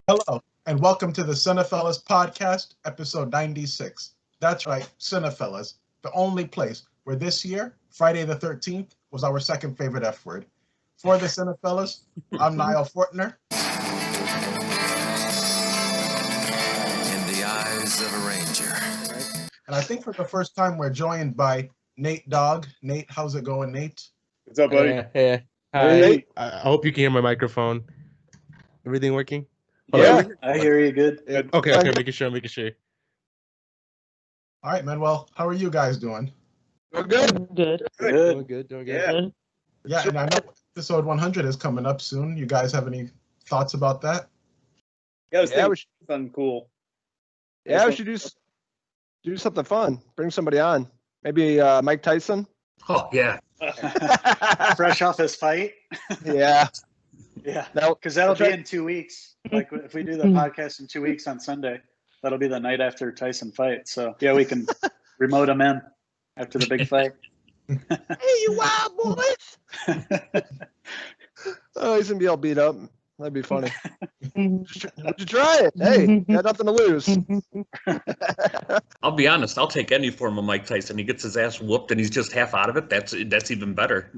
Hello, and welcome to the Cinephellas Podcast, episode 96. That's right, Cinephellas, the only place where this year, Friday the 13th, was our second favorite F word. For the Cinephellas, I'm Niall Fortner. In the eyes of a ranger. And I think for the first time, we're joined by Nate Dogg. Nate, how's it going, Nate? What's up, buddy? Hey. Hey. I hope you can hear my microphone. Everything working? Yeah, I hear you good. Okay, making sure. All right, man. Well, how are you guys doing? We're good. Good. Doing good. Yeah. Yeah, and I know episode 100 is coming up soon. You guys have any thoughts about that? Yeah, we should- should something cool. Yeah, we should do something fun. Bring somebody on. Maybe Mike Tyson. Oh, yeah. Fresh off his fight. Yeah. Yeah. Now, Because that'll be in 2 weeks. Like if we do the podcast in 2 weeks on Sunday, that'll be the night after Tyson fight. So yeah, we can remote him in after the big fight. hey, you wild boys! Oh, he's gonna be all beat up. That'd be funny. Would you try it? Hey, got nothing to lose. I'll be honest. I'll take any form of Mike Tyson. He gets his ass whooped and he's just half out of it. That's even better.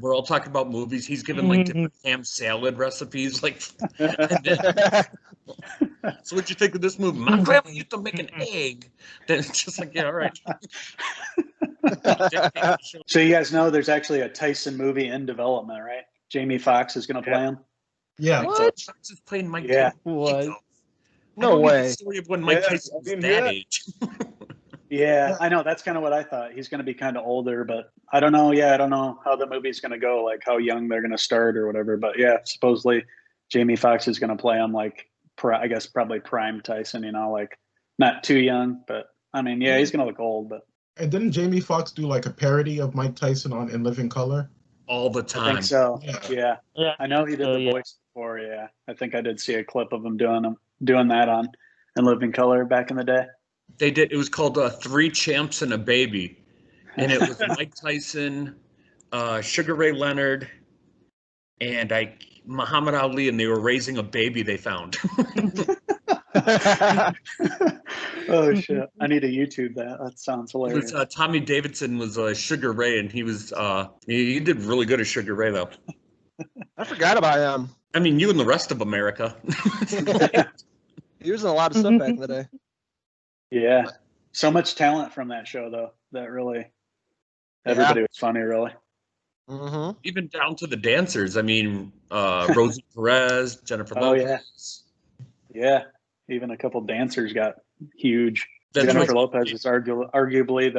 We're all talking about movies. He's giving like different ham salad recipes. Like, so what'd you think of this movie? My grandma used to make an egg. Then it's just like, yeah, all right. So you guys know there's actually a Tyson movie in development, right? Jamie Foxx is going to play him. Yeah. What? Fox is playing Mike Yeah. Tyson. What? No way. The story of when Mike Yeah, Tyson was I mean, that yeah. age. Yeah, I know. That's kind of what I thought. He's going to be kind of older, but I don't know. Yeah, I don't know how the movie's going to go, like how young they're going to start or whatever. But yeah, supposedly Jamie Foxx is going to play him like, I guess probably prime Tyson, like not too young, but I mean, yeah, he's going to look old, but And didn't Jamie Foxx do like a parody of Mike Tyson on In Living Color? All the I time. think so. Yeah. Yeah. I know he did the voice before. Yeah. I think I did see a clip of him doing that on In Living Color back in the day. They did. It was called Three Champs and a Baby, and it was Mike Tyson, Sugar Ray Leonard, and Muhammad Ali, and they were raising a baby they found. Oh shit! I need to YouTube that. That sounds It hilarious. was, Tommy Davidson was Sugar Ray, and he was he did really good as Sugar Ray though. I forgot about him. I mean, you and the rest of America. He was in a lot of stuff back in the day. Yeah. So much talent from that show, though. That really, everybody was funny, really. Mm-hmm. Even down to the dancers. I mean, Rosie Perez, Jennifer Oh, Lopez. Yeah. Even a couple dancers got huge. That's Jennifer right. Lopez is arguably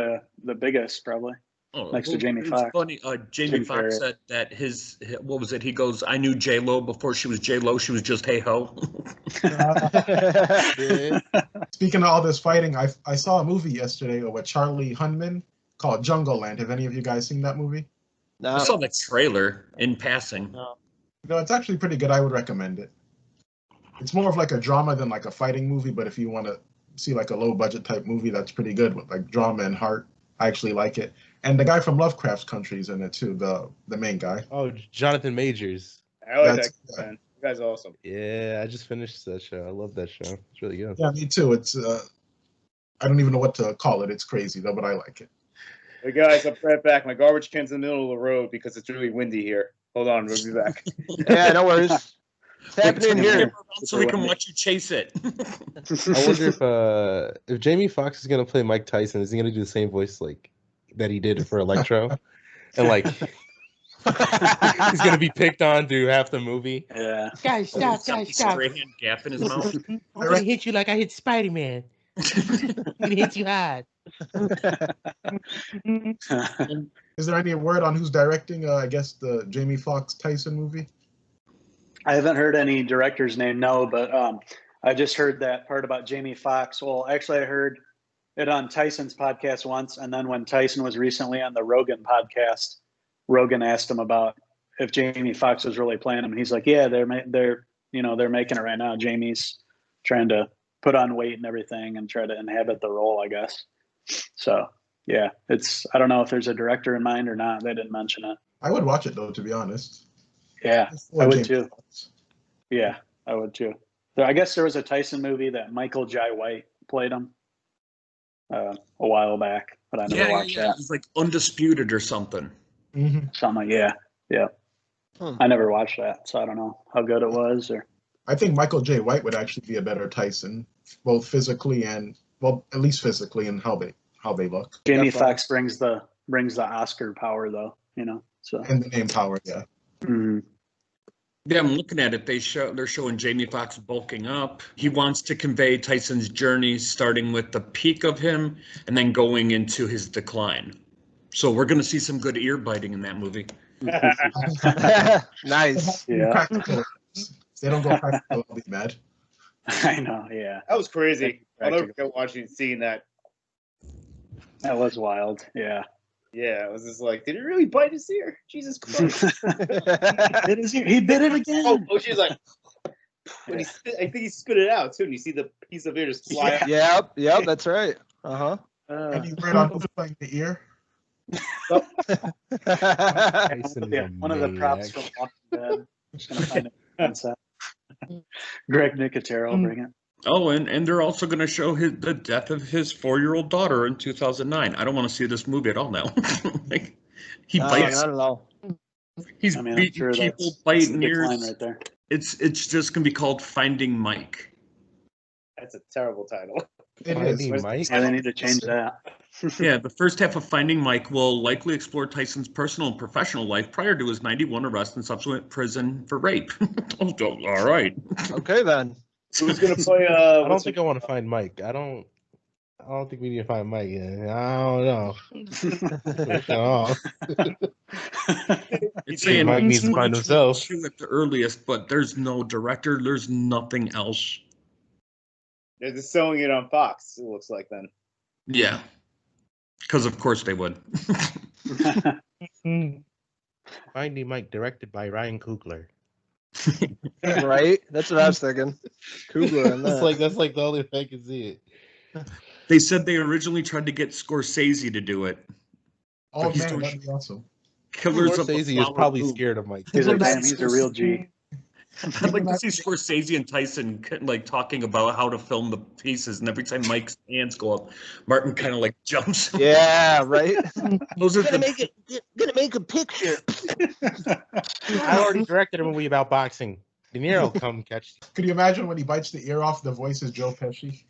the biggest, probably. Oh, next to Jamie it's Foxx. Funny, Jamie Jim Foxx Carrey. said that his what was it? He goes, "I knew J Lo before she was J Lo. She was just hey ho." Yeah. Speaking of all this fighting, I saw a movie yesterday with Charlie Hunman called Jungle Land. Have any of you guys seen that movie? I No. saw the trailer in passing. No, it's actually pretty good. I would recommend it. It's more of like a drama than like a fighting movie, but if you want to see like a low budget type movie, that's pretty good with like drama and heart. I actually like it. And the guy from Lovecraft's Country's in it too, the main guy. Oh, Jonathan Majors. I like That's- that guy, man. That guy's awesome. Yeah, I just finished that show. I love that show. It's really good. Yeah, me too. It's I don't even know what to call it. It's crazy though, but I like it. Hey guys, I'll be right back. My garbage can's in the middle of the road because it's really windy here. Hold on, we'll be back. Yeah, no worries. It's happening here. So we can watch you chase it. I wonder if Jamie Foxx is gonna play Mike Tyson, is he gonna do the same voice like that he did for Electro? And like he's gonna be picked on through half the movie. Yeah. Guys, stop. Spray hand gap in his mouth. I'm gonna hit you like I hit Spider-Man. I'm gonna hit you hard. Is there any word on who's directing? I guess the Jamie Foxx Tyson movie. I haven't heard any director's name, no, but I just heard that part about Jamie Foxx. Well, actually, I heard it on Tyson's podcast once, and then when Tyson was recently on the Rogan podcast, Rogan asked him about if Jamie Foxx was really playing him, and he's like, "Yeah, they're making it right now. Jamie's trying to put on weight and everything and try to inhabit the role, I guess." So yeah, I don't know if there's a director in mind or not. They didn't mention it. I would watch it though, to be honest. Yeah, Before I would Jamie too. Foxx. Yeah, I would too. So I guess there was a Tyson movie that Michael Jai White played him a while back, but I never watched It that. was like Undisputed or something. Mhm. Something like yeah. I never watched that, so I don't know how good it was. Or I think Michael J. White would actually be a better Tyson, both physically and at least physically and how they look. Jamie Definitely. Foxx brings the Oscar power, though. So. And the name power, yeah. Mhm. Yeah, I'm looking at it. They're showing Jamie Foxx bulking up. He wants to convey Tyson's journey, starting with the peak of him and then going into his decline. So we're going to see some good ear biting in that movie. Nice. Yeah. Practical. If they don't go practical, I'll be mad. I know. Yeah, That was crazy. I'll never Practical. forget seeing that. that was wild. Yeah. Yeah, I was just like, did he really bite his ear? Jesus Christ. He bit it again. Oh, she's like, when I think he spit it out too, and you see the piece of ear just fly out. Yep, that's right. Uh-huh. Any word on who's playing the ear? Tyson is Yeah, a one of the props from maniac. Walking Dead. I'm just gonna find it on set. Greg Nicotero, bring it. Oh, and they're also going to show the death of his 4-year-old daughter in 2009. I don't want to see this movie at all now. Like, he bites. Not at all. He's I mean, I'm beating sure people, that's biting the decline ears. right there. It's just going to be called Finding Mike. That's a terrible title. It Finding is. Mike? Yeah, they need to change that. Yeah, the first half of Finding Mike will likely explore Tyson's personal and professional life prior to his 91 arrest and subsequent prison for rape. All right. Okay then. Who's gonna play? I don't think I want to find Mike. I don't think we need to find Mike yet. I don't know. Oh, It's saying Mike needs to find himself. at the earliest, but there's no director. There's nothing else. They're just selling it on Fox. It looks like then. Yeah, because of course they would. Finding Mike, directed by Ryan Coogler. Right? That's what I was thinking. Coogler and that. That's like the only way I can see it. They said they originally tried to get Scorsese to do it. Oh He's man, doing- that'd be awesome. Killers of the Scorsese is Flower probably Moon. scared of Mike. He's Look a at damn. that. He's a real G. I'd like to see Scorsese and Tyson like talking about how to film the pieces, and every time Mike's hands go up, Martin kind of like jumps. Yeah, right? Those are Gonna the make a picture. I already directed a movie about boxing. De Niro, come catch. Could you imagine when he bites the ear off? The voice is Joe Pesci.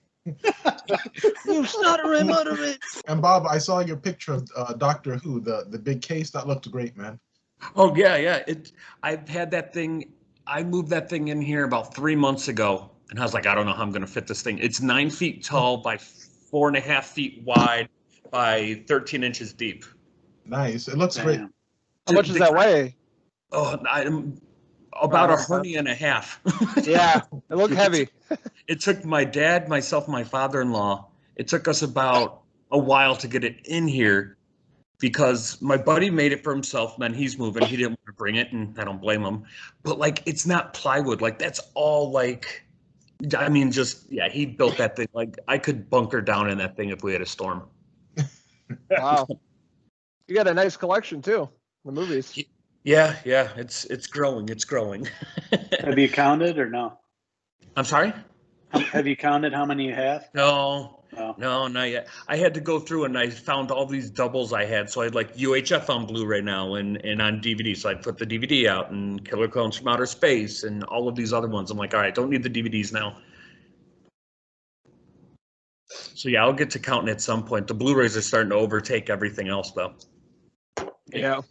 You stuttering mother it. And Bob, I saw your picture of Doctor Who, the big case. That looked great, man. Oh yeah. I've had that thing. I moved that thing in here about 3 months ago, and I was like, I don't know how I'm gonna fit this thing. It's 9 feet tall by 4.5 feet wide by 13 inches deep. Nice. It looks great. Damn. How much does that weigh? Oh, I'm about a hernia and a half. Yeah, it looked heavy. It took my dad, myself, my father-in-law. It took us about a while to get it in here because my buddy made it for himself, and then he's moving. He didn't want to bring it, and I don't blame him. But like, it's not plywood. Like, that's all like, I mean, just yeah. He built that thing. Like, I could bunker down in that thing if we had a storm. Wow. You got a nice collection too. The movies. Yeah. It's growing. It's growing. Have you counted or no? I'm sorry. Have you counted how many you have? No. Oh. No, not yet. I had to go through and I found all these doubles I had. So I had like UHF on Blu-ray now and on DVD. So I put the DVD out and Killer Clowns from Outer Space and all of these other ones. I'm like, all right, don't need the DVDs now. So yeah, I'll get to counting at some point. The Blu-rays are starting to overtake everything else though. Yeah.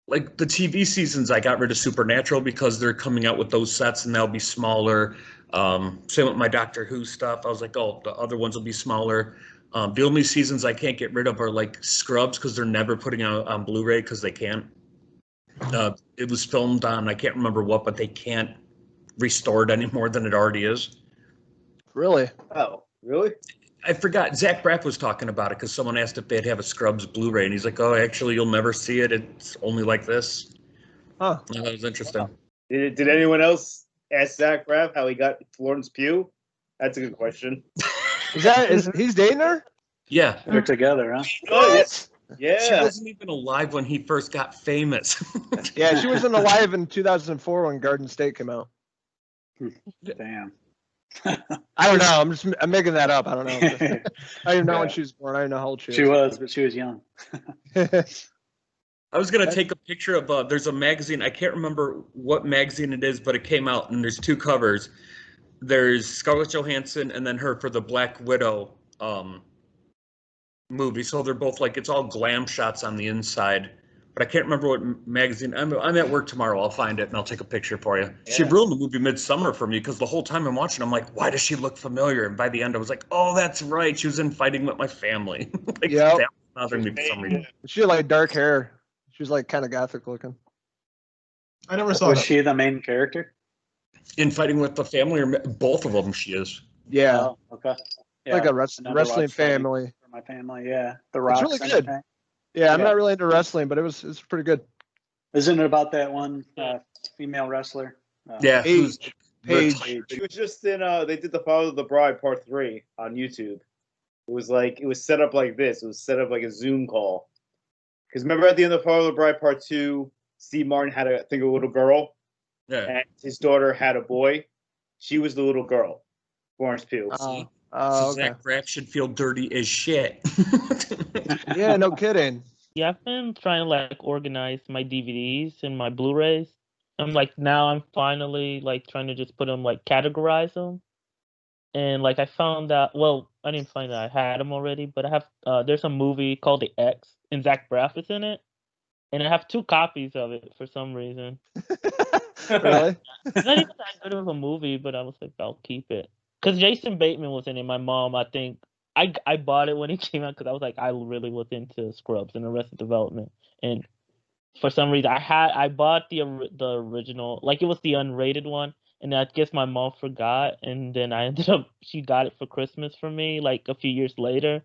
Like the TV seasons, I got rid of Supernatural because they're coming out with those sets and they'll be smaller. Same with my Doctor Who stuff. I was like, oh, the other ones will be smaller. The only seasons I can't get rid of are like Scrubs because they're never putting out on Blu-ray because they can't. It was filmed on, I can't remember what, but they can't restore it any more than it already is. Really? Oh, really? I forgot. Zach Braff was talking about it because someone asked if they'd have a Scrubs Blu-ray, and he's like, "Oh, actually, you'll never see it. It's only like this." Huh. Yeah, that was interesting. Did anyone else ask Zach Braff how he got Florence Pugh? That's a good question. Is he's dating her? Yeah, They're together, huh? Oh, yes. Yeah. She wasn't even alive when he first got famous. Yeah, she wasn't alive in 2004 when Garden State came out. Damn. I don't know. I'm making that up. I don't know. I don't even know when she was born. I don't know how old she is. She was, but she was young. I was gonna take a picture of there's a magazine. I can't remember what magazine it is, but it came out and there's two covers. There's Scarlett Johansson and then her for the Black Widow movie. So they're both like, it's all glam shots on the inside. But I can't remember what magazine. I'm at work tomorrow. I'll find it and I'll take a picture for you. Yeah. She ruined the movie Midsummer for me because the whole time I'm watching, I'm like, why does she look familiar? And by the end, I was like, oh, that's right. She was in Fighting with My Family. Like, yep. That bothered me for some reason. She had like dark hair. She was like kind of gothic looking. I never saw Was that. she the main character? In Fighting with the Family, or both of them, she is. Yeah. Oh, okay. Yeah, like a wrestling family. For My Family, yeah. The Rock. It's really good. Yeah, I'm not really into wrestling, but it's pretty good. Isn't it about that one female wrestler? Yeah, Paige. She was just in. They did the Follow the Bride Part 3 on YouTube. It was set up like this. It was set up like a Zoom call. Because remember at the end of Follow the Bride Part 2, Steve Martin had a little girl. Yeah. And his daughter had a boy. She was the little girl, Florence Pugh. Okay. Zach Braff should feel dirty as shit. Yeah, no kidding. Yeah, I've been trying to like organize my DVDs and my Blu-rays. I'm finally like trying to just put them like categorize them. And like I found out, well, I didn't find out I had them already, but I have there's a movie called The X and Zach Braff is in it. And I have 2 copies of it for some reason. Really? It's not even that good of a movie, but I was like, I'll keep it. Because Jason Bateman was in it. My mom, I think, I bought it when it came out because I was like, I really was into Scrubs and Arrested Development. And for some reason, I bought the original, like it was the unrated one. And I guess my mom forgot. And then she got it for Christmas for me, like a few years later.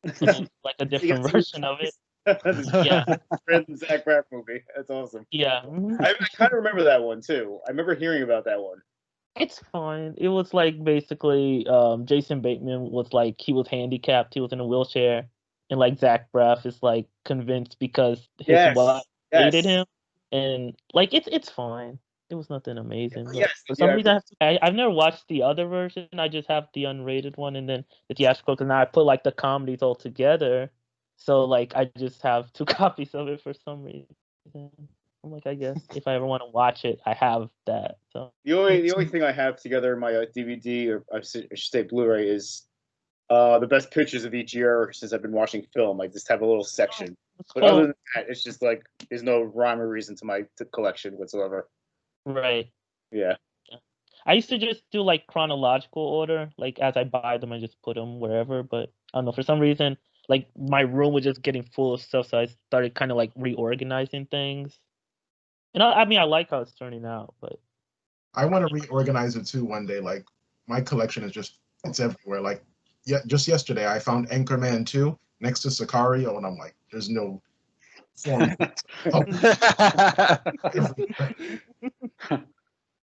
And then, like a different version of it. Yeah. Zach Braff movie. That's awesome. Yeah. I kind of remember that one too. I remember hearing about that one. It's fine. It was like basically Jason Bateman was like he was handicapped. He was in a wheelchair, and like Zach Braff is like convinced because his wife hated him, and like it's fine. It was nothing amazing. For some reason, I've never watched the other version. I just have the unrated one, and then the theatrical. Because now I put like the comedies all together, so like I just have 2 copies of it for some reason. I'm like, I guess if I ever want to watch it, I have that. So the only thing I have together in my DVD, or I should say Blu-ray, is the best pictures of each year since I've been watching film. I just have a little section. But other than that, it's just like there's no rhyme or reason to my collection whatsoever. Right. Yeah. I used to just do like chronological order, like as I buy them, I just put them wherever. But I don't know, for some reason, like my room was just getting full of stuff, so I started kind of like reorganizing things. And I mean, I like how it's turning out, but I want to reorganize it too one day. Like my collection is it's everywhere. Like just yesterday, I found Anchorman 2 next to Sicario, and I'm like, there's no form.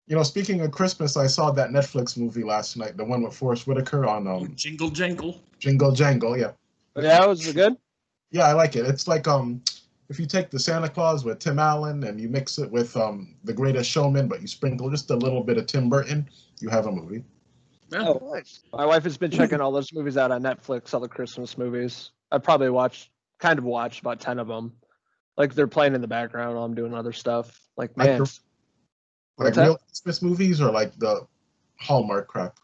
You know, speaking of Christmas, I saw that Netflix movie last night, the one with Forrest Whitaker on Jingle Jangle. Jingle Jangle, yeah. Yeah, was it good? Yeah, I like it. It's like if you take the Santa Claus with Tim Allen and you mix it with The Greatest Showman, but you sprinkle just a little bit of Tim Burton, you have a movie. Oh, nice. My wife has been checking all those movies out on Netflix, all the Christmas movies. I probably watched about 10 of them. Like they're playing in the background while I'm doing other stuff. Like, man. Like real Christmas movies or like the Hallmark crap?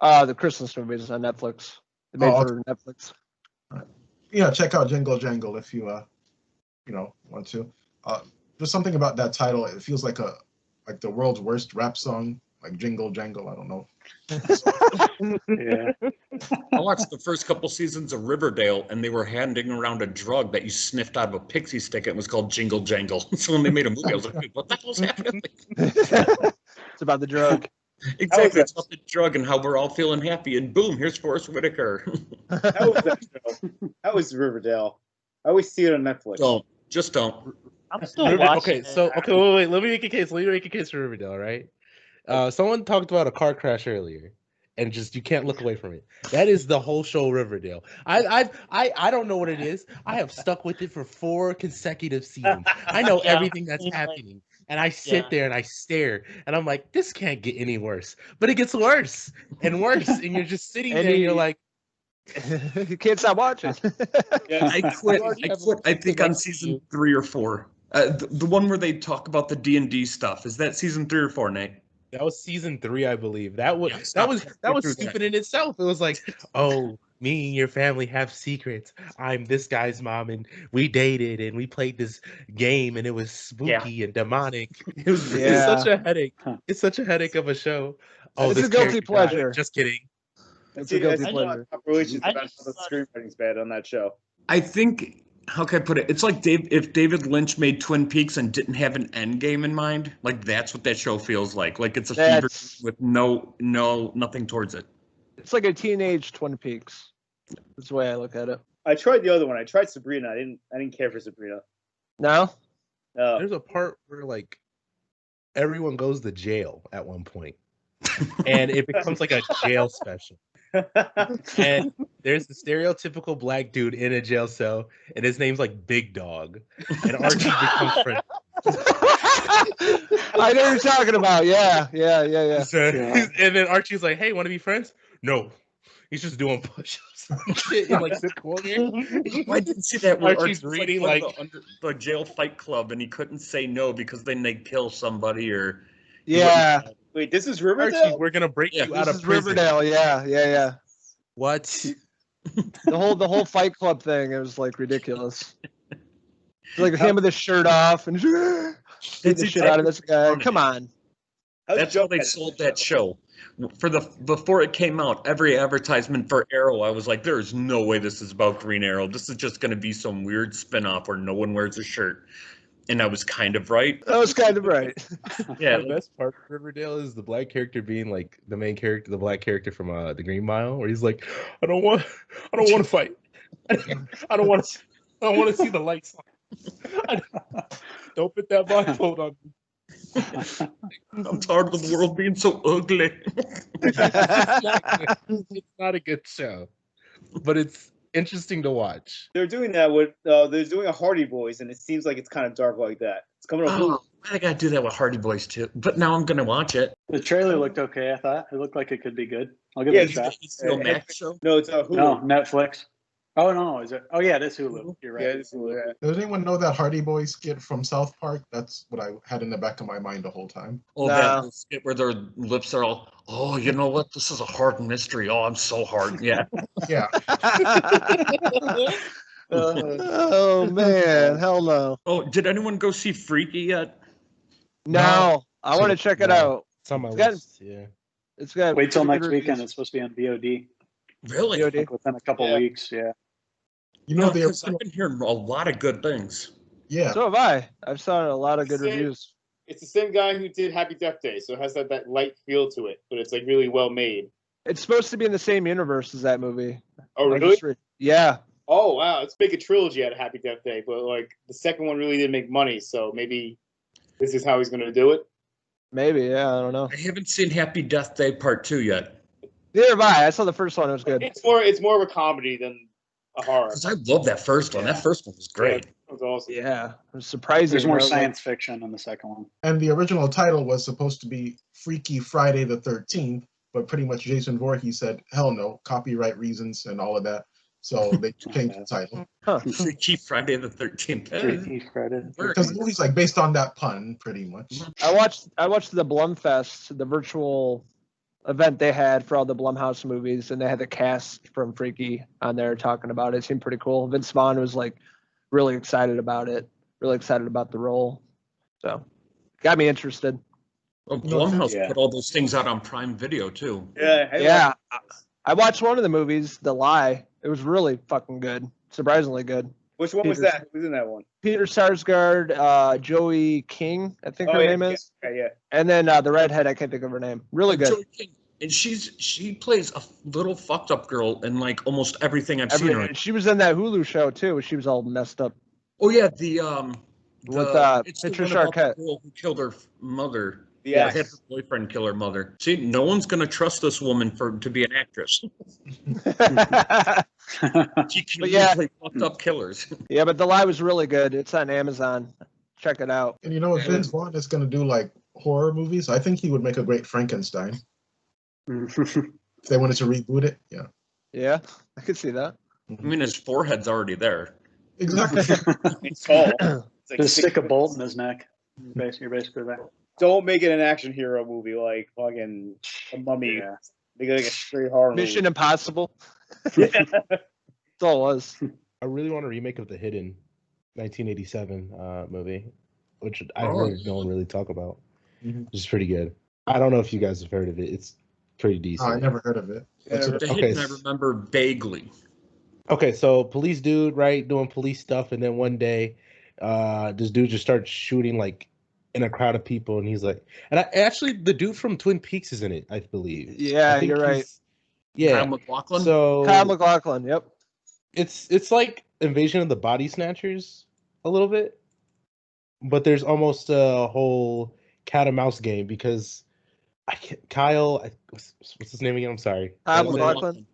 The Christmas movies on Netflix. They made for Netflix. Right. Yeah, check out Jingle Jangle if you want to. There's something about that title. It feels like the world's worst rap song, like Jingle Jangle. I don't know. Yeah. I watched the first couple seasons of Riverdale, and they were handing around a drug that you sniffed out of a pixie stick. And it was called Jingle Jangle. So when they made a movie, I was like, "What the hell's happening?" It's about the drug. Exactly, it's about the drug and how we're all feeling happy. And boom, here's Forrest Whitaker. How was that show? How was Riverdale? I always see it on Netflix. Don't. I'm still watching. Wait. Let me make a case. For Riverdale, right? Someone talked about a car crash earlier, and just you can't look away from it. That is the whole show, Riverdale. I don't know what it is. I have stuck with it for 4 consecutive seasons. I know everything that's happening, and I sit there and I stare, and I'm like, this can't get any worse. But it gets worse and worse, and you're just sitting there, and you're like, you can't stop watching. I quit. I think on season 3 or 4. The one where they talk about the D&D stuff. Is that season 3 or 4, Nate? That was season 3, I believe. That was through stupid in itself. It was like, oh, me and your family have secrets. I'm this guy's mom, and we dated, and we played this game, and it was spooky and demonic. It's such a headache. It's such a headache of a show. Oh, it's a guilty pleasure. Just kidding. It's a guilty pleasure. Relations about how the screenwriting's bad on that show. I think, how can I put it? It's like if David Lynch made Twin Peaks and didn't have an end game in mind, like that's what that show feels like. Like it's a fever with nothing towards it. It's like a teenage Twin Peaks. That's the way I look at it. I tried the other one. I tried Sabrina. I didn't care for Sabrina. No? There's a part where like everyone goes to jail at one point, and it becomes like a jail special. And there's the stereotypical black dude in a jail cell, and his name's like Big Dog, and Archie becomes friends. I know what you're talking about. Yeah. So, and then Archie's like, "Hey, want to be friends?" No, he's just doing push-ups and shit in like the corner. I didn't see that. Archie's reading like the jail fight club, and he couldn't say no because then they'd kill somebody or. Yeah. Wait, this is Riverdale? Archie, we're gonna break you out of prison. Riverdale, yeah. What? The whole Fight Club thing, it was like ridiculous. It's like him with his shirt off and beat the shit out of this guy. Come on. That's how they sold that show. Before it came out, every advertisement for Arrow, I was like, there is no way this is about Green Arrow. This is just going to be some weird spinoff where no one wears a shirt. And I was kind of right. I was kind of right. Yeah, the best part of Riverdale is the black character being like the main character, the black character from the Green Mile, where he's like, I don't want to fight. I don't want to see the lights on. Don't put that blindfold on me. I'm tired of the world being so ugly. It's not a good show, but it's interesting to watch. They're doing that with they're doing a Hardy Boys, and it seems like it's kind of dark like that. It's coming up. Oh, I gotta do that with Hardy Boys too. But now I'm gonna watch it. The trailer looked okay. I thought it looked like it could be good. I'll give it a shot. It's no Max show. No, it's Hulu. No, Netflix. Oh no, is it? Oh yeah, it is Hulu. You're right. Yeah, it's Hulu. Yeah. Does anyone know that Hardy Boys skit from South Park? That's what I had in the back of my mind the whole time. Oh, that skit where their lips are all, oh, you know what? This is a hard mystery. Oh, I'm so hard. Yeah. Yeah. Oh man, hell no. Oh, did anyone go see Freaky yet? No, I want to check it out. It's on my list. Yeah. It's got. Wait till next weekend. It's supposed to be on VOD. Really? Like within a couple weeks. Yeah. You know, I've been hearing a lot of good things. Yeah. So have I. I've saw a lot of good reviews. It's the same guy who did Happy Death Day, so it has that light feel to it, but it's like really well made. It's supposed to be in the same universe as that movie. Oh, really? Yeah. Oh, wow. Let's make a trilogy out of Happy Death Day, but like the second one really didn't make money, so maybe this is how he's going to do it. Maybe, yeah. I don't know. I haven't seen Happy Death Day Part 2 yet. Neither have I. I saw the first one. It was good. It's more of a comedy than a horror. Because I love that first one. That first one was great. That was awesome. Yeah. It was surprising. There's more science fiction in the second one. And the original title was supposed to be Freaky Friday the 13th, but pretty much Jason Voorhees said, hell no, copyright reasons and all of that. So they changed the title. Freaky Friday the 13th. Freaky Friday. Because the movie's like based on that pun, pretty much. I watched the Blumfest, the virtual event they had for all the Blumhouse movies, and they had the cast from Freaky on there talking about it. It seemed pretty cool. Vince Vaughn was like really excited about it, really excited about the role. So got me interested. Well, Blumhouse put all those things out on Prime Video too. Yeah. I watched one of the movies, The Lie. It was really fucking good. Surprisingly good. Which one was that? Who was in that one? Peter Sarsgaard, Joey King, I think her name is. Yeah. And then the redhead, I can't think of her name. Really good. Joey King. And she plays a little fucked up girl in like almost everything I've seen her in. She was in that Hulu show too. She was all messed up. Oh yeah, with Patricia Arquette. The girl who killed her mother. Yes. Or had her boyfriend kill her mother. See, no one's gonna trust this woman to be an actress. She can play fucked up killers. Yeah, but The Lie was really good. It's on Amazon. Check it out. And if Vince Vaughn is going to do like horror movies, I think he would make a great Frankenstein. If they wanted to reboot it, yeah. Yeah, I could see that. I mean, his forehead's already there. Exactly. It's tall. It's like Just stick a bolt in his neck. You're basically there. Don't make it an action hero movie like fucking a Mummy. Yeah. Make it like a straight horror Mission movie. Impossible. That's all it was. I really want a remake of The Hidden, 1987 movie, which I Oh. heard no one really talk about. Mhm. Which is pretty good. I don't know if you guys have heard of it. It's pretty Oh, decent. I never heard of it. What's it The Okay. Hidden I remember vaguely. Okay, so police dude, right, doing police stuff, and then one day, this dude just starts shooting like in a crowd of people, and he's like, actually, the dude from Twin Peaks is in it, I believe. Yeah, I think you're right. he's- Yeah. Kyle MacLachlan? So Kyle MacLachlan. Yep. it's like Invasion of the Body Snatchers a little bit, but there's almost a whole cat and mouse game because what's his name again? I'm sorry. Kyle What's his name? MacLachlan.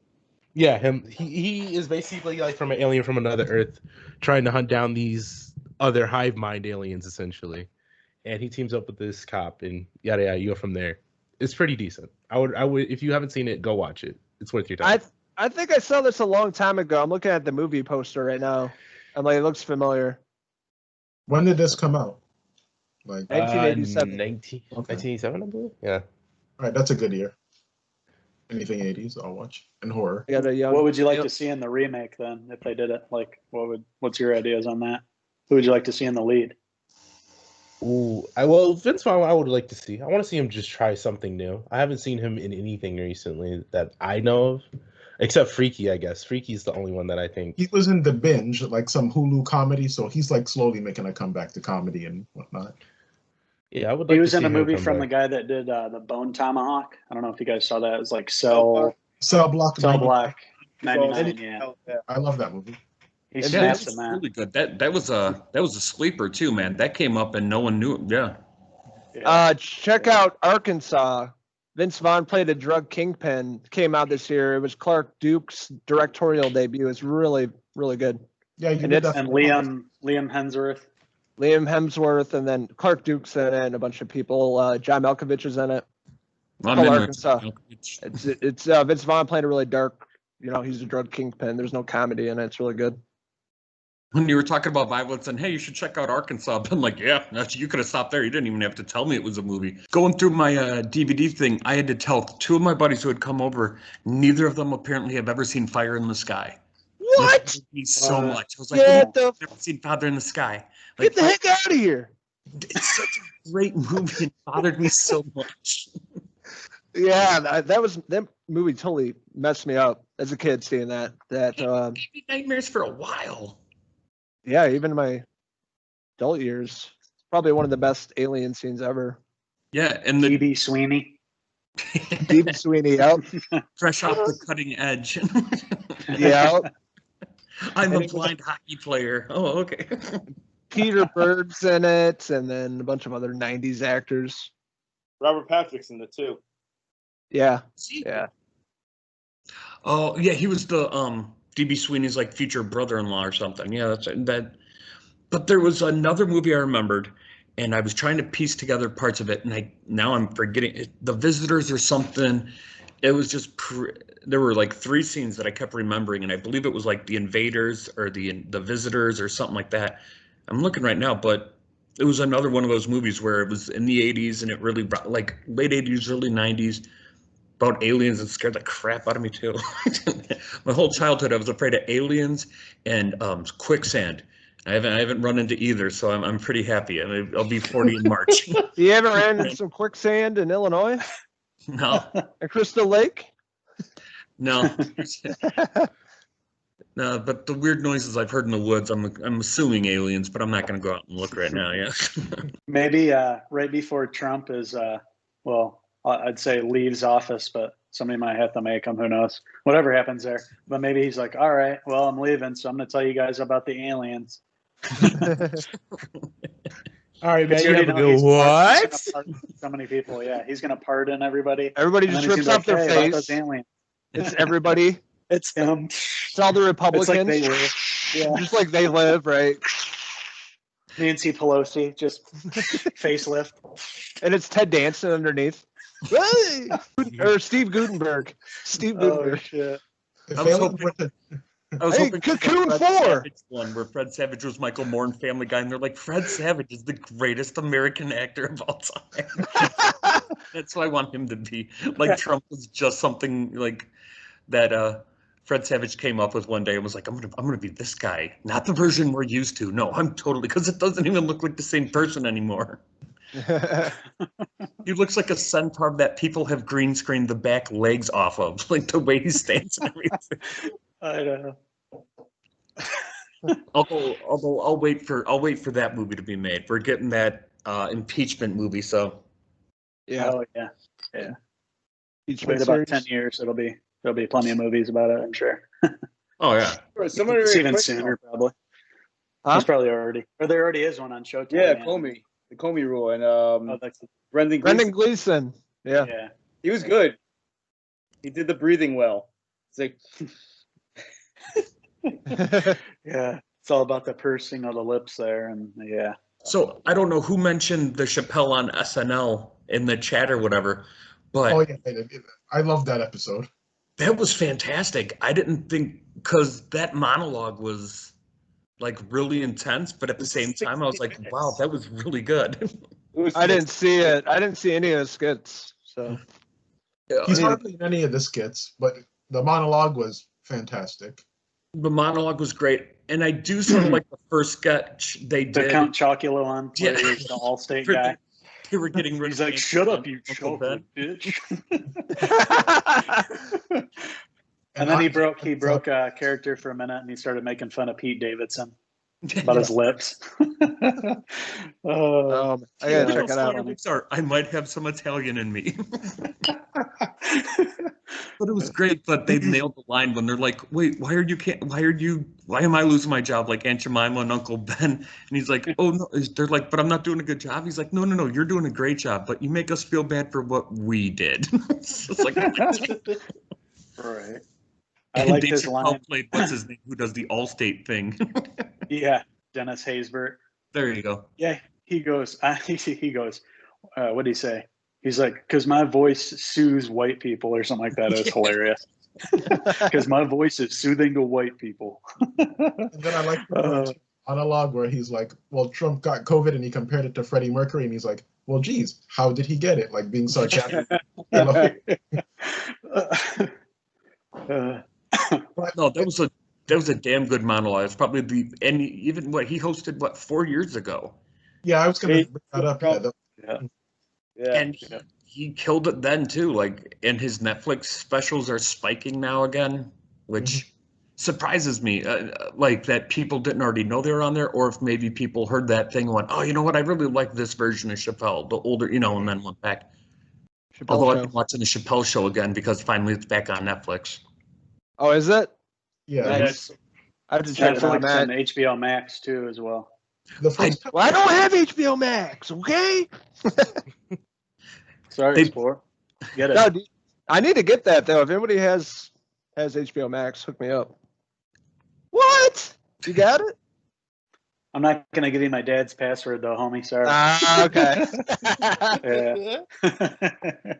Yeah, him. He is basically like from an alien from another Earth, trying to hunt down these other hive mind aliens, essentially. And he teams up with this cop, and yada yada. You go from there. It's pretty decent. I would. If you haven't seen it, go watch it. It's worth your time. I think I saw this a long time ago. I'm looking at the movie poster right now. I'm like, it looks familiar. When did this come out? Like, 1987. 1987, I believe. Yeah. all right, that's a good year. Anything 80s, I'll watch. And horror. I got a young. What would you like to see in the remake then, if they did it? Like, what's your ideas on that? Who would you like to see in the lead? Ooh, Vince Vaughn, I would like to see. I want to see him just try something new. I haven't seen him in anything recently that I know of, except Freaky, I guess. Freaky's the only one that I think. He was in The Binge, like some Hulu comedy, so he's like slowly making a comeback to comedy and whatnot. Yeah, I would. Like He was to in see a him movie come from the back. guy that did the Bone Tomahawk. I don't know if you guys saw that. It was like Cell Block. Block 99. So- Yeah, I love that movie. he Yeah, snaps that's in that. really good. That was a sleeper too, man. That came up and no one knew it. Yeah. Check out Arkansas. Vince Vaughn played a drug kingpin. Came out this year. It was Clark Duke's directorial debut. It's really, really good. Yeah, you And did it's- that. And Liam Hemsworth. Liam Hemsworth, and then Clark Duke's in it, and a bunch of people. John Malkovich is in it. I'm Call in Arkansas. it. It's Vince Vaughn playing a really dark. He's a drug kingpin. There's no comedy in it. It's really good. When you were talking about violence and hey, you should check out Arkansas, I'm like, yeah, you could have stopped there. You didn't even have to tell me it was a movie. Going through my DVD thing, I had to tell two of my buddies who had come over. Neither of them apparently have ever seen Fire in the Sky. What? It bothered me so much. I was like, Get I've the never seen Father in the Sky. Like, get the heck out of here! it's such a great movie. It bothered me so much. Yeah, that movie totally messed me up as a kid seeing that. It gave me nightmares for a while. Yeah, even in my adult years, it's probably one of the best alien scenes ever. Yeah, and the D.B. Sweeney. Deep Sweeney out. fresh off the cutting edge. Yeah. I'm And a it was blind hockey player. Oh, okay. Peter Berg's in it, and then a bunch of other '90s actors. Robert Patrick's in it too. Yeah, See? yeah. Oh, yeah, he was the DB Sweeney's like future brother-in-law or something. Yeah, that's that. But there was another movie I remembered, and I was trying to piece together parts of it, and now I'm forgetting it. The Visitors or something. It was just there were like three scenes that I kept remembering, and I believe it was like the Invaders or the Visitors or something like that. I'm looking right now, but it was another one of those movies where it was in the 80s and it really brought like late 80s, early 90s about aliens and scared the crap out of me too. My whole childhood, I was afraid of aliens and quicksand. I haven't run into either, so I'm pretty happy. I'll be 40 in March. You ever ran into some quicksand in Illinois No, at Crystal Lake? no. No, but the weird noises I've heard in the woods, I'm assuming aliens, but I'm not going to go out and look right now. Yeah. Maybe right before Trump is, I'd say leaves office, but somebody might have to make him. Who knows? Whatever happens there. But maybe he's like, all right, well, I'm leaving, so I'm going to tell you guys about the aliens. All right, man. Because You have a know good he's what? so many people. Yeah, he's gonna pardon everybody. Everybody And just then he's rips gonna off be their like, "Hey, about those face. aliens." It's everybody. It's him. It's all the Republicans. It's like they live. Yeah. Just like they live, right? Nancy Pelosi, just facelift. And it's Ted Danson underneath. Hey! Or Steve Gutenberg. Steve Gutenberg. Oh shit! If I was aliens hoping- were to- I was Hey, hoping for the Cocoon Fred 4. Savage one where Fred Savage was Michael Moore in Family Guy, and they're like, Fred Savage is the greatest American actor of all time. That's who I want him to be. Like Trump was just something like that. Fred Savage came up with one day and was like, I'm gonna be this guy, not the version we're used to. No, I'm totally, because it doesn't even look like the same person anymore. He looks like a centaur that people have green screened the back legs off of, like the way he stands and everything. I know. Although I'll wait for that movie to be made. We're getting that impeachment movie, so Yeah. Oh yeah. Yeah. Each Wait about 10 years. There'll be plenty of movies about it. I'm sure. oh yeah. Somebody It's already even put- sooner, probably. Huh? There's probably already, or there already is one on Showtime. Yeah, man. Comey. The Comey rule and Oh, that's Brendan Brendan Gleeson. Gleeson. Yeah. yeah. He was good. He did the breathing well. It's like Yeah. It's all about the pursing of the lips there, and yeah. So I don't know who mentioned the Chappelle on SNL in the chat or whatever, but oh yeah, I love that episode. that was fantastic. I didn't think, because that monologue was like really intense, but at the same time I was like, wow, that was really good. it was I didn't see it. I didn't see any of the skits. So He's hardly in any of the skits, but the monologue was fantastic. The monologue was great, and I do sort of like the first sketch they The did. Count Chocula one, where Yeah. he was the Allstate For the- guy. They were getting rid He's of like, Aunt "Shut up, Ben, you Uncle chocolate Ben. bitch." And And then he I- broke character for a minute, and he started making fun of Pete Davidson about his lips. Oh, I gotta check it Little out. funny lips are, I might have some Italian in me. But it was great. But they nailed the line when they're like, "Wait, why am I losing my job like Aunt Jemima and Uncle Ben?" And he's like, "Oh no," they're like, "But I'm not doing a good job." He's like, "No, you're doing a great job, but you make us feel bad for what we did." It's like, right. I and like Dave his Chappelle line. played what's his name, who does the Allstate thing. Yeah, Dennis Haysbert. There you go. Yeah, he goes. He goes. What did he say? He's like, because my voice soothes white people or something like that. It was hilarious. Because my voice is soothing to white people. And then I like the monologue where he's like, well, Trump got COVID and he compared it to Freddie Mercury, and he's like, well, geez, how did he get it? Like being sarcastic. You know? No, that was a damn good monologue. It's probably even what he hosted 4 years ago. Yeah, I was gonna bring that up. Yeah. And he killed it then too. Like, and his Netflix specials are spiking now again, which surprises me. Like that people didn't already know they were on there, or if maybe people heard that thing and went, "Oh, you know what? I really like this version of Chappelle, the older, and then went back." Although I've been watching the Chappelle Show again because finally it's back on Netflix. Oh, is it? Yeah. Nice. I have to check it out, Netflix and man. HBO Max too, as well. The first Well, I don't have HBO Max, okay? Sorry, sport. Get it. No, I need to get that though. If anybody has HBO Max, hook me up. What? You got it? I'm not gonna give you my dad's password though, homie. Sorry. Okay. Yeah.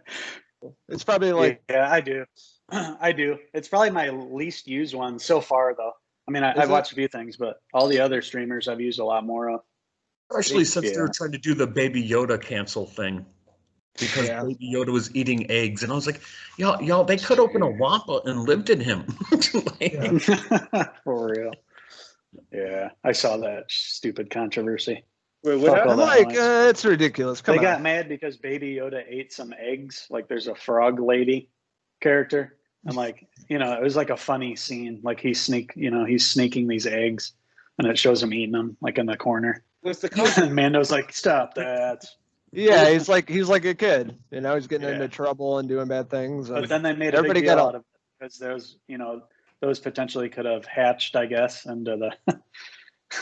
It's probably like Yeah, I do. I do. It's probably my least used one so far, though. I mean, I've it? watched a few things, but all the other streamers I've used a lot more of. Especially since they were Yeah. trying to do the Baby Yoda cancel thing. Because Yeah. Baby Yoda was eating eggs. And I was like, y'all, they could open a Wampa and lived in him. Yeah. For real. Yeah, I saw that stupid controversy. Wait, Fuck what all I'm happened? that like, noise. it's ridiculous. Come They on. got mad because Baby Yoda ate some eggs. Like, there's a frog lady character. And like, it was like a funny scene. Like he's sneaking these eggs, and it shows him eating them like in the corner. What's the And concept? Mando's like, "Stop that!" Yeah, he's like a kid. He's getting Yeah. into trouble and doing bad things. But And then they made a everybody big deal got out of it because those potentially could have hatched, I guess, into the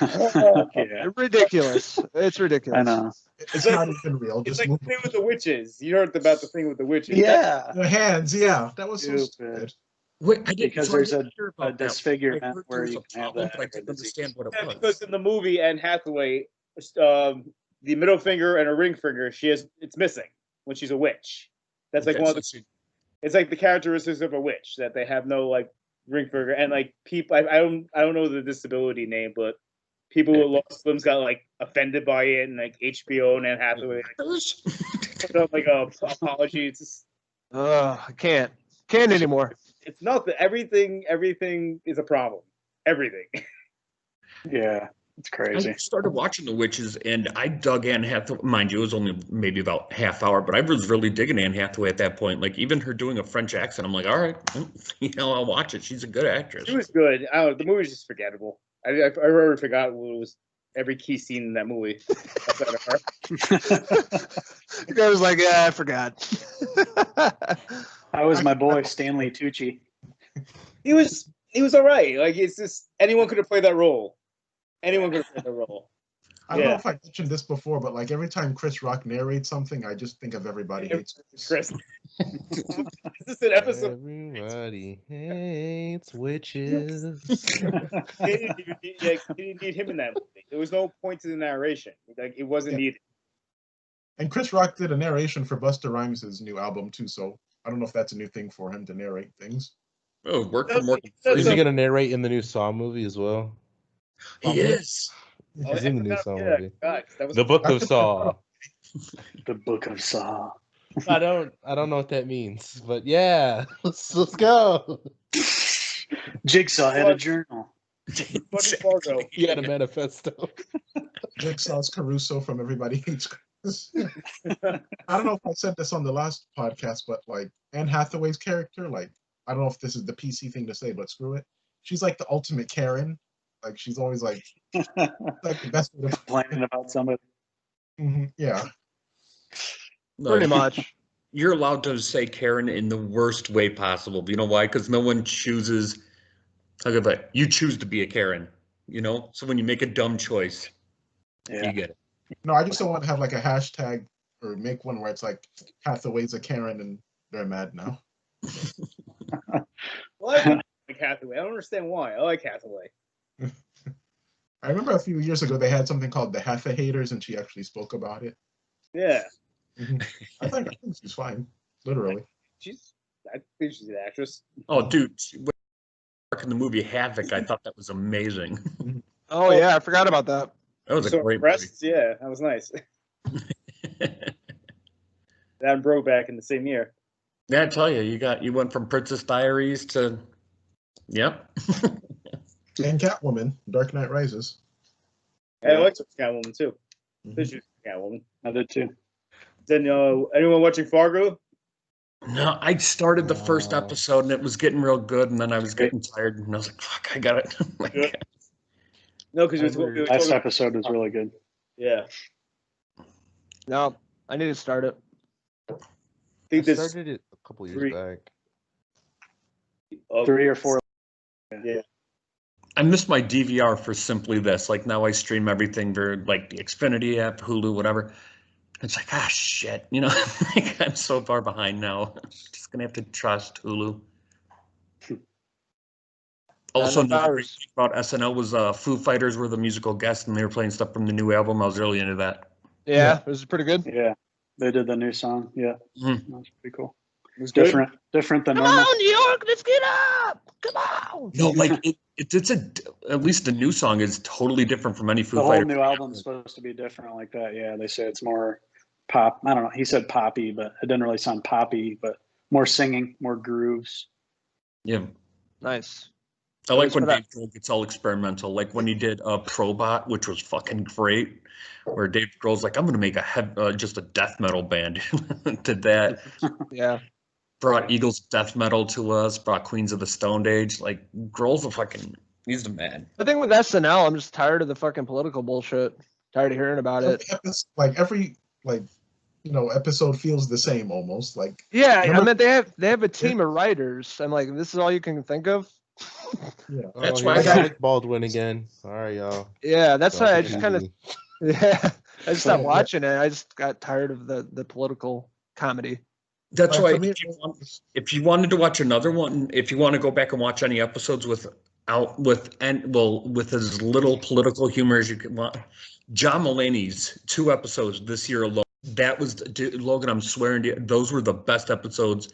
Yeah, Ridiculous. It's ridiculous. I know. It's not even real. It's Just like move the thing with the witches. You heard about the thing with the witches. Yeah, the hands. Yeah, that was so Stupid. stupid. Wait, I didn't, because so I there's didn't hear a about that. I disfigurement heard there where was you a can have problem, that. but I didn't understand what it Yeah, was. because in the movie, Anne Hathaway, the middle finger and her ring finger, it's missing when she's a witch. That's like Okay, one so of the. she- It's like the characteristics of a witch that they have no like ring finger and like people. I don't know the disability name, but people with lost limbs got like offended by it, and like HBO and Anne Hathaway put up like a apology. It's just, I can't anymore. it's not that everything is a problem. Everything. Yeah, it's I crazy. started watching The Witches, and I dug Anne Hathaway. Mind you, it was only maybe about half hour, but I was really digging Anne Hathaway at that point. Like even her doing a French accent, I'm like, all right, I'll watch it. She's a good actress. She was good. I don't know, the movie's just forgettable. I already forgot what was every key scene in that movie. Outside of her. The guy was like, yeah, I forgot. How was my boy Stanley Tucci? He was all right. Like it's just anyone could have played that role. Anyone could have played that role. I don't know if I mentioned this before, but like every time Chris Rock narrates something, I just think of Everybody Hates Chris. Is this an episode? Everybody hates witches. They didn't need him in that movie. There was no point to the narration. Like it wasn't needed. And Chris Rock did a narration for Busta Rhymes' new album too, so I don't know if that's a new thing for him to narrate things. Oh, work for Morgan Is he Freeman. gonna narrate in the new Saw movie as well? He is. He's in the new Saw movie. God, that was The Book of Saw. The Book of Saw. I don't know what that means, but yeah, let's go. Jigsaw had a journal. fucking Fargo. He had a manifesto. Jigsaw's Caruso from Everybody Hates Chris. I don't know if I said this on the last podcast, but like Anne Hathaway's character, like I don't know if this is the PC thing to say, but screw it. She's like the ultimate Karen. Like she's always like the best way to Complaining about somebody. Yeah. Pretty much. You're allowed to say Karen in the worst way possible. You know why? Because no one chooses. You choose to be a Karen. You know. So when you make a dumb choice, Yeah. you get it. No, I just don't want to have like a hashtag or make one where it's like Hathaway's a Karen and they're mad now. Well, I like Hathaway. I don't understand why. I like Hathaway. I remember a few years ago they had something called the Hatha Haters, and she actually spoke about it. Yeah. I think she's fine, literally. I think she's an actress. Oh, dude, in the movie Havoc, I thought that was amazing. Oh yeah, I forgot about that. That was a So great breasts, yeah, that was nice. movie. That and Brokeback in the same year. Yeah, I tell you, you went from Princess Diaries to, yep. And Catwoman, Dark Knight Rises. And I liked Catwoman too. She was Catwoman. I did too. Then anyone watching Fargo? No, I started the first episode and it was getting real good, and then I was getting tired, and I was like, "Fuck, I got it." Yeah. No, because it was Last episode was really good. Yeah. No, I need to start it. I think this started it a couple years back. 3 or 4. Yeah. I miss my DVR for simply this. Like now I stream everything very like the Xfinity app, Hulu, whatever. It's like, shit, you know, like I'm so far behind now. I'm just gonna have to trust Hulu. Also, another great thing about SNL was Foo Fighters were the musical guests, and they were playing stuff from the new album. I was really into that. Yeah, it was pretty good. Yeah, they did the new song. Yeah, Mhm. that was pretty cool. It was Different than normal. New York, let's get up! Come on! No, like it's at least the new song is totally different from any Foo The whole Fighters. new album's supposed to be different like that. Yeah, they say it's more pop. I don't know. He said poppy, but it didn't really sound poppy. But more singing, more grooves. Yeah. Nice. I like when Dave Grohl gets all experimental, like when he did Probot, which was fucking great, where Dave Grohl's like, I'm going to make just a death metal band. Did that. Yeah. Brought Eagles death metal to us, brought Queens of the Stone Age. Like, Grohl's he's the man. The thing with SNL, I'm just tired of the fucking political bullshit. Tired of hearing about it. Every episode feels the same almost. Like yeah, I mean they have a team of writers. I'm like, this is all you can think of. Yeah. That's Oh, why here I we go, got- Alec Baldwin again. All right, y'all. Yeah, that's Go why I to just kind of TV. yeah, I just stopped watching it. I just got tired of the political comedy. That's Like, why for me, if you wanted to watch another one, if you want to go back and watch any episodes with as little political humor as you can want, John Mulaney's 2 episodes this year alone. That was Logan. I'm swearing to you, those were the best episodes.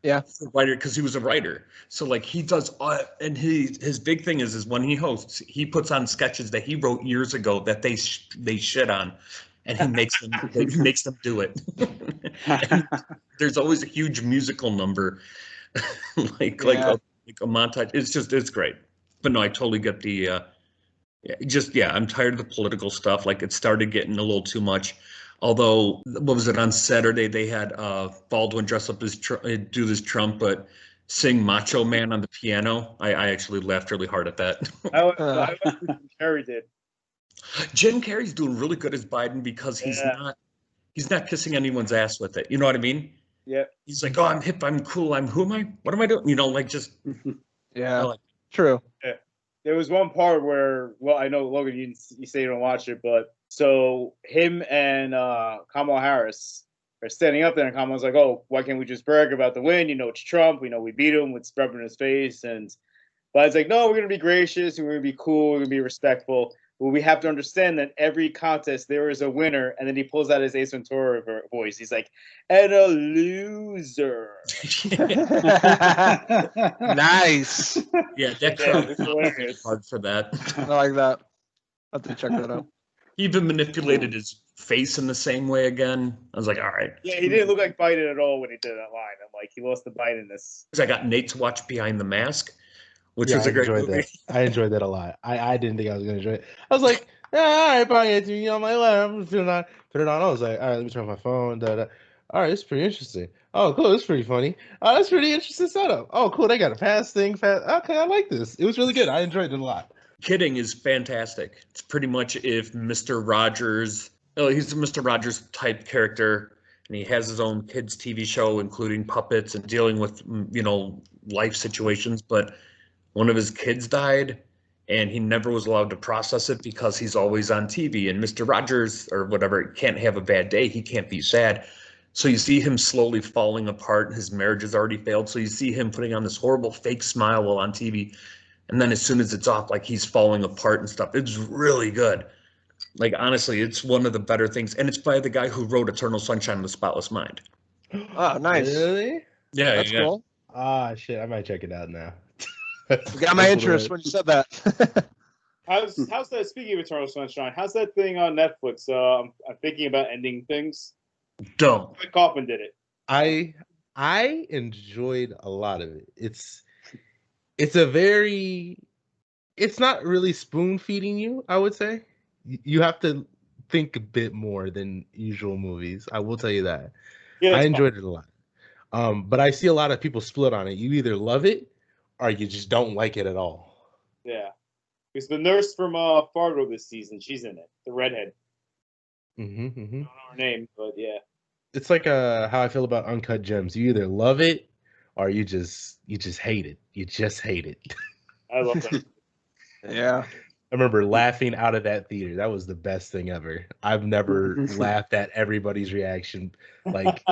Yeah, Writer, because he was a writer. So like he does, and his big thing is when he hosts, he puts on sketches that he wrote years ago that they shit on, and he makes them do it. And there's always a huge musical number, like a montage. It's great. But no, I totally get the I'm tired of the political stuff. Like it started getting a little too much. Although, what was it, on Saturday they had Baldwin dress up as do this Trump, but sing Macho Man on the piano. I actually laughed really hard at that. I like what Jim Carrey did. Jim Carrey's doing really good as Biden because he's not kissing anyone's ass with it. You know what I mean? Yeah. He's like, oh, I'm hip, I'm cool, who am I? What am I doing? You know, like just yeah, true. Yeah. There was one part where, well, I know Logan, you say you don't watch it, but so him and Kamala Harris are standing up there, and Kamala's like, "Oh, why can't we just brag about the win? You know, it's Trump. We know we beat him with rubbing in his face." And Biden's like, "No, we're gonna be gracious and we're gonna be cool. We're gonna be respectful. But we have to understand that every contest there is a winner." And then he pulls out his Ace Ventura voice. He's like, "And a loser." Nice. Yeah, that Yeah, it's hilarious. hard for that. I like that. I'll have to check that out. He even manipulated his face in the same way again. I was like, all right. Yeah, he didn't look like Biden at all when he did that line. I'm like, he lost the Bidenness. I got Nate to watch Behind the Mask, which was I a great enjoyed movie. that. I enjoyed that a lot. I didn't think I was gonna enjoy it. I was like, yeah, all right, probably it's me on my lap. I'm put it on. I was like, all right, let me turn my phone. Da, da. All right, it's pretty interesting. Oh, cool. It's pretty funny. Oh, that's pretty interesting setup. Oh, cool. They got a pass thing. Okay, I like this. It was really good. I enjoyed it a lot. Kidding is fantastic. It's pretty much if Mr. Rogers, he's a Mr. Rogers type character, and he has his own kids TV show, including puppets and dealing with, life situations. But one of his kids died, and he never was allowed to process it because he's always on TV. And Mr. Rogers or whatever can't have a bad day. He can't be sad. So you see him slowly falling apart, and his marriage has already failed. So you see him putting on this horrible fake smile while on TV. And then as soon as it's off, like he's falling apart and stuff. It's really good. Like, honestly, it's one of the better things. And it's by the guy who wrote Eternal Sunshine of the Spotless Mind. Oh, nice. Really? Yeah, That's cool. Ah, shit. I might check it out now. You got my interest when you said that. How's that? Speaking of Eternal Sunshine, how's that thing on Netflix? I'm thinking about ending things. Don't. Mike Kaufman did it. I enjoyed a lot of it. It's not really spoon feeding you, I would say. You have to think a bit more than usual movies. I will tell you that. Yeah, I enjoyed it a lot. But I see a lot of people split on it. You either love it or you just don't like it at all. Yeah. Because the nurse from Fargo this season, she's in it. The redhead. I don't know her name, but yeah. It's like how I feel about Uncut Gems. You either love it or you just hate it. You just hate it. I love that. Yeah. I remember laughing out of that theater. That was the best thing ever. I've never laughed at everybody's reaction. Like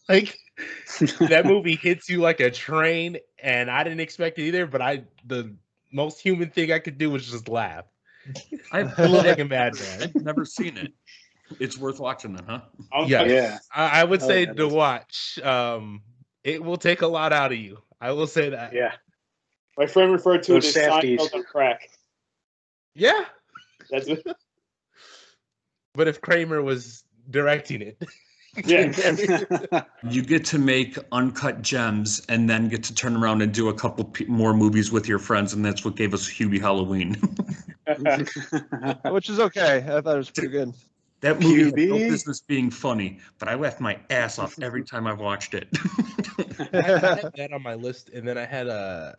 that movie hits you like a train, and I didn't expect it either, but the most human thing I could do was just laugh. I look like a madman. I've never seen it. It's worth watching then, huh? Yeah. I would say to watch. It will take a lot out of you. I will say that. Yeah. My friend referred to it as Safdies. Seinfeld on crack. Yeah. That's it. But if Kramer was directing it. Yeah. You get to make Uncut Gems and then get to turn around and do a couple more movies with your friends, and that's what gave us Hubie Halloween. Which is okay. I thought it was pretty good. That movie had no business being funny, but I laughed my ass off every time I watched it. I had that on my list, and then I had I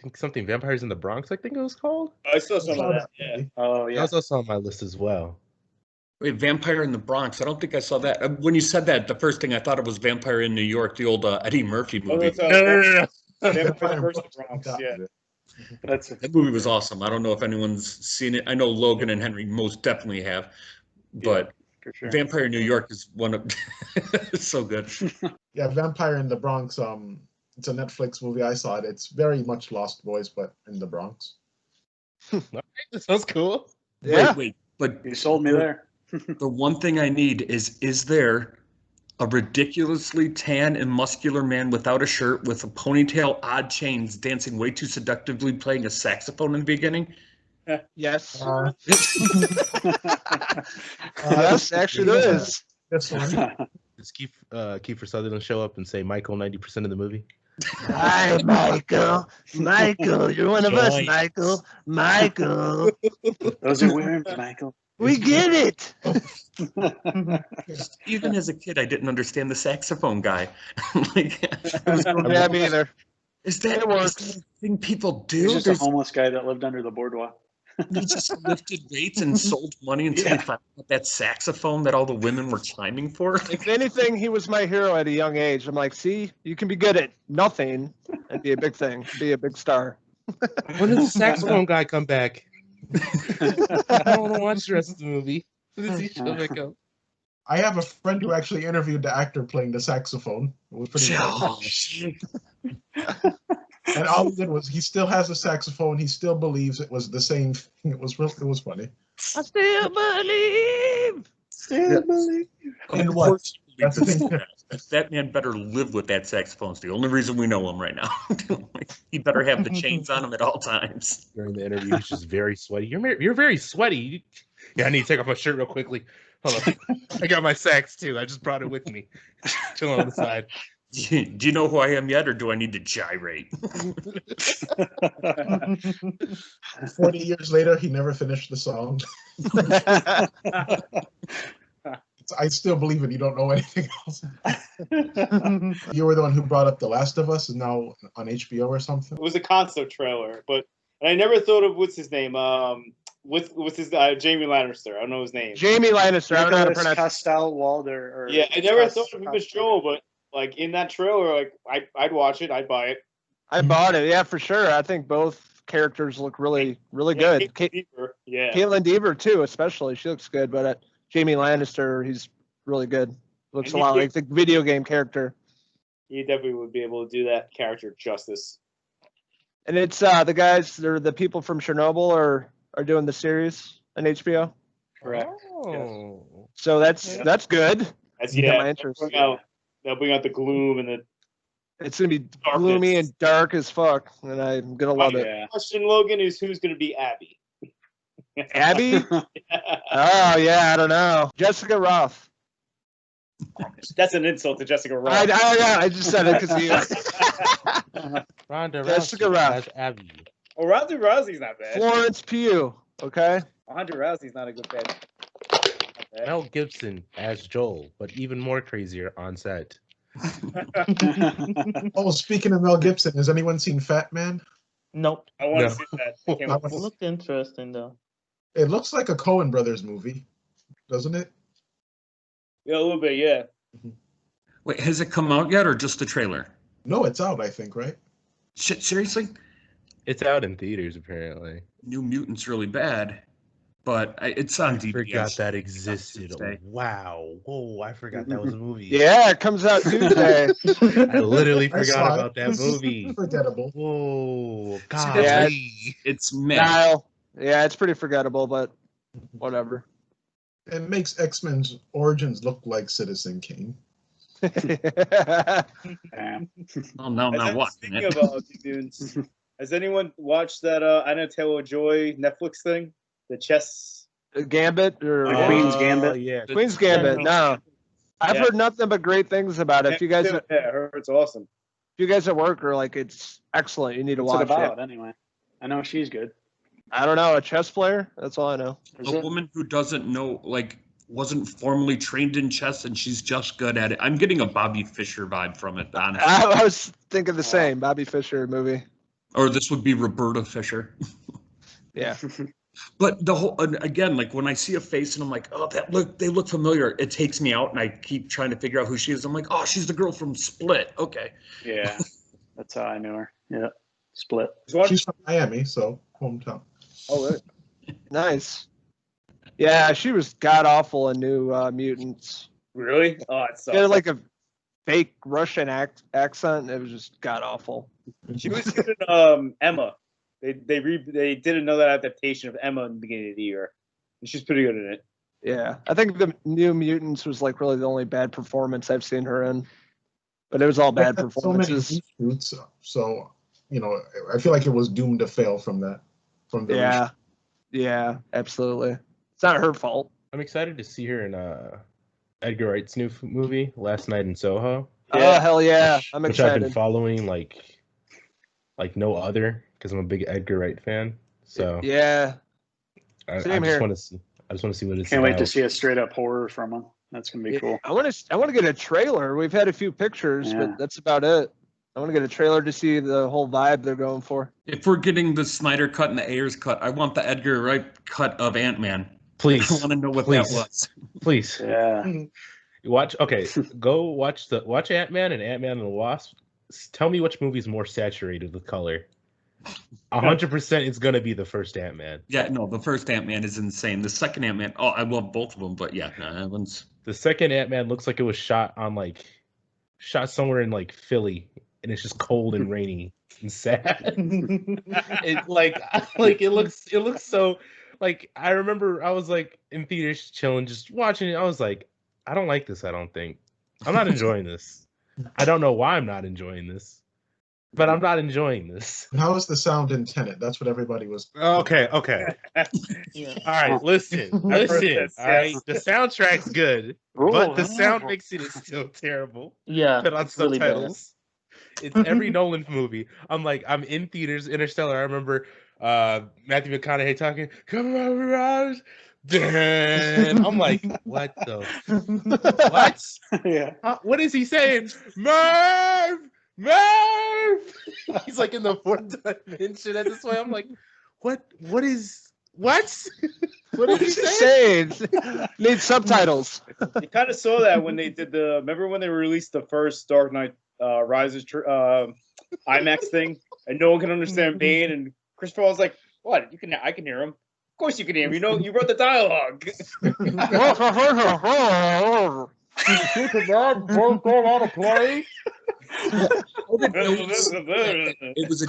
think something Vampires in the Bronx, I think it was called. I saw some of that. Yeah. Oh yeah. That was also on my list as well. Wait, Vampire in the Bronx. I don't think I saw that. When you said that, the first thing I thought it was Vampire in New York, the old Eddie Murphy movie. No. Vampire vs. the Bronx. Yeah. That movie was awesome. I don't know if anyone's seen it. I know Logan and Henry most definitely have, but For sure. Vampire New York is one of it's so good. Yeah, Vampire in the Bronx. It's a Netflix movie. I saw it. It's very much Lost Boys, but in the Bronx. That sounds cool. Yeah. Wait, but You sold me there. the one thing I need is there a ridiculously tan and muscular man without a shirt with a ponytail, odd chains, dancing way too seductively, playing a saxophone in the beginning? Yes. Yes, Actually, there is. This one. Does Kiefer Sutherland show up and say Michael 90% of the movie? Hi, Michael. Michael, you're one of us, Join. Michael. Michael. Those are worms, Michael. We get it. Even as a kid, I didn't understand the saxophone guy. Like, Yeah, me either. is that It works. is that a thing people do? He's just a There's- homeless guy that lived under the boardwalk. They just lifted weights and sold money until they found out that saxophone that all the women were chiming for. If anything, he was my hero at a young age. I'm like, see, you can be good at nothing and be a big thing, be a big star. When does the saxophone guy come back? I don't want to watch the rest of the movie. When does he show back up? I have a friend who actually interviewed the actor playing the saxophone. It was pretty Oh, funny. shit. And all he did was he still has a saxophone. He still believes it was the same thing. It was funny. I still believe. And what? That's the thing. That man better live with that saxophone. It's the only reason we know him right now. He better have the chains on him at all times. During the interview, he's just very sweaty. You're very sweaty. Yeah, I need to take off my shirt real quickly. Hold on. I got my sax too. I just brought it with me. Chilling on the side. Do you know who I am yet, or do I need to gyrate? 40 years later, he never finished the song. I still believe it. You don't know anything else. You were the one who brought up The Last of Us, and now on HBO or something. It was a concept trailer, but I never thought of what's his name. What's his Jamie Lannister? I don't know his name. Jamie Lannister. I don't know how to Nicholas pronounce. Costel Walder. Or Yeah, I never thought of him as Joel, but like in that trailer, like I'd watch it, I'd buy it. I bought it. Yeah, for sure. I think both characters look really, really Yeah, good. Caitlin Dever, yeah. Caitlin Dever too, especially. She looks good. But Jamie Lannister, he's really good. Looks And a lot he- like the video game character. He definitely would be able to do that character justice. And it's the guys, they're the people from Chernobyl are doing the series on HBO. Correct. Oh. So that's good. That's You got my yeah. interest. They'll bring out the gloom and the It's gonna be gloomy and dark as fuck, and I'm gonna love it. Yeah. question. Logan is who's going to be Abby. Abby? Oh yeah, I don't know. Jessica Roth. That's an insult to Jessica Roth. I just said it because you. Ronda Jessica Rousey Rouse. as Abby. Well, Ronda Rousey's not bad. Florence Pugh. Okay. Ronda Rousey's not a good bad. Mel Gibson as Joel, but even more crazier on set. Oh, speaking of Mel Gibson, has anyone seen Fat Man? Nope. I want No. to see that. I can't wait. It looked interesting though. It looks like a Coen Brothers movie, doesn't it? Yeah, a little bit, yeah. Wait, has it come out yet, or just the trailer? No, it's out, I think, right? Shit, seriously? It's out in theaters apparently. New Mutant's really bad, but it's on I DVD. forgot that existed. Tuesday. Wow. Whoa, I forgot that was a movie. Yeah, it comes out Tuesday. I literally I saw forgot it. about that movie. Forgettable. Whoa. God. Yeah. It's meh. Kyle. Yeah, it's pretty forgettable, but whatever. It makes X-Men's Origins look like Citizen Kane. Damn. Oh, no, I'm not watching Speaking it. of dudes, has anyone watched that Anna Taylor-Joy Netflix thing? The chess. Gambit or Queen's Gambit? Yeah. Queen's Gambit. No, I've Yeah. heard nothing but great things about it. If you guys, yeah, I heard it's awesome. at work are like, it's excellent. You need to What's it watch about it. anyway? I know she's good. I don't know, a chess player. That's all I know. Is A it? woman who doesn't know, like, wasn't formally trained in chess and she's just good at it. I'm getting a Bobby Fischer vibe from it, honestly. I was thinking the same. Bobby Fischer movie. Or this would be Roberta Fisher. Yeah. But the whole, and again, like when I see a face and I'm like, oh, they look familiar. It takes me out and I keep trying to figure out who she is. I'm like, oh, she's the girl from Split. Okay. Yeah. That's how I knew her. Yeah. split. She's from Miami, so hometown. Oh, really? Nice. Yeah, she was god awful in New Mutants. Really? Oh, it She had sucks. like a fake Russian accent. It was just god awful. She was good in Emma. They did another adaptation of Emma in the beginning of the year, and she's pretty good in it. Yeah, I think the New Mutants was like really the only bad performance I've seen her in. But it was all bad performances. So many reshoots, so I feel like it was doomed to fail from that. From the Yeah, yeah, absolutely. It's not her fault. I'm excited to see her in Edgar Wright's new movie, Last Night in Soho. Oh hell yeah! I'm which I've been excited. following like no other because I'm a big Edgar Wright fan. So Yeah, I same just here. want to see. I just want to see what it's. Can't wait to about. see a straight up horror from him. That's gonna be cool. I want to get a trailer. We've had a few pictures, Yeah. but that's about it. I want to get a trailer to see the whole vibe they're going for. If we're getting the Snyder cut and the Ayers cut, I want the Edgar Wright cut of Ant-Man. Please, I want to know what please. that was. Please Yeah. watch. Okay, go watch Ant-Man and Ant-Man and the Wasp. Tell me which movie's more saturated with color. 100% it's gonna be the first Ant-Man. Yeah, no, the first Ant-Man is insane. The second Ant-Man, oh, I love both of them, but yeah, no, that one's. The second Ant-Man looks like it was shot somewhere in like Philly, and it's just cold and rainy and sad. It looks so like I remember I was like in theaters chilling, just watching it. I was like, I don't like this. I don't think I'm not enjoying this. I don't know why I'm not enjoying this, but I'm not enjoying this. How is the sound in Tenet? That's what everybody was. Okay. Yeah. All right, listen. All right, the soundtrack's good, but the sound mixing is still terrible. Yeah. Put on it's really bad. subtitles. It's every Nolan movie. I'm in theaters. Interstellar. I remember Matthew McConaughey talking. Come on, Raj. I'm like, what the? What? Yeah. What is he saying? Merv. He's like in the fourth dimension at this point. I'm like, what? What is? What? What is he saying? Need subtitles. You kind of saw that when they did remember when they released the first Dark Knight Rises IMAX thing, and no one can understand Bane, and Chris Paul was like, "What? I can hear him. Of course you can hear him. You wrote the dialogue." You could not both go out of play. It was a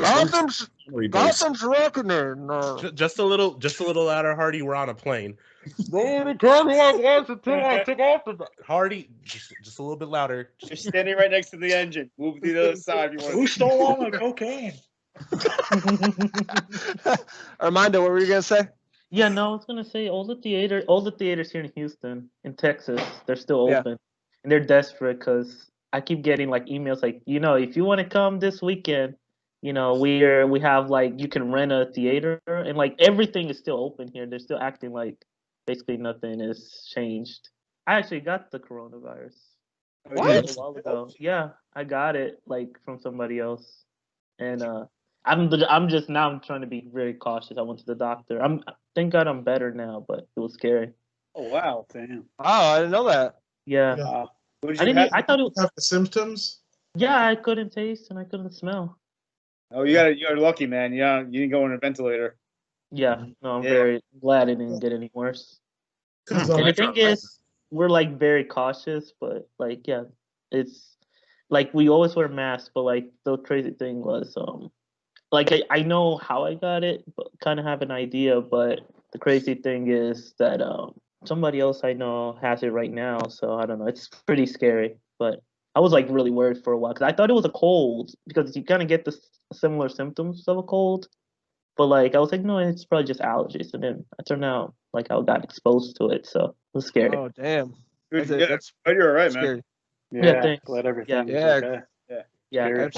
Gotham's reckoning. No. Just a little louder, Hardy. We're on a plane. Hardy, just a little bit louder. You're standing right next to the engine. Move to the other side if you want. Who stole all my cocaine? Armando, what were you gonna say? Yeah, no, I was gonna say all the theaters here in Houston, in Texas, they're still Yeah. open, and they're desperate because I keep getting like emails like, if you want to come this weekend, we have like you can rent a theater, and like everything is still open here. They're still acting like basically nothing has changed. I actually got the coronavirus a while ago. Yeah, I got it like from somebody else, and I'm trying to be very cautious. I went to the doctor. Thank God I'm better now, but it was scary. Oh wow! Damn. Oh, I didn't know that. Yeah. What did I you didn't. have? I thought it was. Have the symptoms? Yeah, I couldn't taste and I couldn't smell. Oh, you're lucky, man. Yeah, you didn't go on a ventilator. Yeah, no, I'm Yeah. very glad it didn't get any worse. 'Cause, And the thing is, we're like very cautious, but like, yeah, it's like we always wear masks. But like the crazy thing was, like I know how I got it, but kind of have an idea. But the crazy thing is that somebody else I know has it right now. So I don't know. It's pretty scary. But I was like really worried for a while because I thought it was a cold because you kind of get the similar symptoms of a cold. But like I was like, no, it's probably just allergies. And then I turned out like I got exposed to it, so it was scary. Oh damn. Good, That's- yeah, that's but you're all right, man. scary. Yeah, thanks. glad everything Yeah. okay. Yeah, Scary.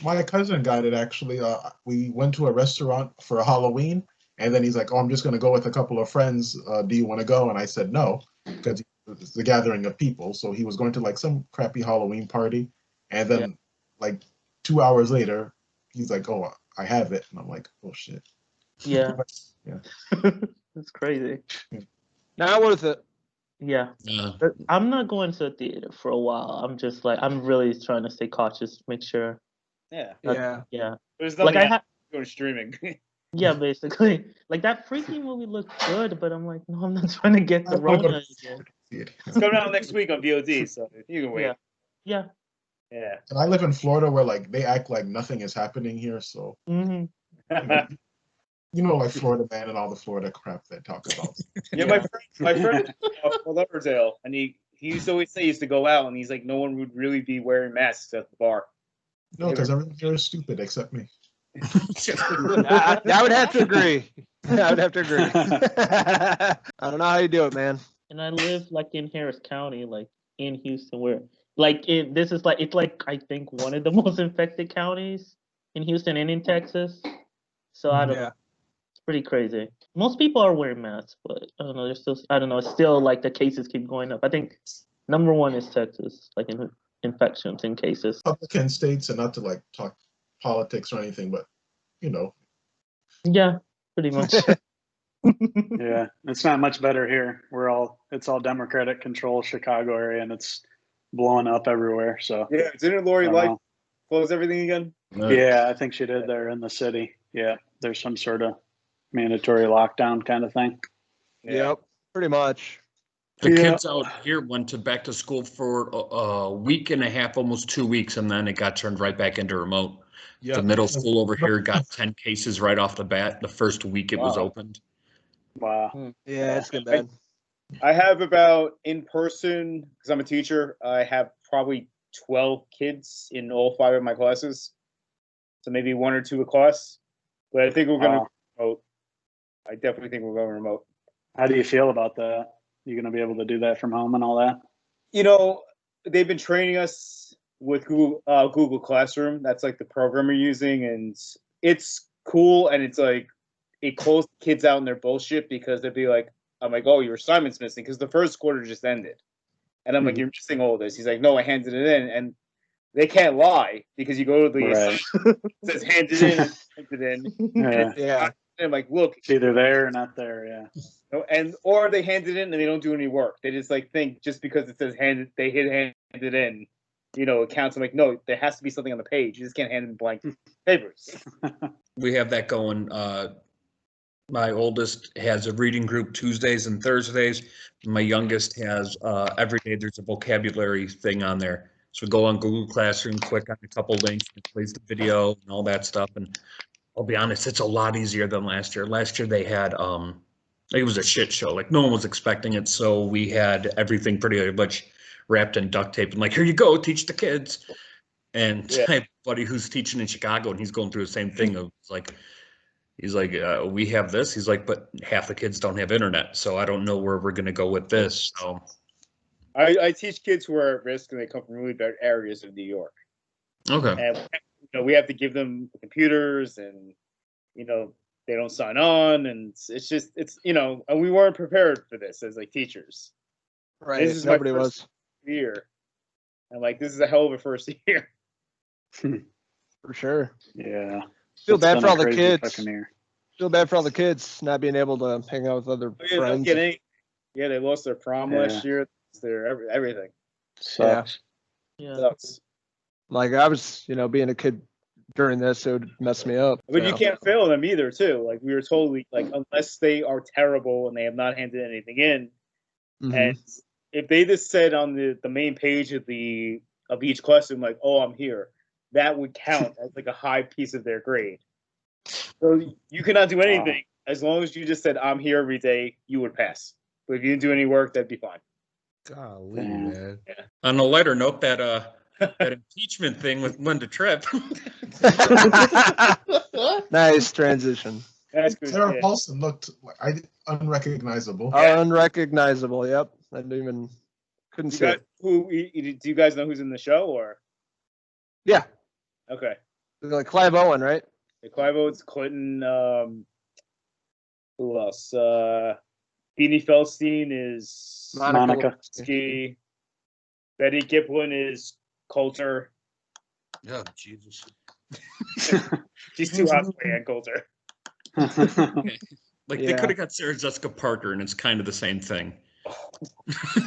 My cousin got it actually. We went to a restaurant for Halloween, and then he's like, "Oh, I'm just going to go with a couple of friends. Do you want to go?" And I said no, because it's a gathering of people. So he was going to like some crappy Halloween party, and then like 2 hours later, he's like, "Oh, I have it," and I'm like, "Oh shit." yeah, Yeah. it's crazy. Not worth it. Yeah, Yeah. but I'm not going to the theater for a while. I'm just like I'm really trying to stay cautious, make sure Yeah. Yeah. There's Like nothing I going streaming. yeah, basically. Like that freaky movie looked good, but I'm like, no, I'm not trying to get the I'm gonna go Rona to again. see it. It's coming out next week on VOD, so you can wait. Yeah. Yeah. Yeah. And I live in Florida, where like they act like nothing is happening here. So hmm like Florida Man and all the Florida crap they talk about. Yeah, my friend is from Lauderdale, and he used to always say he used to go out, and he's like, no one would really be wearing masks at the bar. No, because everyone here is stupid except me. I would have to agree. I would have to agree. I don't know how you do it, man. And I live like in Harris County, like in Houston, where like it's like I think one of the most infected counties in Houston and in Texas. So I don't know. It's pretty crazy. Most people are wearing masks, but I don't know. It's still like the cases keep going up. I think number one is Texas, like in infections and cases. Republican states, and not to like talk politics or anything, but Yeah, pretty much. Yeah, it's not much better here. It's all Democratic control Chicago area, and it's blowing up everywhere. So Yeah, didn't Lori Light close everything again? yeah, I think she did there in the city. Yeah, there's some sort of mandatory lockdown kind of thing. Yep, pretty much. The kids out here went back to school for a week and a half, almost 2 weeks, and then it got turned right back into remote. Yeah. The middle school over here got 10 cases right off the bat the first week it was opened. Wow. Yeah, it's good, bad. I have about in person, because I'm a teacher, I have probably 12 kids in all 5 of my classes. So maybe 1 or 2 a class. But I think we're going to remote. I definitely think we're going remote. How do you feel about that? You going to be able to do that from home and all that? They've been training us with Google Classroom. That's like the program we're using, and it's cool. And it's like it calls kids out in their bullshit, because they'd be like, I'm like, oh, your assignment's missing because the first quarter just ended. And I'm like, you're missing all this. He's like, no, I handed it in. And they can't lie, because you go to the it says handed in, handed in. Yeah. And I'm like, look, it's either there or not there. Yeah. Or they hand it in and they don't do any work. They just like think just because it says handed in, it counts. I'm like, no, there has to be something on the page. You just can't hand in blank papers. We have that going. My oldest has a reading group Tuesdays and Thursdays. My youngest has every day there's a vocabulary thing on there. So we go on Google Classroom, click on a couple links, it plays the video and all that stuff. And I'll be honest, it's a lot easier than last year. Last year they had it was a shit show. Like no one was expecting it. So we had everything pretty much wrapped in duct tape and like, here you go, teach the kids. And I have a buddy who's teaching in Chicago and he's going through the same thing. He's like, we have this. He's like, but half the kids don't have internet. So I don't know where we're going to go with this. So I teach kids who are at risk and they come from really bad areas of New York. Okay. And we have to give them computers and, they don't sign on. And it's and we weren't prepared for this as like teachers. Right. This is Nobody my first year. And like, this is a hell of a first year. For sure. Yeah. Feel bad for all the kids. Feel bad for all the kids not being able to hang out with other friends. They lost their prom last year. Their everything. Sucks. Yeah. Sucks. Like I was, being a kid during this, it would mess me up. But you can't fail them either, too. Like we were totally like, unless they are terrible and they have not handed anything in, and if they just said on the main page of each classroom, like, oh, I'm here, that would count as like a high piece of their grade. So you cannot do anything as long as you just said, I'm here every day, you would pass. But if you didn't do any work, that'd be fine. Golly, man. Yeah. On a lighter note, that impeachment thing with Linda Tripp. Nice transition. That's good. Sarah Paulson looked unrecognizable. Unrecognizable. Yep. I couldn't see it. Do you guys know who's in the show or? Yeah. Okay. Like Clive Owen, right? Clive Owen's Clinton. Who else? Beanie Feldstein is Monica. Ski. Betty Giplin is Coulter. Oh, Jesus. She's too hot for Ann Coulter. They could have got Sarah Jessica Parker, and it's kind of the same thing.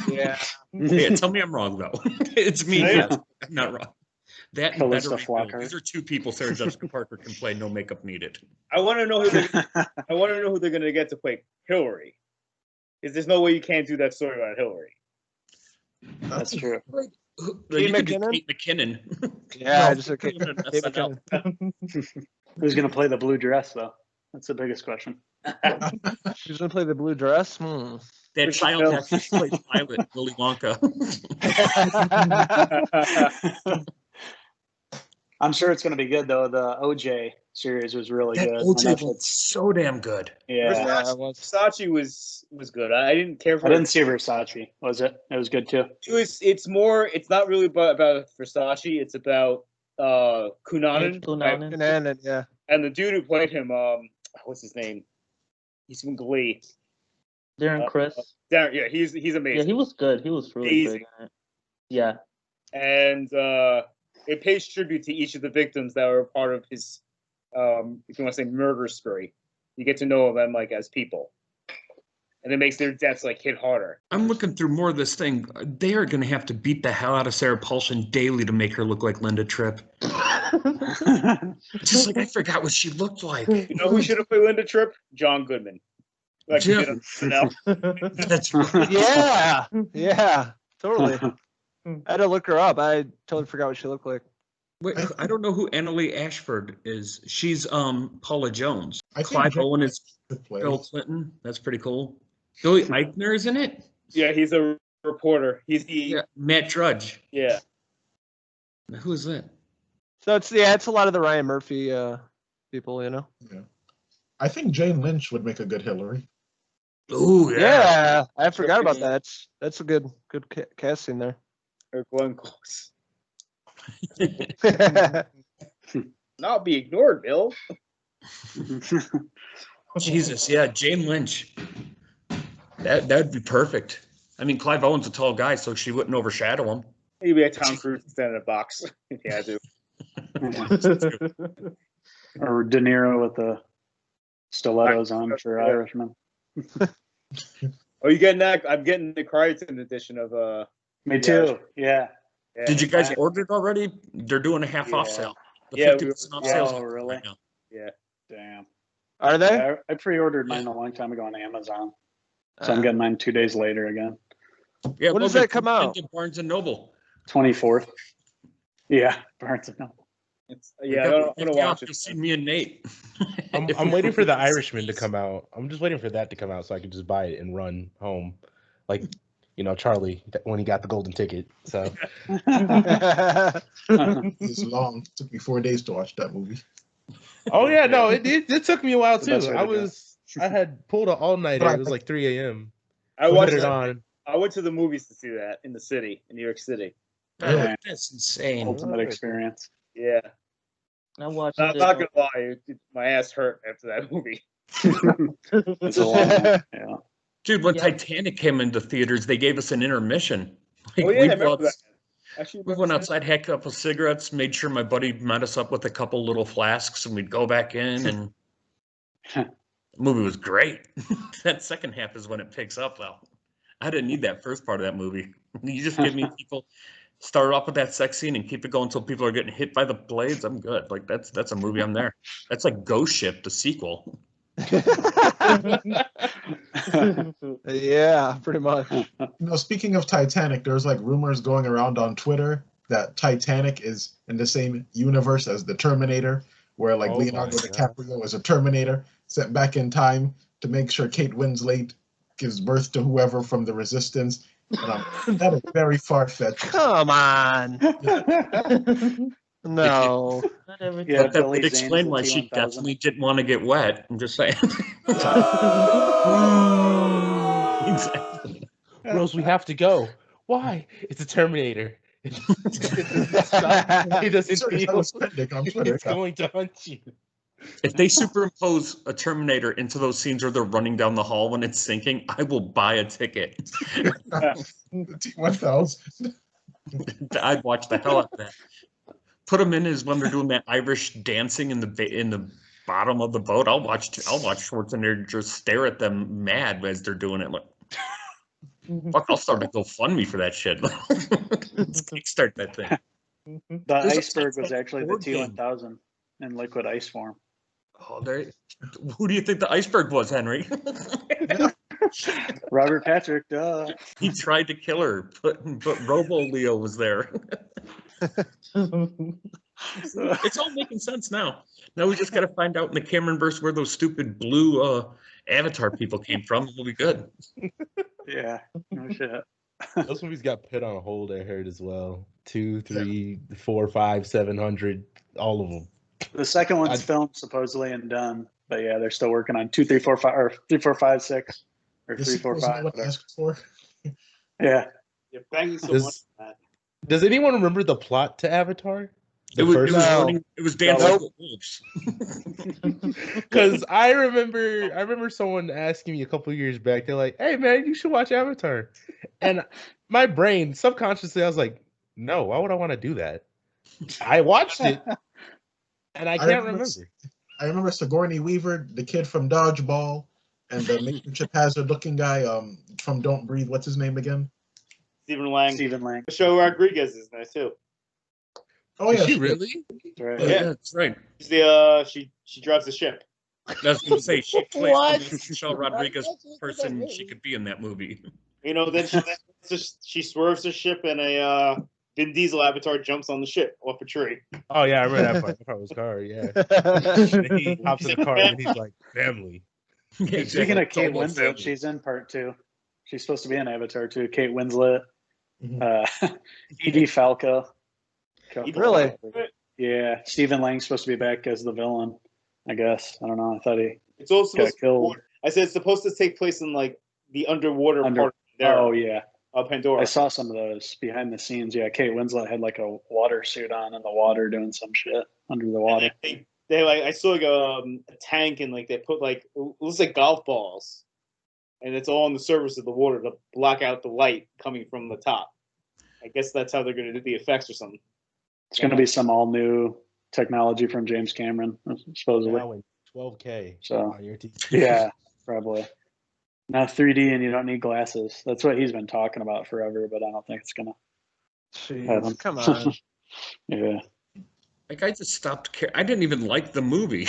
Yeah. Yeah, tell me I'm wrong, though. It's me. I'm not wrong. That and Callista Better Reveal. Flockhart. These are two people Sarah Jessica Parker can play, no makeup needed. I want to know who they're going to get to play Hillary. Because there's no way you can't do that story about Hillary. That's true. You could do Kate McKinnon. Yeah, No. just a Kate SNL. McKinnon. Who's going to play the blue dress, though? That's the biggest question. She's gonna play the blue dress. That child actor played Pilot, Willy Wonka. I'm sure it's going to be good, though. The OJ series was really That good. OJ was so damn good. Yeah. Yeah, it was. Versace was good. I didn't care for I didn't see Versace. Was it? It was good, too. It's not really about Versace. It's about Cunanan. Cunanan, yeah. And the dude who played him, what's his name? He's from Glee. Darren Criss. Darren, yeah, he's amazing. Yeah, he was good. He was really Amazing. good in it. Yeah. And it pays tribute to each of the victims that were part of his, if you want to say, murder spree. You get to know them like as people, and it makes their deaths like hit harder. I'm looking through more of this thing. They are going to have to beat the hell out of Sarah Paulson daily to make her look like Linda Tripp. Just like I forgot what she looked like. You know who should have played Linda Tripp? John Goodman. Like Yeah. he did on SNL. That's right. Yeah, totally. I had to look her up. I totally forgot what she looked like. Wait, I don't know who Annalee Ashford is. She's Paula Jones. I think Clive Jane Owen is could play. Bill Clinton. That's pretty cool. Billy Eichner is in it. Yeah, he's a reporter. He's the Yeah, Matt Drudge. yeah. Who is that? So it's a lot of the Ryan Murphy people, you know. Yeah. I think Jane Lynch would make a good Hillary. Oh Yeah, I forgot about that. That's a good casting there. Or Glenn Close. Not be ignored, Bill. Jesus, yeah, Jane Lynch. That'd be perfect. I mean, Clive Owen's a tall guy, so she wouldn't overshadow him. Maybe a Tom Cruise stand in a box if he had to. Or De Niro with the stilettos on for Irishman. Oh, you getting that? I'm getting the Crichton edition of Me too. Yeah. Did you guys order it already? They're doing a half off sale. The Yeah, 50% off sale. Oh, really? Right now. Yeah. Damn. Are they? Yeah, I pre-ordered mine a long time ago on Amazon, so I'm getting mine 2 days later again. Yeah, When does Logan, that come out? into Barnes and Noble. 24th. Yeah, Barnes and Noble. I'm gonna watch it. You'll see me and Nate. I'm waiting for the Irishman to come out. I'm just waiting for that to come out so I can just buy it and run home, like Charlie when he got the golden ticket. So It's long. It took me 4 days to watch that movie. oh yeah, no, it took me a while The best too. way to go. I had pulled an all nighter. It was like 3 a.m. I watched Put it it. on. I went to the movies to see that in the city, in New York City. Yeah. That's insane. Ultimate experience. Yeah. I watched I'm it. not gonna lie, my ass hurt after that movie. It's a long one. Yeah. Dude, when Titanic came into theaters, they gave us an intermission. Like, Oh yeah, I remember that. Actually, we went outside, had a couple cigarettes, made sure my buddy met us up with a couple little flasks, and we'd go back in, and the movie was great. That second half is when it picks up, though. I didn't need that first part of that movie. You just give me people, start off with that sex scene and keep it going until people are getting hit by the blades. I'm good. Like that's a movie. I'm there. That's like Ghost Ship, the sequel. Yeah, pretty much. Speaking of Titanic, there's like rumors going around on Twitter that Titanic is in the same universe as the Terminator, where like Oh Leonardo my God. DiCaprio is a Terminator sent back in time to make sure Kate Winslet gives birth to whoever from the Resistance. And that is very far-fetched. Come on. No. Not everything. Yeah, But that Billy would Zane's explain the why she T1000. definitely didn't want to get wet. I'm just saying. Exactly. Rose, we have to go. Why? It's a Terminator. It doesn't Sorry, that feel was trending on Twitter. it's going to hunt you. If they superimpose a Terminator into those scenes where they're running down the hall when it's sinking, I will buy a ticket. The T1000. I'd watch the hell out of that. Put them in as when they're doing that Irish dancing in the bottom of the boat. I'll watch Schwarzenegger just stare at them mad as they're doing it. Like, fuck, I'll start a GoFundMe for that shit. Let's kickstart that thing. Mhm. The There's a iceberg was Texas actually the board game. T1000 in liquid ice form. Oh, who do you think the iceberg was, Henry? Robert Patrick, duh. He tried to kill her, but Robo Leo was there. It's all making sense now. Now we just got to find out in the Cameron verse where those stupid blue Avatar people came from. We'll be good. Yeah, no shit. Those movies got put on hold, I heard as well. 2, 3, 4, 5, 700, all of them. The second one's filmed supposedly and done, but yeah, they're still working on 2, 3, 4, 5, or 3, 4, 5, 6, or 3, 4, 5. What I asked for. Yeah. Yeah, thank you so much for that. Does anyone remember the plot to Avatar? It was Dancing with Wolves. Because I remember someone asking me a couple years back. They're like, "Hey man, you should watch Avatar," and my brain subconsciously, I was like, "No, why would I want to do that?" I watched it, and I can't remember. I remember Sigourney Weaver, the kid from Dodgeball, and the Mr. Chip Hazard-looking guy from Don't Breathe. What's his name again? Stephen Lang. Michelle Rodriguez is there too. Oh yeah, Is she really? Right. Yeah, that's right. She's the she drives the ship. I was going to say she plays the most Michelle Rodriguez person she could be in that movie. You know, then she swerves the ship and a Vin Diesel avatar jumps on the ship off a tree. Oh yeah, I remember that part. That part was car. Yeah. And he hops in the car and he's like, "Family." Yeah, Speaking of Kate Almost Winslet, family. she's in part 2. She's supposed to be in Avatar 2. Kate Winslet, Edie Falco. Really? Yeah, Stephen Lang's supposed to be back as the villain. I guess I don't know. I thought he It's also got supposed killed. I said it's supposed to take place in like the underwater part of Oh yeah, Pandora. I saw some of those behind the scenes. Yeah, Kate Winslet had like a water suit on in the water doing some shit under the water. They like I saw like a tank and like they put like it looks like golf balls, and it's all on the surface of the water to block out the light coming from the top. I guess that's how they're going to do the effects or something. It's going to be some all new technology from James Cameron, supposedly. Now in 12K So on your TV. yeah, probably. Now 3D and you don't need glasses. That's what he's been talking about forever, but I don't think it's gonna happen. Jeez, come on. Yeah. Like I just stopped caring. I didn't even like the movie.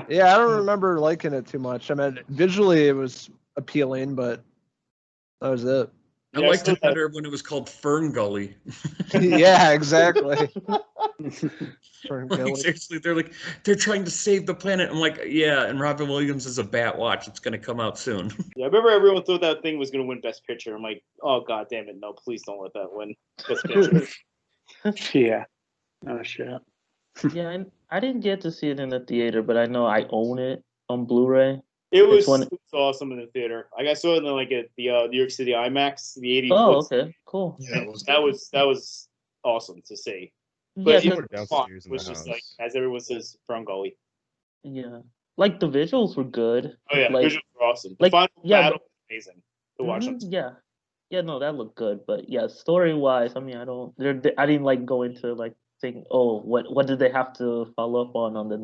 Yeah, I don't remember liking it too much. I mean, visually it was appealing, but that was it. I liked it better when it was called Fern Gully. Yeah, exactly. Fern Like, Gully. seriously, they're trying to save the planet. I'm like, yeah, and Robin Williams is a bat watch. It's gonna come out soon. Yeah, I remember everyone thought that thing was going to win Best Picture. I'm like, oh god damn it, no, please don't let that win Best Picture. Yeah. Oh shit. Yeah, and I didn't get to see it in the theater, but I know I own it on Blu-ray. It was one- awesome in the theater. Like I saw it in like at the New York City IMAX, the 80. Oh, okay, cool. Yeah, That was awesome to see. Yeah, But you even were the downstairs in was the just house. like, as everyone says, Fern Gully. yeah, like the visuals were good. Oh yeah, like, visuals were awesome. The like, final yeah, battle was amazing to watch. mhm, yeah, no, that looked good. But yeah, story-wise, I mean, I didn't like go into like think, oh, what did they have to follow up on the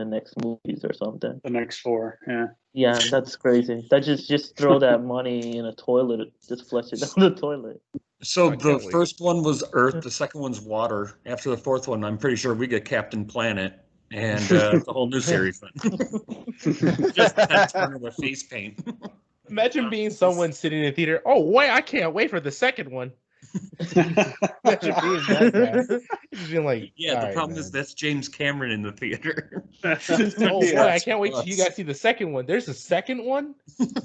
next movies or something? The next 4, yeah. Yeah, that's crazy. That just throw that money in a toilet, just flush it down the toilet. So I the can't wait. first one was Earth, the second one's water. After the fourth one, I'm pretty sure we get Captain Planet, and it's a whole new series then. Just that Turner with face paint. Imagine being someone sitting in a theater. Oh, wait, I can't wait for the second one. Imagine being that guy. Just being like, Yeah, all the right, problem is man. that's James Cameron in the theater. Oh, boy, I can't wait till you guys see the second one. There's a second one?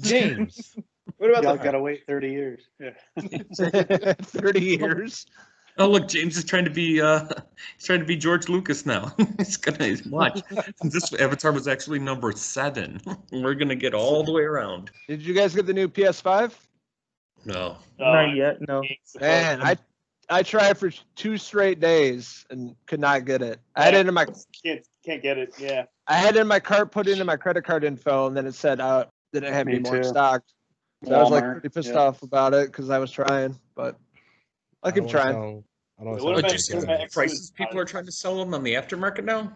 James. What about Y'all the gotta wait 30 years. Yeah. 30 years. Oh look, James is trying to be George Lucas now. He's gonna watch. This Avatar was actually number 7. We're gonna get all the way around. Did you guys get the new PS5? No. Not yet, no. Man, I tried for 2 straight days and could not get it. I had it in my can't get it. Yeah. I had it in my cart, put it in my credit card info, and then it said didn't have Me any more in too. stock. So I was like Walmart, pretty pissed yeah. off about it because I was trying, but I keep trying. I don't What sound about Did you see Xbox? the prices people are trying to sell them on the aftermarket now?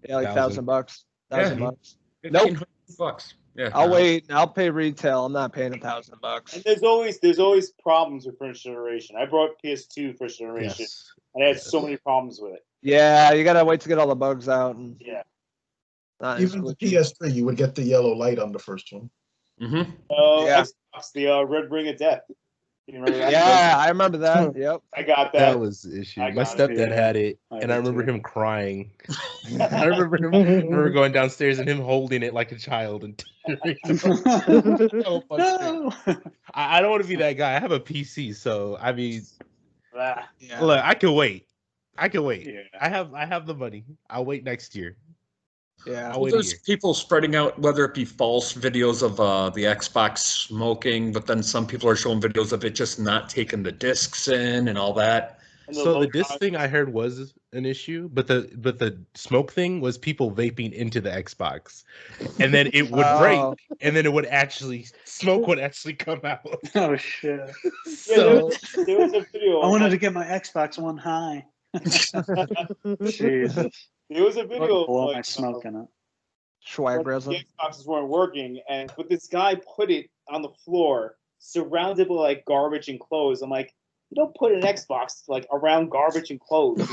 Yeah, like 1,000. $1,000. $1,000 Yeah. bucks. Nope. $1,500. Yeah. I'll wait. I'll pay retail. I'm not paying $1,000. And there's always problems with first generation. I brought PS2 first generation, Yes. and I had so many problems with it. Yeah, you gotta wait to get all the bugs out. And Yeah. not as Even the glitchy. PS3, you would get the yellow light on the first one. Mm-hmm. Yeah. Xbox, the Red Ring of Death. You remember that? Yeah, I remember that. Yep. I got That that. was the issue. I My got it, stepdad yeah. had it, I and I did remember too. him crying. I remember going downstairs and him holding it like a child and tearing. So frustrating. I don't want to be that guy. I have a PC, so I mean, Ah, Yeah. look, I can wait. Yeah. I have the money. I'll wait next year. Yeah. I'll Well, wait a there's year. people spreading out, whether it be false videos of the Xbox smoking, but then some people are showing videos of it just not taking the discs in and all that. and So low the disc con- thing I heard was an issue, but the smoke thing was people vaping into the Xbox, and then it would break, Oh. and then it would actually smoke would actually come out. Oh shit! Yeah, So there was a video. I wanted to get my Xbox One high. Jesus, There was a video of, blow my like, smoke in it. when Swag the resin. Xboxes weren't working, but this guy put it on the floor, surrounded by like garbage and clothes. I'm like, you don't put an Xbox like around garbage and clothes.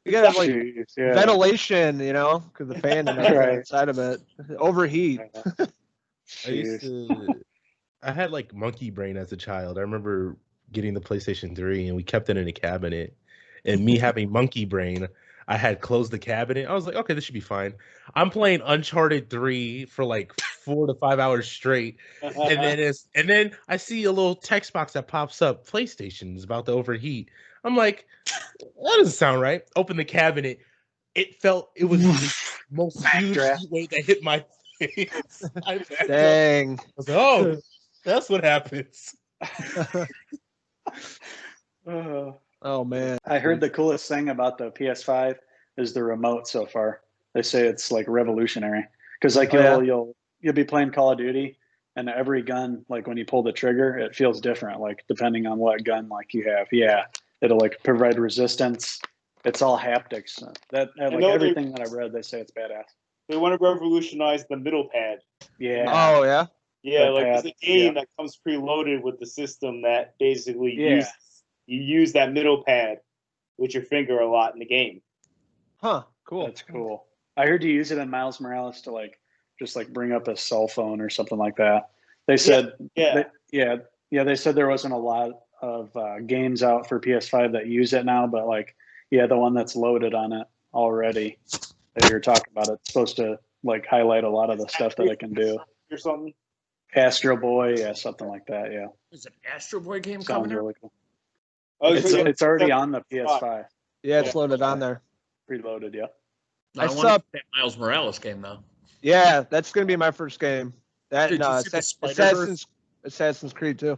You gotta have like Jeez, yeah. ventilation, because the fan and everything Right. inside of it. Overheat. I had like monkey brain as a child. I remember getting the PlayStation 3 and we kept it in a cabinet. And me having monkey brain, I had closed the cabinet. I was like, okay, this should be fine. I'm playing Uncharted 3 for like 4 to 5 hours straight. And then I see a little text box that pops up. PlayStation is about to overheat. I'm like, that doesn't sound right. Open the cabinet. It was the most huge Backdraft. heat wave that hit my face. I backed up. Dang. I was like, oh, that's what happens. Oh man. I heard the coolest thing about the PS5 is the remote so far. They say it's like revolutionary because like you'll be playing Call of Duty and every gun, like when you pull the trigger, it feels different. Like depending on what gun like you have, it'll like provide resistance. It's all haptics. That like everything that I read, they say it's badass. They want to revolutionize the middle pad. Yeah. Oh yeah. Yeah, The like pad, it's a game that comes preloaded with the system that basically Yeah. you use that middle pad with your finger a lot in the game. Huh. Cool. That's cool. I heard you use it in Miles Morales to like just like bring up a cell phone or something like that. They said, they said there wasn't a lot of games out for PS5 that use it now, but like, the one that's loaded on it already that you're talking about, it's supposed to like highlight a lot of the stuff that it can do. Or something. Astro Boy, something like that. Yeah, Is an Astro Boy game sounds coming out? really cool. Oh, It's already on the PS5, Yeah, it's loaded on there. preloaded. Yeah. I want to play that Miles Morales game though. Yeah, that's gonna be my first game. That Did you no, see the Spider-Verse? Assassin's Creed too.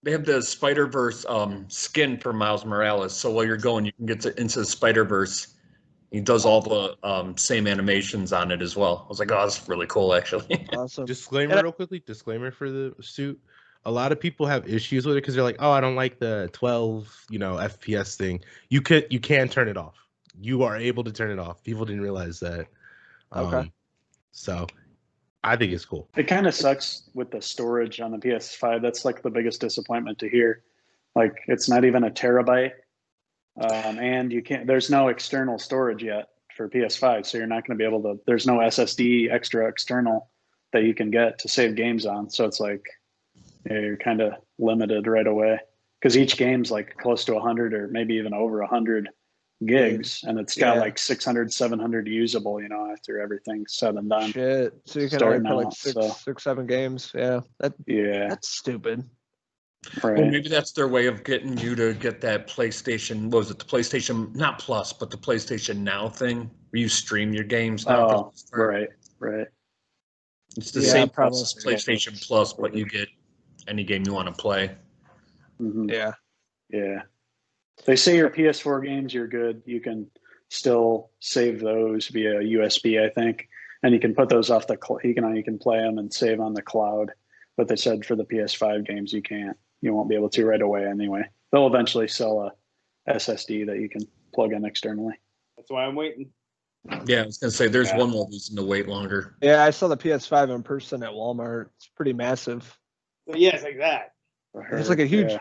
They have the Spider-Verse skin for Miles Morales, so while you're going, you can get into the Spider-Verse. He does all the same animations on it as well. I was like, oh, that's really cool, actually. Awesome. Disclaimer real quickly. Disclaimer for the suit. A lot of people have issues with it because they're like, oh, I don't like the 12, FPS thing. You can turn it off. You are able to turn it off. People didn't realize that. Okay. So I think it's cool. It kind of sucks with the storage on the PS5. That's like the biggest disappointment to hear. Like it's not even a terabyte, and you can't. There's no external storage yet for PS5, so you're not going to be able to. There's no SSD extra external that you can get to save games on. So it's like you're kind of limited right away because each game's like close to 100 or maybe even over 100 gigs, and it's got like 600, 700 usable. After everything's said and done. Shit. So you can only Starting play like out, six, 7 games. Yeah. That's stupid. Right. Well, maybe that's their way of getting you to get that PlayStation. What was it? The PlayStation, not Plus, but the PlayStation Now thing, where you stream your games now. Oh, right. It's the Yeah, same probably. process as PlayStation Plus, but you get any game you want to play. Mm-hmm. Yeah. They say your PS4 games, you're good. You can still save those via USB, I think, and you can put those off the. You can play them and save on the cloud. But they said for the PS5 games, you can't. You won't be able to right away anyway. They'll eventually sell a SSD that you can plug in externally. That's why I'm waiting. Yeah, I was gonna say there's one more reason to wait longer. Yeah, I saw the PS5 in person at Walmart. It's pretty massive. But yeah, it's like that. It's like a huge.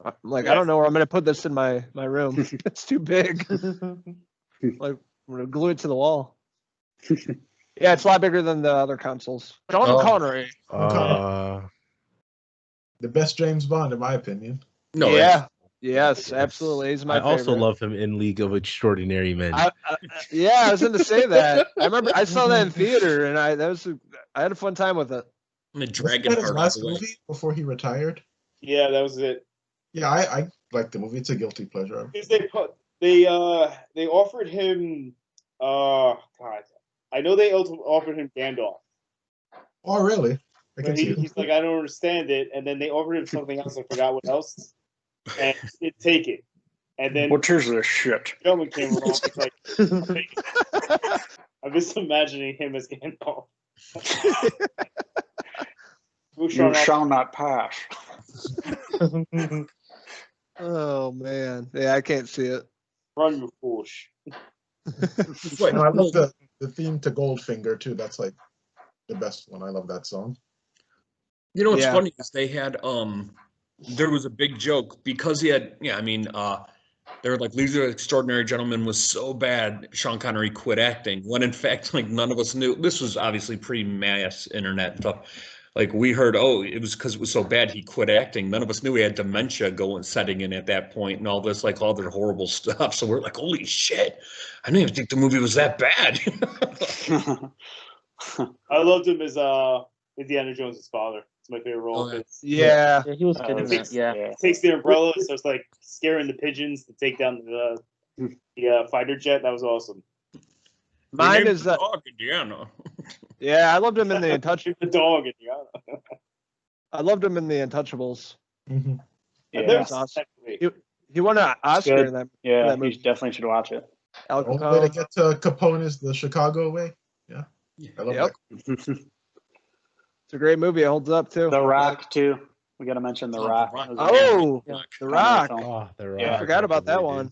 I'm like, I don't know where I'm gonna put this in my room. It's too big. Like, I'm gonna glue it to the wall. Yeah, it's a lot bigger than the other consoles. Sean Connery. The best James Bond, in my opinion. No, Yeah. Yes, absolutely. He's my I also favorite. love him in League of Extraordinary Men. I was going to say that. I remember I saw that in theater, and I had a fun time with it. I'm a Was dragon that his heart last all the way. movie before he retired? Yeah, that was it. Yeah, I like the movie. It's a guilty pleasure. Because they offered him God, I know they offered him Gandalf. Oh, really? I But can see it. he's like, I don't understand it, and then they offered him something else. I forgot what else, and he didn't take it. And then What is this shit? Gentleman came along. It's like, I'll take it. I'm just imagining him as Gandalf. You shall not pass. Oh man, yeah, I can't see it. Run, you fools. Wait, And I love the theme to Goldfinger too. That's like the best one. I love that song. You know what's Yeah. funny is they had there was a big joke because he had they were like League of Extraordinary Gentlemen was so bad Sean Connery quit acting when in fact like none of us knew. This was obviously pre-mass internet stuff. Like we heard, it was because it was so bad he quit acting. None of us knew he had dementia setting in at that point and all this like all their horrible stuff. So we're like, holy shit! I didn't even think the movie was that bad. I loved him as Indiana Jones' father. It's my favorite role. Oh, yeah. Yeah, Yeah, he was good in that. Yeah. He takes the umbrella, so it's like scaring the pigeons to take down the fighter jet. That was awesome. mine They is named the dog Indiana. yeah. I loved him in the Untouchables. The dog, Indiana. I loved him in the Untouchables. Mm-hmm. And Yeah, there's He won an Oscar good. in that. yeah, that you movie. definitely should watch it. Al The only way to Capone. get to Capone is the Chicago way. Yeah, I love Yep. that. It's a great movie. It holds up too. The Rock too. We got to mention The Oh, The Rock. Rock. That was a Oh, good The Rock. film. Oh, the Rock. Yeah, I forgot about that one.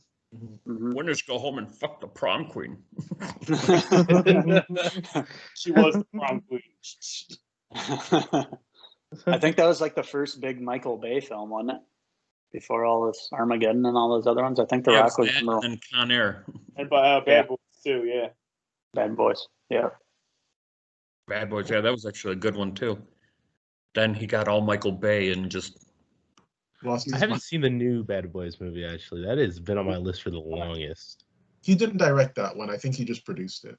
Mhm. Winners go home and fuck the prom queen. She was the prom queen. I think that was like the first big Michael Bay film, wasn't it? Before all this Armageddon and all those other ones. I think The Yeah, Rock was that number and Con Air. And by Bad Boys too, yeah. Bad Boys. Yeah. Bad Boys, yeah, that was actually a good one too. Then he got all Michael Bay and just Lost I his haven't mind. seen the new Bad Boys movie actually. That has been on my list for the longest. He didn't direct that one. I think he just produced it.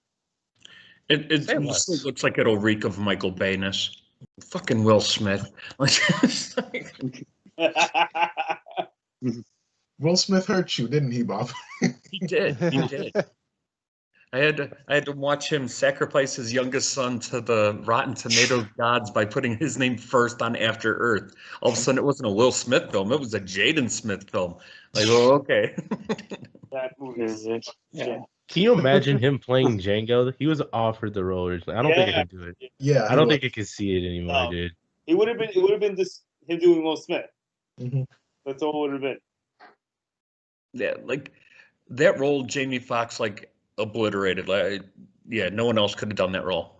it Say mostly less. looks like it'll reek of Michael Bayness. Fucking Will Smith. Will Smith hurt you, didn't he, Bob? He did. He did. I had to watch him sacrifice his youngest son to the Rotten Tomatoes gods by putting his name first on After Earth. All of a sudden, it wasn't a Will Smith film; it was a Jaden Smith film. Like, oh, okay. That movie is Yeah. Can you imagine him playing Django? He was offered the role originally. I don't think I can do it. Yeah, I don't think I can see it anymore, dude. It would have been just him doing Will Smith. Mm-hmm. That's all it would have been. Yeah, like that role, Jamie Foxx like obliterated. Like, yeah, no one else could have done that role.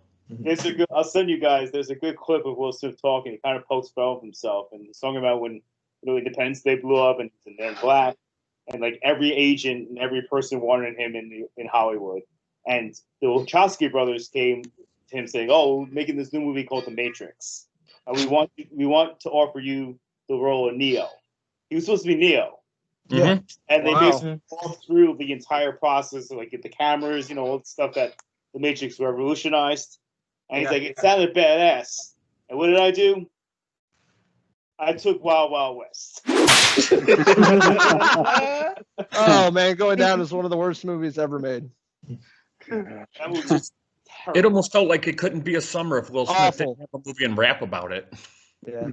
I'll send you guys. There's a good clip of Will Smith talking. He kind of pokes fun of himself, and he's talking about when Independence Day blew up, and he's in black, and like every agent and every person wanted him in Hollywood, and the Wachowski brothers came to him saying, "Oh, we're making this new movie called The Matrix, and we want to offer you the role of Neo." He was supposed to be Neo. Yeah. Mhm. And they Wow. basically walked through the entire process, like get the cameras, all the stuff that the Matrix revolutionized. And he's like, it sounded badass. And what did I do? I took Wild Wild West. Oh man, Going Down is one of the worst movies ever made. That was just terrible. It almost felt like it couldn't be a summer if Will Smith Awful. didn't have a movie and rap about it. Yeah,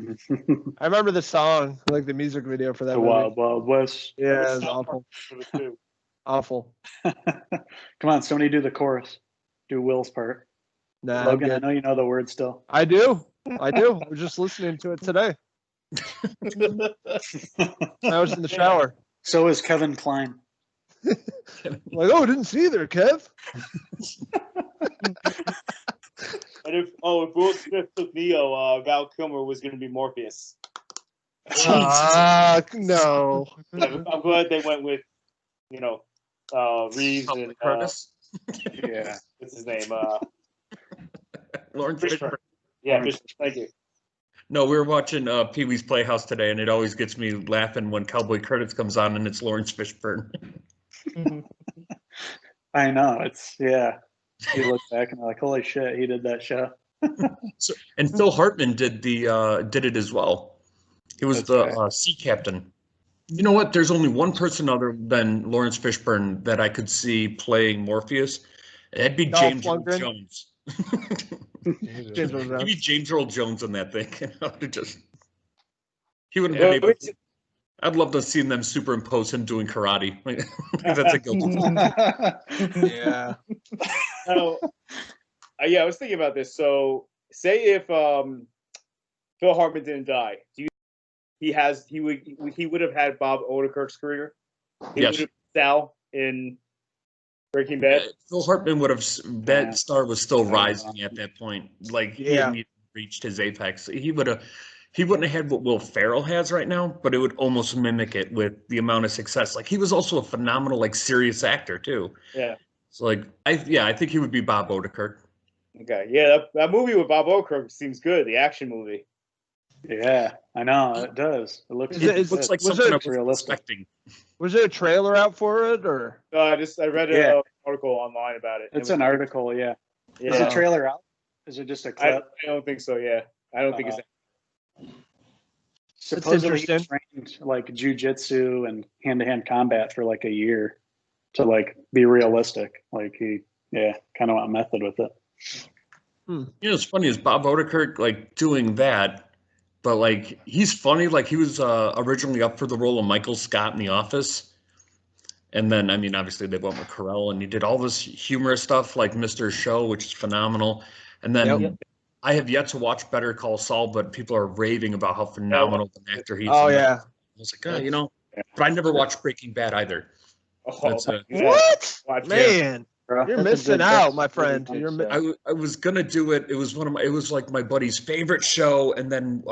I remember the song, like the music video for that The movie. Wild Wild West. Yeah, it was awful. It was too. Awful. Come on, somebody do the chorus. Do Will's part. Nah, I'm Logan, I good. know you know the words still. I do. I was just listening to it today. I was in the shower. So is Kevin Kline. Like, oh, didn't see you there, Kev. And if Will Smith took Neo, Val Kilmer was going to be Morpheus. No. I'm glad they went with, Reeves and Curtis. yeah, what's his name? Lawrence Fishburne. Fishburne. Yeah, Fishburne. Thank you. No, we were watching Pee Wee's Playhouse today, and it always gets me laughing when Cowboy Curtis comes on and it's Lawrence Fishburne. I know. You look back and you're like, holy shit, he did that show. And Phil Hartman did it as well. He was the sea captain. You know what? There's only one person other than Lawrence Fishburne that I could see playing Morpheus. That'd be James Earl Jones. Give me James Earl Jones in that thing. He wouldn't have been able to. I'd love to see them superimpose him doing karate. That's a good one. Yeah. Yeah, I was thinking about this. So, say if Phil Hartman didn't die, he would have had Bob Odenkirk's career. He would have Sal in Breaking Bad. Phil Hartman would have. That star was still rising at that point. Like he hadn't even reached his apex. He wouldn't have had what Will Ferrell has right now, but it would almost mimic it with the amount of success. Like he was also a phenomenal, like serious actor too. Yeah. So like I think he would be Bob Odenkirk. Okay. Yeah, that movie with Bob Odenkirk seems good. The action movie. Yeah, I know it does. It looks like something I was expecting. Was there a trailer out for it, or? I read an article online about it. It's an article, yeah. Is the trailer out? Is it just a clip? I don't think so. Yeah, I don't think it's. Supposedly he trained like jujitsu and hand-to-hand combat for like a year to like be realistic. Like he, kind of went method with it. You know, what's funny is Bob Odenkirk like doing that, but like he's funny. Like he was originally up for the role of Michael Scott in The Office, and then I mean obviously they went with Carell, and he did all this humorous stuff like Mr. Show, which is phenomenal, and then. I have yet to watch Better Call Saul, but people are raving about how phenomenal an actor he is. Oh, yeah. I was like, but I never watched Breaking Bad either. What? Man, you're missing out, my friend. I was gonna do it. It was it was like my buddy's favorite show, and then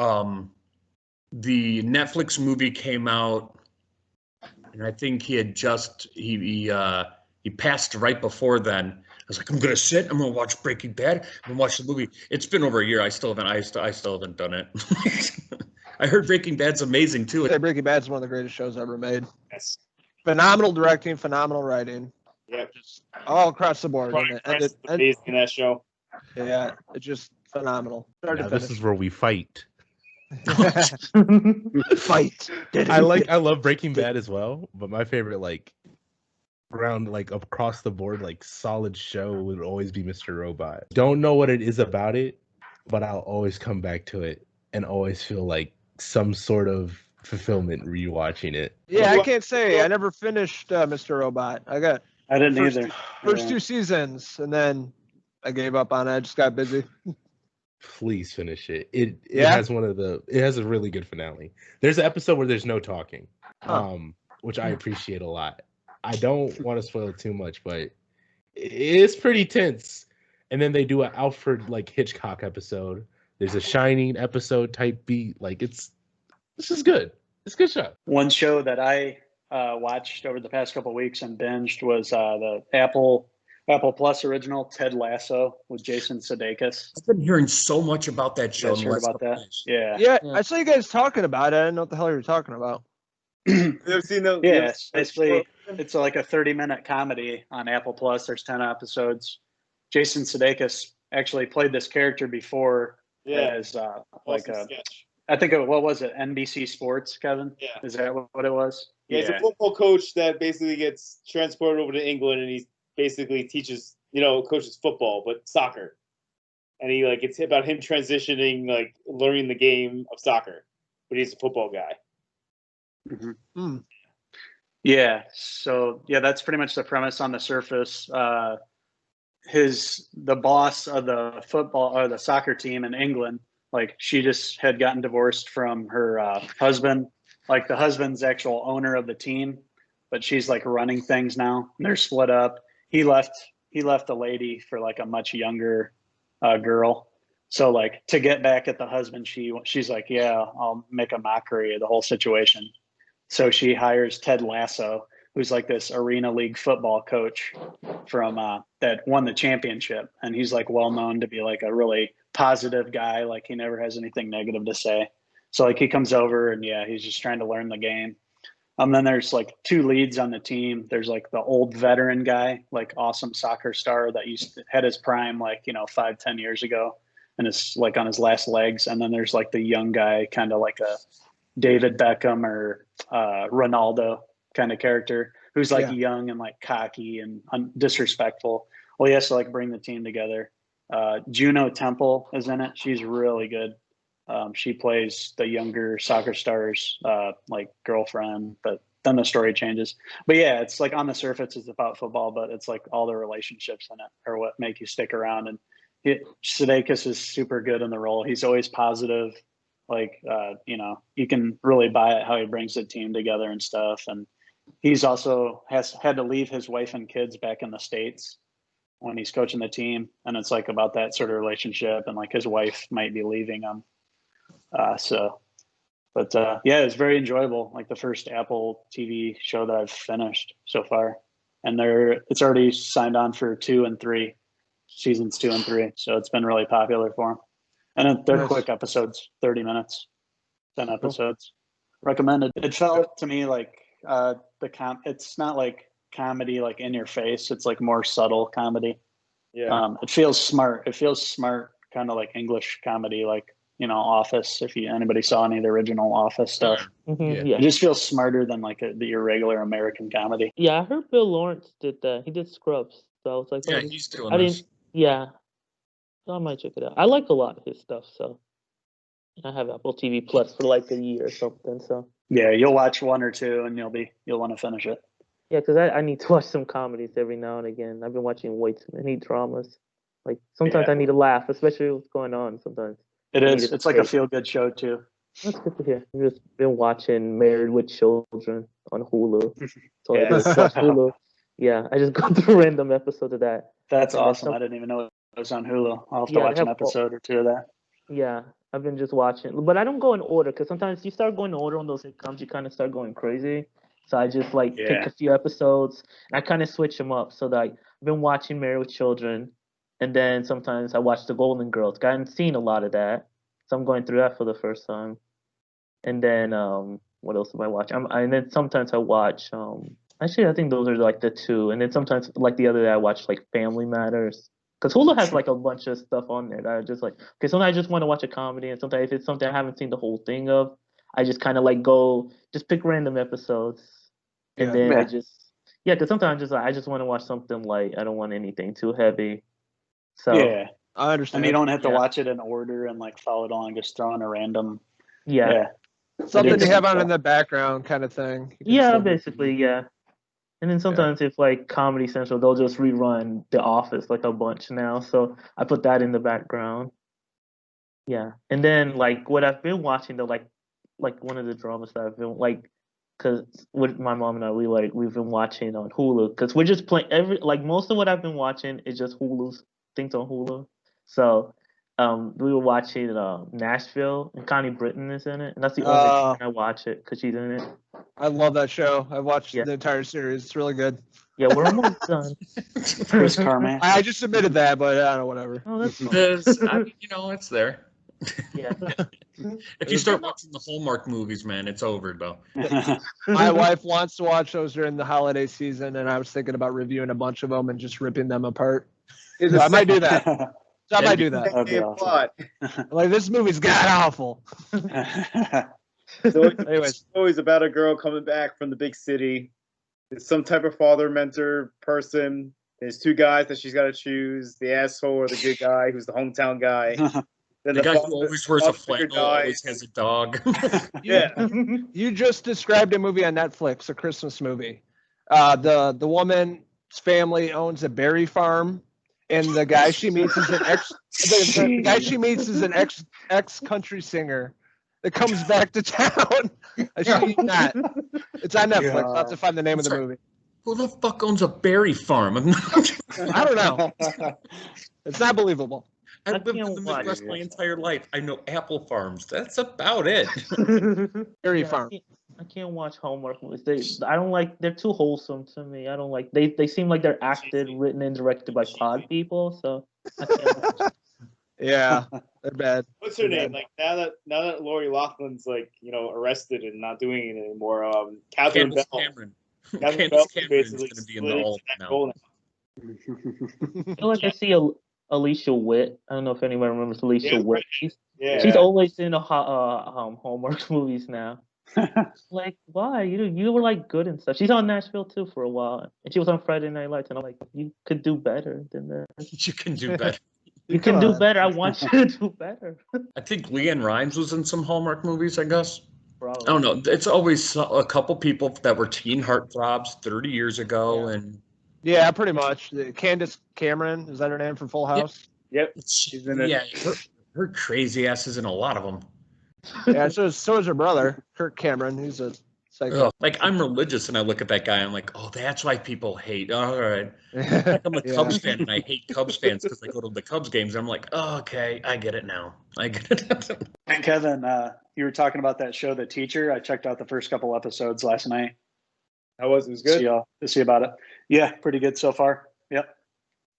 the Netflix movie came out, and I think he had just he passed right before then. I was like, I'm gonna watch Breaking Bad, I'm gonna watch the movie. It's been over a year. I still haven't done it. I heard Breaking Bad's amazing too. Breaking Bad's one of the greatest shows ever made. Yes. Phenomenal directing, phenomenal writing. Yeah. Just all across the board. Amazing in that show. Yeah, it's just phenomenal. Now, this is where we fight. Fight. I love Breaking Bad as well, but my favorite around across the board solid show would always be Mr. Robot. Don't know what it is about it, but I'll always come back to it and always feel like some sort of fulfillment rewatching it. Yeah, I can't say I never finished Mr. Robot. I didn't either. First 2 seasons, and then I gave up on it. I just got busy. Please finish it. It has it has a really good finale. There's an episode where there's no talking, which I appreciate a lot. I don't want to spoil too much, but it's pretty tense. And then they do an Alfred Hitchcock episode. There's a Shining episode type beat. This is good. It's a good show. One show that I watched over the past couple of weeks and binged was the Apple Plus original Ted Lasso with Jason Sudeikis. I've been hearing so much about that show. You heard about that? Yeah. I saw you guys talking about it. I didn't know what the hell you were talking about. Basically, it's like a 30-minute comedy on Apple Plus. There's 10 episodes. Jason Sudeikis actually played this character before as I think what was it? NBC Sports, Kevin? Yeah. Is that what it was? Yeah, it's a football coach that basically gets transported over to England, and he basically teaches, coaches football, but soccer. And he it's about him transitioning, learning the game of soccer, but he's a football guy. Mm-hmm. Yeah. So that's pretty much the premise on the surface. The boss of the football or the soccer team in England, she just had gotten divorced from her husband. The husband's actual owner of the team, but she's like running things now. They're split up. He left a lady for like a much younger girl. So like to get back at the husband, she's like, yeah, I'll make a mockery of the whole situation. So she hires Ted Lasso, who's like this Arena League football coach from that won the championship, and he's like well known to be like a really positive guy. Like he never has anything negative to say. So like he comes over and yeah, he's just trying to learn the game. Then there's like two leads on the team. There's like the old veteran guy, like awesome soccer star that had his prime like 5-10 years ago, and is like on his last legs. And then there's like the young guy, kind of like a David Beckham or Ronaldo kind of character, who's like young and like cocky and disrespectful. Well, he has to like bring the team together. Juno Temple is in it. She's really good. She plays the younger soccer star's like girlfriend, but then the story changes. But yeah, it's like on the surface it's about football, but it's like all the relationships in it are what make you stick around. And Sudeikis is super good in the role. He's always positive. Like you can really buy it how he brings the team together and stuff. And he's also had to leave his wife and kids back in the States when he's coaching the team, and it's like about that sort of relationship, and like his wife might be leaving him. Yeah, it's very enjoyable. Like the first Apple TV show that I've finished so far, and it's already signed on for 2 and 3 seasons, 2 and 3. So it's been really popular for them. And they're quick episodes, 30 minutes, 10 episodes. Recommended. It felt to me like it's not like comedy like in your face. It's like more subtle comedy. Yeah. It feels smart. Kind of like English comedy, like Office. If anybody saw any of the original Office stuff, it just feels smarter than like your regular American comedy. Yeah, I heard Bill Lawrence did that. He did Scrubs, so I was like, he's doing this. So I might check it out. I like a lot of his stuff, so I have Apple TV Plus for like a year or something. So yeah, you'll watch 1 or 2, and you'll want to finish it. Yeah, because I need to watch some comedies every now and again. I've been watching way too many dramas. Like sometimes I need to laugh, especially what's going on. Sometimes it is. It's like a feel-good show too. That's good to hear. I've just been watching Married with Children on Hulu. So I just watch Hulu. Yeah, I just go through random episodes of that. That's awesome. I didn't even know it was on Hulu. I'll have to watch an episode or 2 of that. Yeah, I've been just watching, but I don't go in order because sometimes you start going in order on those sitcoms, you kind of start going crazy. So I just pick a few episodes and I kind of switch them up. So that I've been watching Married with Children, and then sometimes I watch The Golden Girls. I haven't seen a lot of that, so I'm going through that for the first time. And then what else do I watch? And then sometimes I watch. Actually, I think those are like the 2. And then sometimes like the other day I watch like Family Matters. Because Hulu has like a bunch of stuff on there that I just like. Okay, sometimes I just want to watch a comedy, and sometimes if it's something I haven't seen the whole thing of, I just kind of like just pick random episodes, and then because sometimes I just want to watch something light. I don't want anything too heavy. So yeah, I understand. And you don't have to watch it in order and like follow it along. Just throw in a random. Something to have on in the background, kind of thing. Yeah, basically, yeah. And then sometimes if like Comedy Central, they'll just rerun The Office like a bunch now. So I put that in the background. Yeah. And then like what I've been watching, like one of the dramas that I've been because with my mom and I, we've been watching on Hulu because we're just playing most of what I've been watching is just Hulu's things on Hulu. So we were watching Nashville, and Connie Britton is in it, and that's the only reason I watch it because she's in it. I love that show. I watched the entire series. It's really good. Yeah, we're almost done. Chris Carmack. I just submitted that, but I don't know, whatever. Oh, that's it's there. Yeah. If you start watching the Hallmark movies, man, it's over though. My wife wants to watch those during the holiday season, and I was thinking about reviewing a bunch of them and just ripping them apart. So I might do that. Awesome. Like, this movie's god awful. So it's always about a girl coming back from the big city. There's some type of father mentor person. There's 2 guys that she's got to choose: the asshole or the good guy, who's the hometown guy. Then the guy who always wears a flannel, always has a dog. Yeah. You just described a movie on Netflix, a Christmas movie. The woman's family owns a berry farm, and the guy she meets is an ex country singer, that comes back to town. I shit you not. It's on Netflix. I'll have to find the name of the movie. Who the fuck owns a berry farm? I don't know. It's not believable. I've lived in the Midwest my entire life. I know apple farms. That's about it. Berry farm. I can't watch Hallmark movies. I don't like. They're too wholesome to me. I don't like. They seem like they're acted, written, and directed by pod people. So I can't watch. Yeah, they're bad. What's her name? Like now that Lori Loughlin's arrested and not doing it anymore. Catherine Bell. Cameron. Catherine Bell Cameron's going to be in the all now. I feel like I see Alicia Witt. I don't know if anyone remembers Alicia Witt. She's always in Hallmark movies now. Like, why? You were like good and stuff. She's on Nashville too for a while, and she was on Friday Night Lights. And I'm like, you could do better than that. You can do better. You can do better. I want you to do better. I think Leanne Rimes was in some Hallmark movies, I guess. Probably. I don't know. It's always a couple people that were teen heartthrobs 30 years ago, and yeah, pretty much. Candace Cameron, is that her name from Full House? Yep. She's in it. Yeah, her crazy ass is in a lot of them. Yeah, so is her brother, Kirk Cameron. He's a psycho. Like, I'm religious, and I look at that guy, I'm like, oh, that's why people hate. All right. Like, I'm a Cubs fan, and I hate Cubs fans because I go to the Cubs games. And I'm like, oh, okay, I get it now. I get it. And Kevin, you were talking about that show, The Teacher. I checked out the first couple episodes last night. How was it? It was good? To see about it. Yeah, pretty good so far. Yep.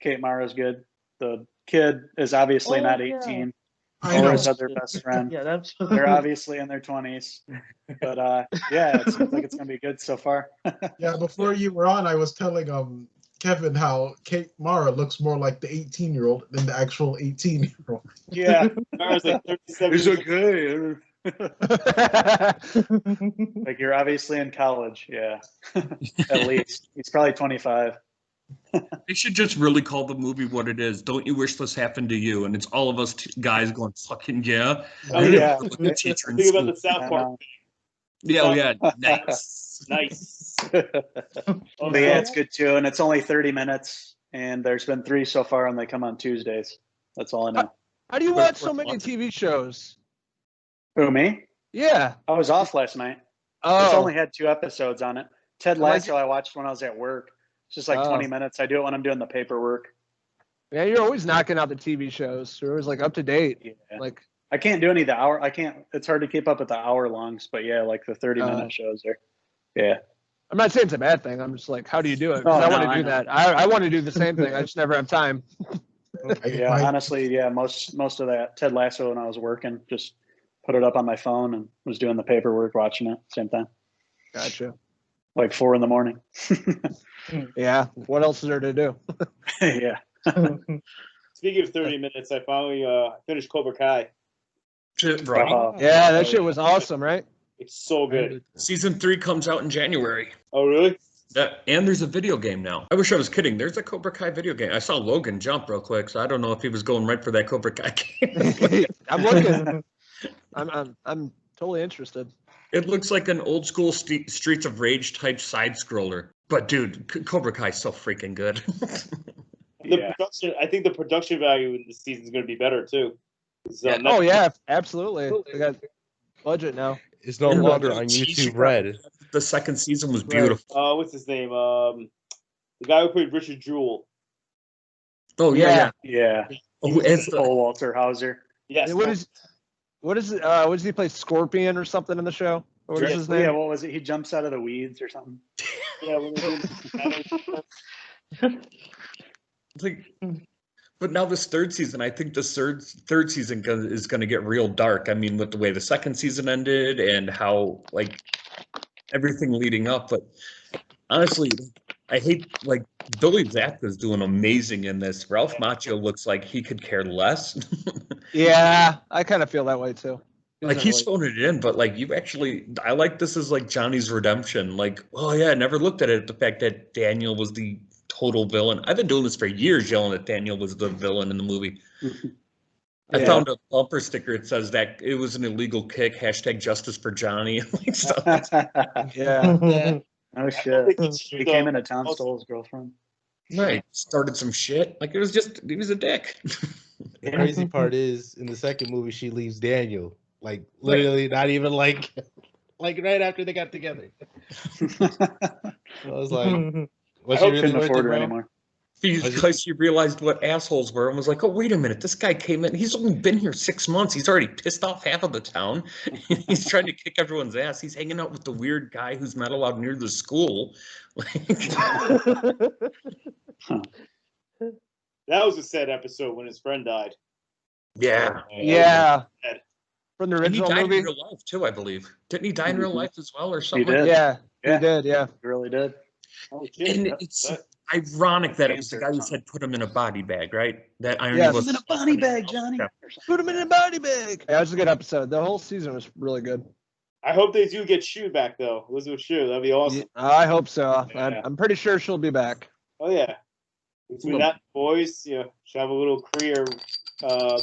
Kate Mara's good. The kid is obviously not 18. I know. Or his other best friend. Yeah, that's. They're obviously in their 20s. But yeah, it seems like it's going to be good so far. Yeah, before you were on, I was telling Kevin how Kate Mara looks more like the 18-year-old than the actual 18-year-old. Yeah, Mara's like 37. It's okay. Like, you're obviously in college. Yeah, at least. He's probably 25. They should just really call the movie what it is. Don't you wish this happened to you? And it's all of us guys going, fucking yeah. Oh, yeah. The teacher in Think school. about the South Park. Yeah, oh, yeah. Nice. Nice. But yeah, it's good too. And it's only 30 minutes. And there's been 3 so far, and they come on Tuesdays. That's all I know. How do you watch so many TV shows? Who, me? Yeah. I was off last night. Oh. It's only had 2 episodes on it. Ted Lasso I watched when I was at work. It's just like 20 minutes. I do it when I'm doing the paperwork. Yeah, you're always knocking out the TV shows. You're always like up to date. Yeah. Like, I can't do any of the hour. I can't. It's hard to keep up with the hour longs. But yeah, like the 30-minute shows are. Yeah. I'm not saying it's a bad thing. I'm just like, how do you do it? 'Cause Oh, I no, want to do that. I want to do the same thing. I just never have time. Yeah, honestly, yeah, most of that Ted Lasso when I was working, just put it up on my phone and was doing the paperwork, watching it same time. Gotcha. Like 4 a.m. Yeah. What else is there to do? Yeah. Speaking of 30 minutes, I finally finished Cobra Kai. Right. Yeah, that shit was awesome, right? It's so good. Season 3 comes out in January. Oh, really? And there's a video game now. I wish I was kidding. There's a Cobra Kai video game. I saw Logan jump real quick, so I don't know if he was going right for that Cobra Kai game. I'm looking. I'm totally interested. It looks like an old school Streets of Rage type side scroller. But dude, Cobra Kai is so freaking good. Production, I think the production value in this season is going to be better too. Oh yeah, absolutely. They got budget now. It's no longer on YouTube Red. The second season was beautiful. What's his name? The guy who played Richard Jewell. Oh Yeah. Oh, it's Paul Walter Hauser. Yes. What does he play? Scorpion or something in the show? What is his name? Yeah, what was it? He jumps out of the weeds or something. Yeah. But now this third season, I think this third season is going to get real dark. I mean, with the way the second season ended and how like everything leading up. But honestly, I hate like Billy Zapka is doing amazing in this. Ralph Macchio looks like he could care less. Yeah, I kind of feel that way too. Like he's phoning it in, but like I like this as like Johnny's redemption. Like, oh yeah, I never looked at it. The fact that Daniel was the total villain. I've been doing this for years, yelling that Daniel was the villain in the movie. I found a bumper sticker. It says that it was an illegal kick. #justice for Johnny. Like stuff. Yeah. Oh shit. He came into town, stole his girlfriend. Right. Started some shit. Like he was a dick. The crazy part is in the second movie she leaves Daniel. Like literally, not even like right after they got together. I was like, was she really worth it, bro? Anymore. Because you realized what assholes were and was like, oh, wait a minute, this guy came in. He's only been here 6 months. He's already pissed off half of the town. He's trying to kick everyone's ass. He's hanging out with the weird guy who's not allowed near the school. That was a sad episode when his friend died. Yeah. Yeah. From the And he original died movie. in real life, too, I believe. Didn't he die in real life as well or something? He did. Yeah, Yeah. he did. Yeah. He really did. Oh, shit. And it's ironic that it was the guy who said put him in a body bag, right? That irony Yes. was Put him in a body bag, Johnny. Yeah. Put him in a body bag. Yeah, it was a good episode. The whole season was really good. I hope they do get Shu back, though. Elizabeth Shue. That'd be awesome. I hope so. Yeah. I'm pretty sure she'll be back. Oh, yeah. Between that and Boys, she'll have a little career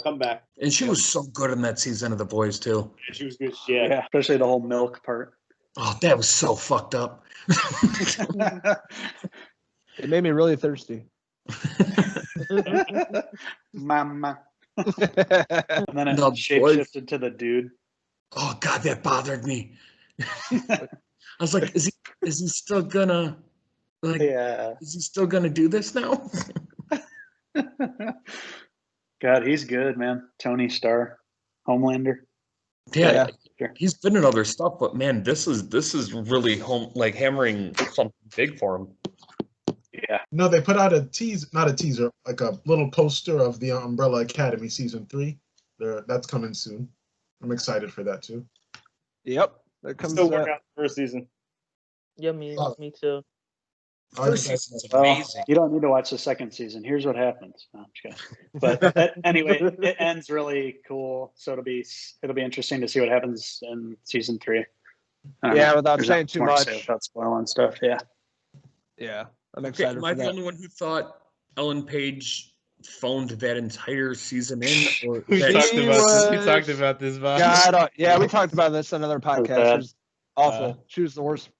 comeback. And she was so good in that season of The Boys, too. And she was good shit. Yeah, especially the whole milk part. Oh, that was so fucked up. It made me really thirsty. Mama. And then it The shapeshifted to the dude. Oh God, that bothered me. I was like, is he still gonna Yeah. is he still gonna do this now? God, he's good, man. Tony Starr, Homelander. Yeah, Sure. he's been in other stuff, but man, this is really hammering something big for him. Yeah. No, they put out not a teaser, like a little poster of the Umbrella Academy season 3. That's coming soon. I'm excited for that too. Yep. That comes Still working out the first season. Yeah, me too. First season's Well, amazing. you don't need to watch the second season. Here's what happens. No, I'm just kidding. But anyway, it ends really cool. So it'll be interesting to see what happens in season 3. Yeah, without There's saying not too more to much. say without spoiling stuff. Yeah. Yeah, I'm Okay, excited am I for the that. only one who thought Ellen Page phoned that entire season in? Or We that- talked about this, Bob. Yeah, we talked about this on another podcast. bad. She was awful. She was the worst.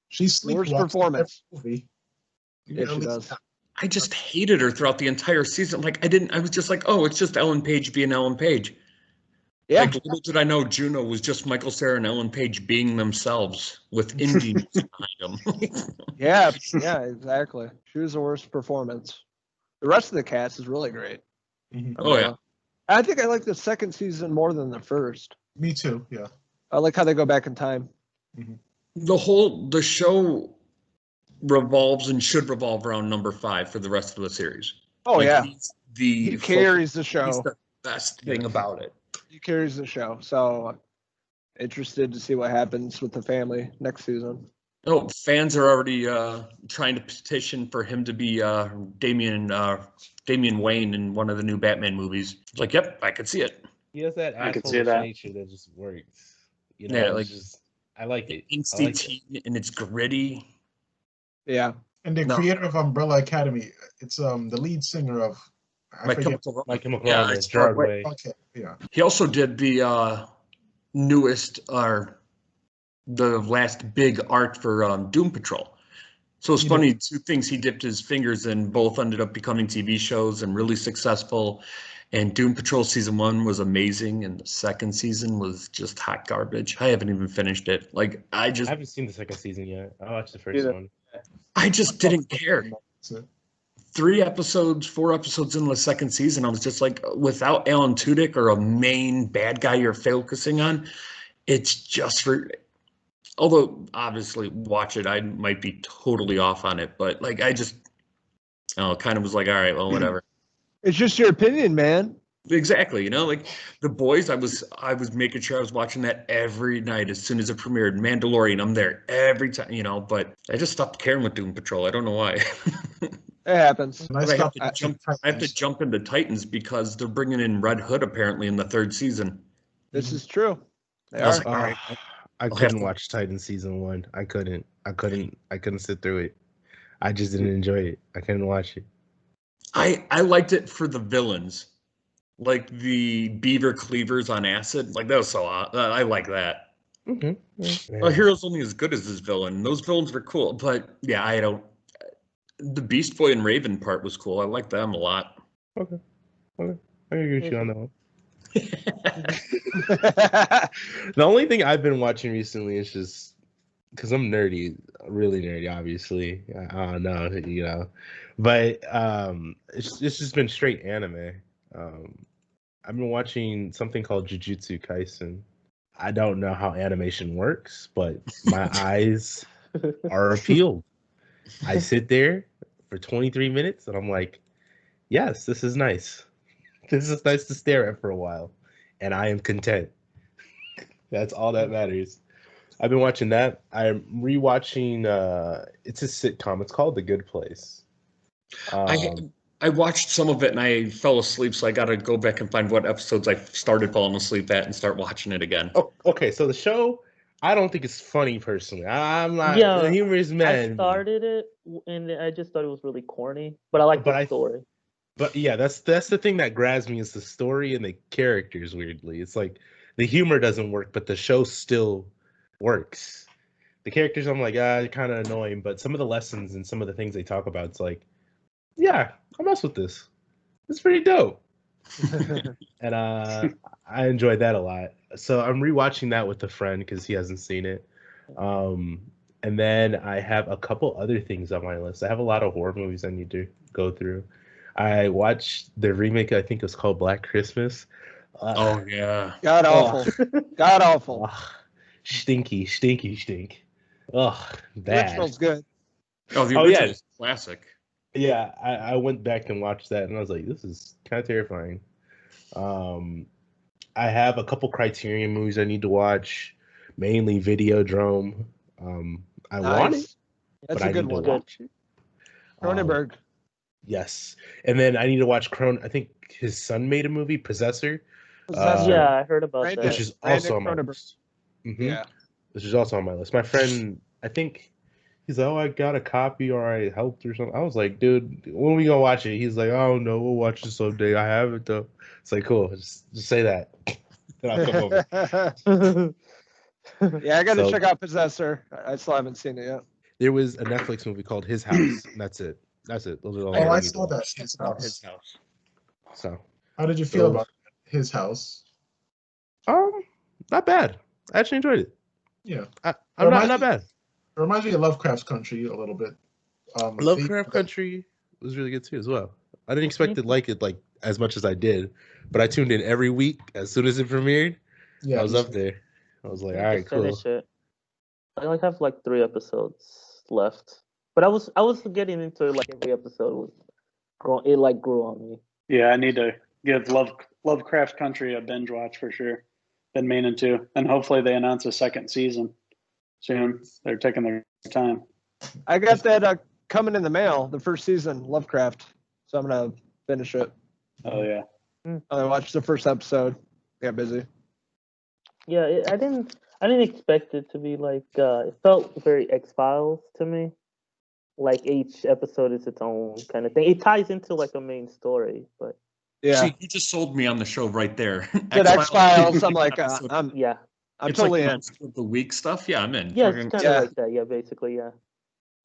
She's Worst sleepwalking performance. every movie. Yeah, At she least- does. I just hated her throughout the entire season. I was just like, oh, it's just Ellen Page being Ellen Page. Yeah. Like, little did I know Juno was just Michael Cera and Ellen Page being themselves with indie music behind them. Yeah, exactly. She was the worst performance. The rest of the cast is really great. Mhm. Oh, yeah. I think I like the second season more than the first. Me too. Yeah. I like how they go back in time. The show revolves and should revolve around number 5 for the rest of the series. Oh, yeah. He He carries the He's show. the best thing about it. He carries the show. So interested to see what happens with the family next season. Oh, fans are already trying to petition for him to be Damian Wayne in one of the new Batman movies. It's like, yep, I could see it. He has that I could see asshole that. nature that just works. You know, Yeah, it's like- just, I like it. Angsty teen, and it's gritty. Yeah. And the No. creator of Umbrella Academy, it's the lead singer of I My forget. Chemical My Chemical Yeah, Romance, it's Broadway. Okay, yeah. He also did the newest or the last big art for Doom Patrol. So it's You funny, 2 things he dipped his fingers in, both ended up becoming TV shows and really successful. And Doom Patrol season 1 was amazing, and the second season was just hot garbage. I haven't even finished it. Like I haven't seen the second season yet. I watched the first one. I just didn't care. That's it. 4 episodes in the second season, I was just like, without Alan Tudyk or a main bad guy you're focusing on, it's just for. Although obviously, watch it. I might be totally off on it, but like I just, kind of was like, all right, well, whatever. It's just your opinion, man. Exactly, like The Boys. I was making sure I was watching that every night as soon as it premiered. Mandalorian, I'm there every time, But I just stopped caring with Doom Patrol. I don't know why. It happens. And I But I have stopped to jump into Titans because they're bringing in Red Hood apparently in the 3rd season. This is true. They I was are. like, all right. I have couldn't to- watch Titan season 1. I couldn't sit through it. I just didn't enjoy it. I couldn't watch it. I liked it for the villains, like the beaver cleavers on acid. Like that was so odd. I like that. Mm-hmm. A hero's only as good as his villain. Those villains were cool, but yeah, I don't. The Beast Boy and Raven part was cool. I liked them a lot. Okay. I agree with you on that one. The only thing I've been watching recently is just because I'm nerdy, really nerdy, obviously. I don't know, but it's just been straight anime. I've been watching something called Jujutsu Kaisen. I don't know how animation works, but my eyes are appealed. I sit there for 23 minutes and I'm like, yes, this is nice. This is nice to stare at for a while. And I am content. That's all that matters. I've been watching that. I'm rewatching it's a sitcom. It's called The Good Place. I watched some of it and I fell asleep, so I got to go back and find what episodes I started falling asleep at and start watching it again. Oh, okay, so the show, I don't think it's funny personally. I'm not. Yeah, the humor is I mad. started it and I just thought it was really corny, but I like the story. But yeah, that's the thing that grabs me is the story and the characters. Weirdly, it's like the humor doesn't work, but the show still works. The characters, I'm like, kind of annoying, but some of the lessons and some of the things they talk about, it's like, yeah, I mess with this. It's pretty dope. And I enjoyed that a lot. So I'm rewatching that with a friend because he hasn't seen it. And then I have a couple other things on my list. I have a lot of horror movies I need to go through. I watched the remake, I think it was called Black Christmas. Oh, yeah. God awful. God awful. Stinky. Ugh, bad. Original's good. Oh, the original is classic. Yeah, I went back and watched that, and I was like, this is kind of terrifying. I have a couple Criterion movies I need to watch, mainly Videodrome. I want it, That's but a I good need one. to watch it. Cronenberg. Yes, and then I need to watch I think his son made a movie, Possessor. Yeah, I heard about that. Which is also on my list. Mm-hmm. Yeah. Which is also on my list. My friend, I think he's like, oh, I got a copy or I helped or something. I was like, dude, when are we gonna watch it? He's like, oh no, we'll watch it someday. I have it though. It's like, cool. Just say that. Then I'll come over. Yeah, I got to check out Possessor. I still haven't seen it yet. There was a Netflix movie called His House. And that's it. Those are all. I saw that. His House. So, how did you feel about His House? Not bad. I actually enjoyed it. Yeah, I'm not bad. It reminds me of Lovecraft's Country a little bit. Lovecraft Country was really good too as well. I didn't expect to like it like as much as I did, but I tuned in every week as soon as it premiered. Yeah, I was up there. I was like, all right, cool. Finish it. I only have like 3 episodes left, but I was getting into like every episode was growing. It like grew on me. Yeah, I need to give Lovecraft Country a binge watch for sure. Been meaning to, and hopefully they announce a second season soon. They're taking their time. I got that coming in the mail, the first season, Lovecraft. So I'm gonna finish it. Oh yeah. I watched the first episode. Got busy. Yeah, I didn't expect it to be like. It felt very X-Files to me. Like each episode is its own kind of thing. It ties into like a main story, but. Yeah. See, you just sold me on the show right there. X-Files. I'm like, I'm totally like in. Of the week stuff. Yeah, I'm in. Yeah, it's kind of like that. Yeah, basically, yeah.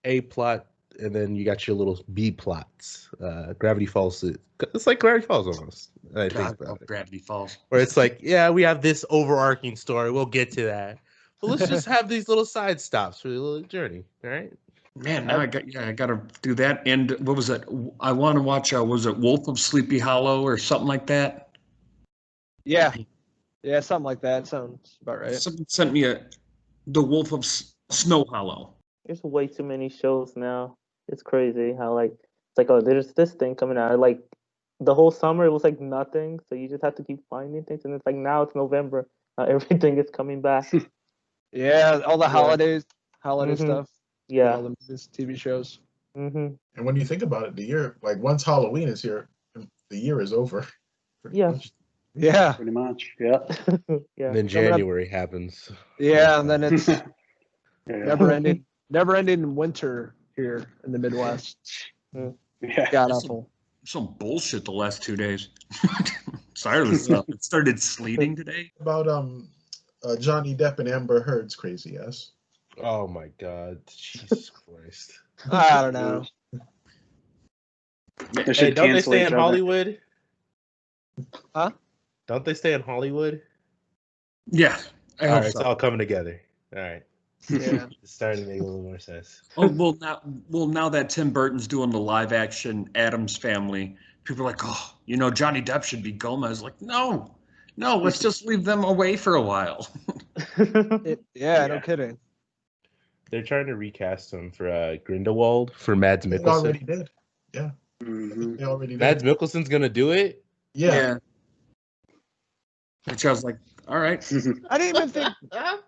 A plot, and then you got your little B plots. Gravity Falls. It's like Gravity Falls almost. I think about it. Gravity Falls. Where it's like, yeah, we have this overarching story. We'll get to that, but let's just have these little side stops for the little journey. All right. Man, now I got to do that. And what was it? I want to watch. Was it Wolf of Sleepy Hollow or something like that? Yeah, something like that. Sounds about right. Someone sent me the Wolf of Snow Hollow. There's way too many shows now. It's crazy how like it's like, oh, there's this thing coming out. Like the whole summer it was like nothing, so you just have to keep finding things. And it's like now it's November, everything is coming back. Yeah, all the holiday stuff. Yeah, all the movies, TV shows. Mm-hmm. And when you think about it, the year, like once Halloween is here, the year is over. Yeah. Yeah. Pretty much. Yeah. Yeah. And then January happens. Yeah, and then it's never ending winter here in the Midwest. Yeah. God awful. Some bullshit the last 2 days. Tired of this stuff. It started sleeting today. About Johnny Depp and Amber Heard's crazy ass. Oh my God, Jesus Christ! I don't know. Hey, don't they stay in Hollywood? Huh? Don't they stay in Hollywood? Yeah, I All hope right, it's so. all coming together. All right, Yeah. it's starting to make a little more sense. Oh now that Tim Burton's doing the live action Addams Family, people are like, oh, Johnny Depp should be Gomez. Like, no, let's just leave them away for a while. Yeah, no kidding. They're trying to recast him for Grindelwald for Mads They Mikkelsen. already did. Yeah. Mm-hmm. They already did. Mads Mikkelsen's gonna do it. Yeah. Which I was like, all right. I didn't even think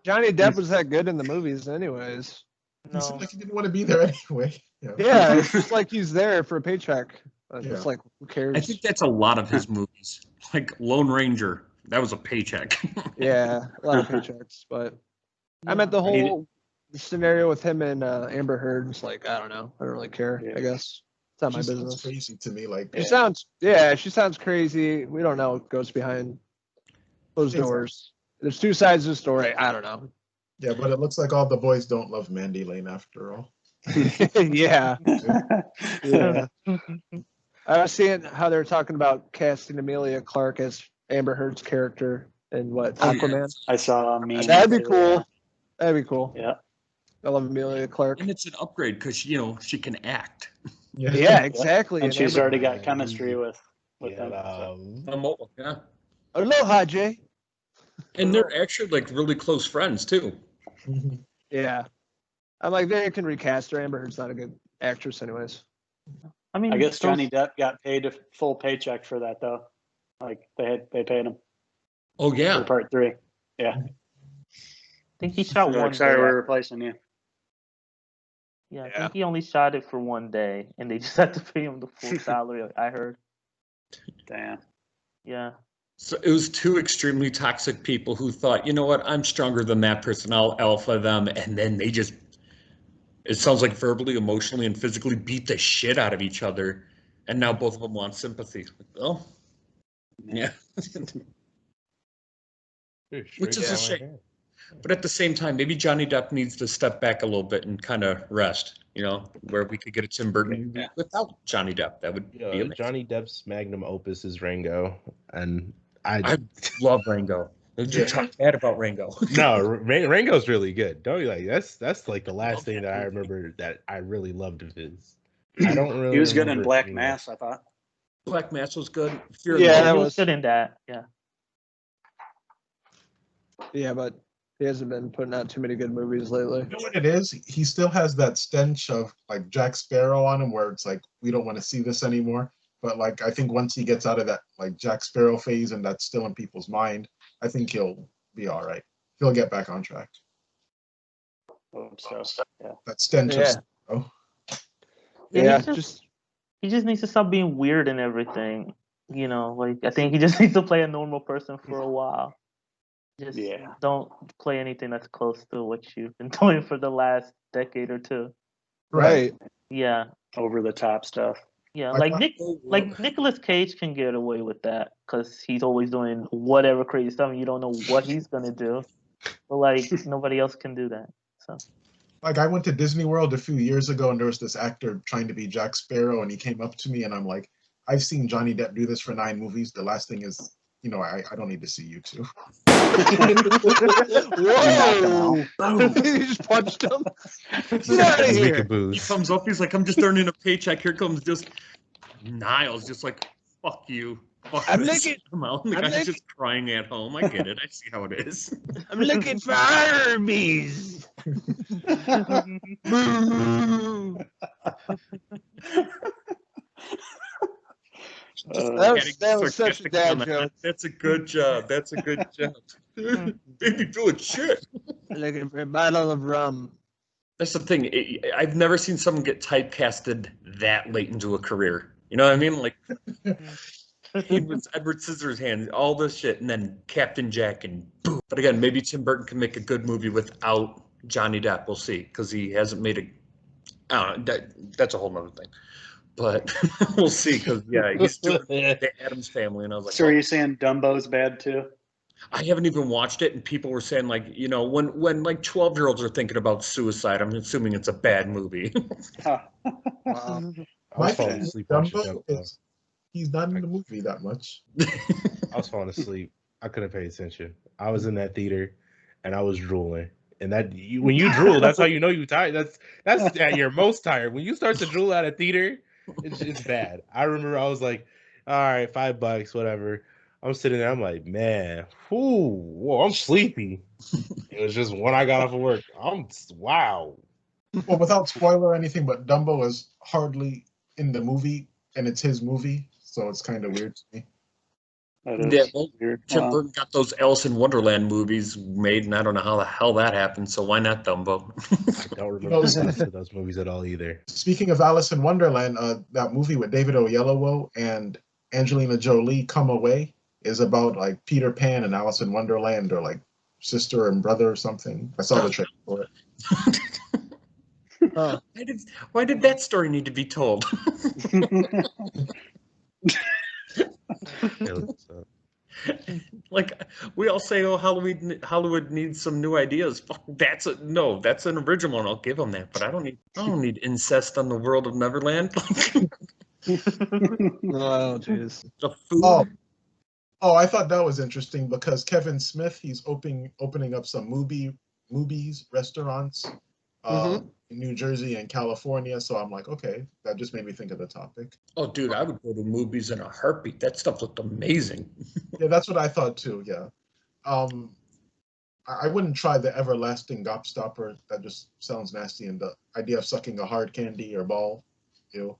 Johnny Depp was that good in the movies, anyways. He seemed like he didn't want to be there anyway. Yeah, it's just like he's there for a paycheck. It's Yeah. like, who cares? I think that's a lot of his movies. Like Lone Ranger, that was a paycheck. Yeah, a lot of paychecks. But I meant the whole scenario with him and Amber Heard. It's like, I don't know. I don't really care, I guess. It's not my She sounds business. crazy to me. Like She sounds crazy. We don't know what goes behind closed doors. There's two sides of the story. I don't know. Yeah, but it looks like all the boys don't love Mandy Lane after all. Yeah. Yeah. I was seeing how they're talking about casting Emilia Clarke as Amber Heard's character in Aquaman. I saw a meme. That'd be cool. That'd be cool. Yeah. I love Emilia Clarke. And it's an upgrade because she can act. Yeah, exactly. And she's already got chemistry with them. Yeah. Aloha, Jay. And they're actually like really close friends too. Mm-hmm. Yeah. I'm like, they can recast her. Amber Heard's not a good actress, anyways. I mean, I guess Johnny Depp got paid a full paycheck for that though. Like they paid him. Oh yeah. For part 3. Yeah. I think he shot one. Sorry, day. we're replacing you. Yeah, I think he only shot it for one day, and they just had to pay him the full salary. I heard. Damn. Yeah. So it was two extremely toxic people who thought, you know what, I'm stronger than that person. I'll alpha them, and then they just, it sounds like verbally, emotionally, and physically beat the shit out of each other, and now both of them want sympathy. Well, yeah. Which is a shame. But at the same time, maybe Johnny Depp needs to step back a little bit and kind of rest, where we could get a Tim Burton movie without Johnny Depp. That would be amazing. Johnny Depp's magnum opus is Rango, and I love Rango. You talk bad about Rango. No, Rango's really good. Don't you like that's like the last thing that I remember that I really loved of his. I don't really. He was good in Black Mass, I thought. Black Mass was good. He was good in that. Yeah. Yeah, but he hasn't been putting out too many good movies lately. You know what it is? He still has that stench of like Jack Sparrow on him, where it's like we don't want to see this anymore. But like I think once he gets out of that like Jack Sparrow phase and that's still in people's mind, I think he'll be all right. He'll get back on track. So, yeah. That stench. Of Yeah, he just needs to stop being weird and everything. Like I think he just needs to play a normal person for a while. Just don't play anything that's close to what you've been doing for the last decade or two. Right. Yeah. Over the top stuff. Yeah, like Nicolas Cage can get away with that because he's always doing whatever crazy stuff and you don't know what he's gonna do. But like nobody else can do that. So like I went to Disney World a few years ago and there was this actor trying to be Jack Sparrow and he came up to me and I'm like, I've seen Johnny Depp do this for 9 movies. The last thing is, I don't need to see you two. Whoa! He just punched him. Get out of here. He comes up, he's like, I'm just earning a paycheck. Here comes just Niles, just like, fuck you. Fuck I'm this. looking. Come on. The guy's just crying at home. I get it. I see how it is. I'm looking for Arby's. That was such a dad joke. That's a good job. That's a good job. Baby doing shit. Looking for a bottle of rum. That's the thing. I've never seen someone get typecasted that late into a career. You know what I mean? Like, he was Edward Scissorhands, all this shit, and then Captain Jack, and boom. But again, maybe Tim Burton can make a good movie without Johnny Depp. We'll see, because he hasn't made a. I don't know. That's a whole nother thing. But we'll see, because he's doing the Addams Family, and I was like, so are you saying Dumbo's bad too? I haven't even watched it, and people were saying like, when like 12-year-olds are thinking about suicide, I'm assuming it's a bad movie. Wow. My thing with Dumbo is he's not in the movie that much. I was falling asleep. I couldn't pay attention. I was in that theater, and I was drooling. And when you drool, that's how you know you're tired. That's at your most tired. When you start to drool out of theater, it's bad. I remember I was like, all right, $5, whatever. I'm sitting there. I'm like, man, whoa, I'm sleepy. It was just when I got off of work. Wow. Well, without spoiler or anything, but Dumbo is hardly in the movie, and it's his movie, so it's kind of weird to me. Yeah, well, Tim Burton got those Alice in Wonderland movies made, and I don't know how the hell that happened, so why not Dumbo? I don't remember the rest of those movies at all either. Speaking of Alice in Wonderland, that movie with David Oyelowo and Angelina Jolie, Come Away, is about like Peter Pan and Alice in Wonderland, or like sister and brother or something. I saw the trailer for it. Why did that story need to be told? Like we all say, oh, Hollywood needs some new ideas. Fuck, that's an original, and I'll give them that. But I don't need incest on the world of Neverland. Oh, jeez. The food. Oh, I thought that was interesting because Kevin Smith, he's opening up some movies restaurants in New Jersey and California. So I'm like, okay, that just made me think of the topic. Oh, dude, I would go to movies in a heartbeat. That stuff looked amazing. Yeah, that's what I thought too. Yeah, I wouldn't try the everlasting gobstopper. That just sounds nasty. And the idea of sucking a hard candy or ball, ew.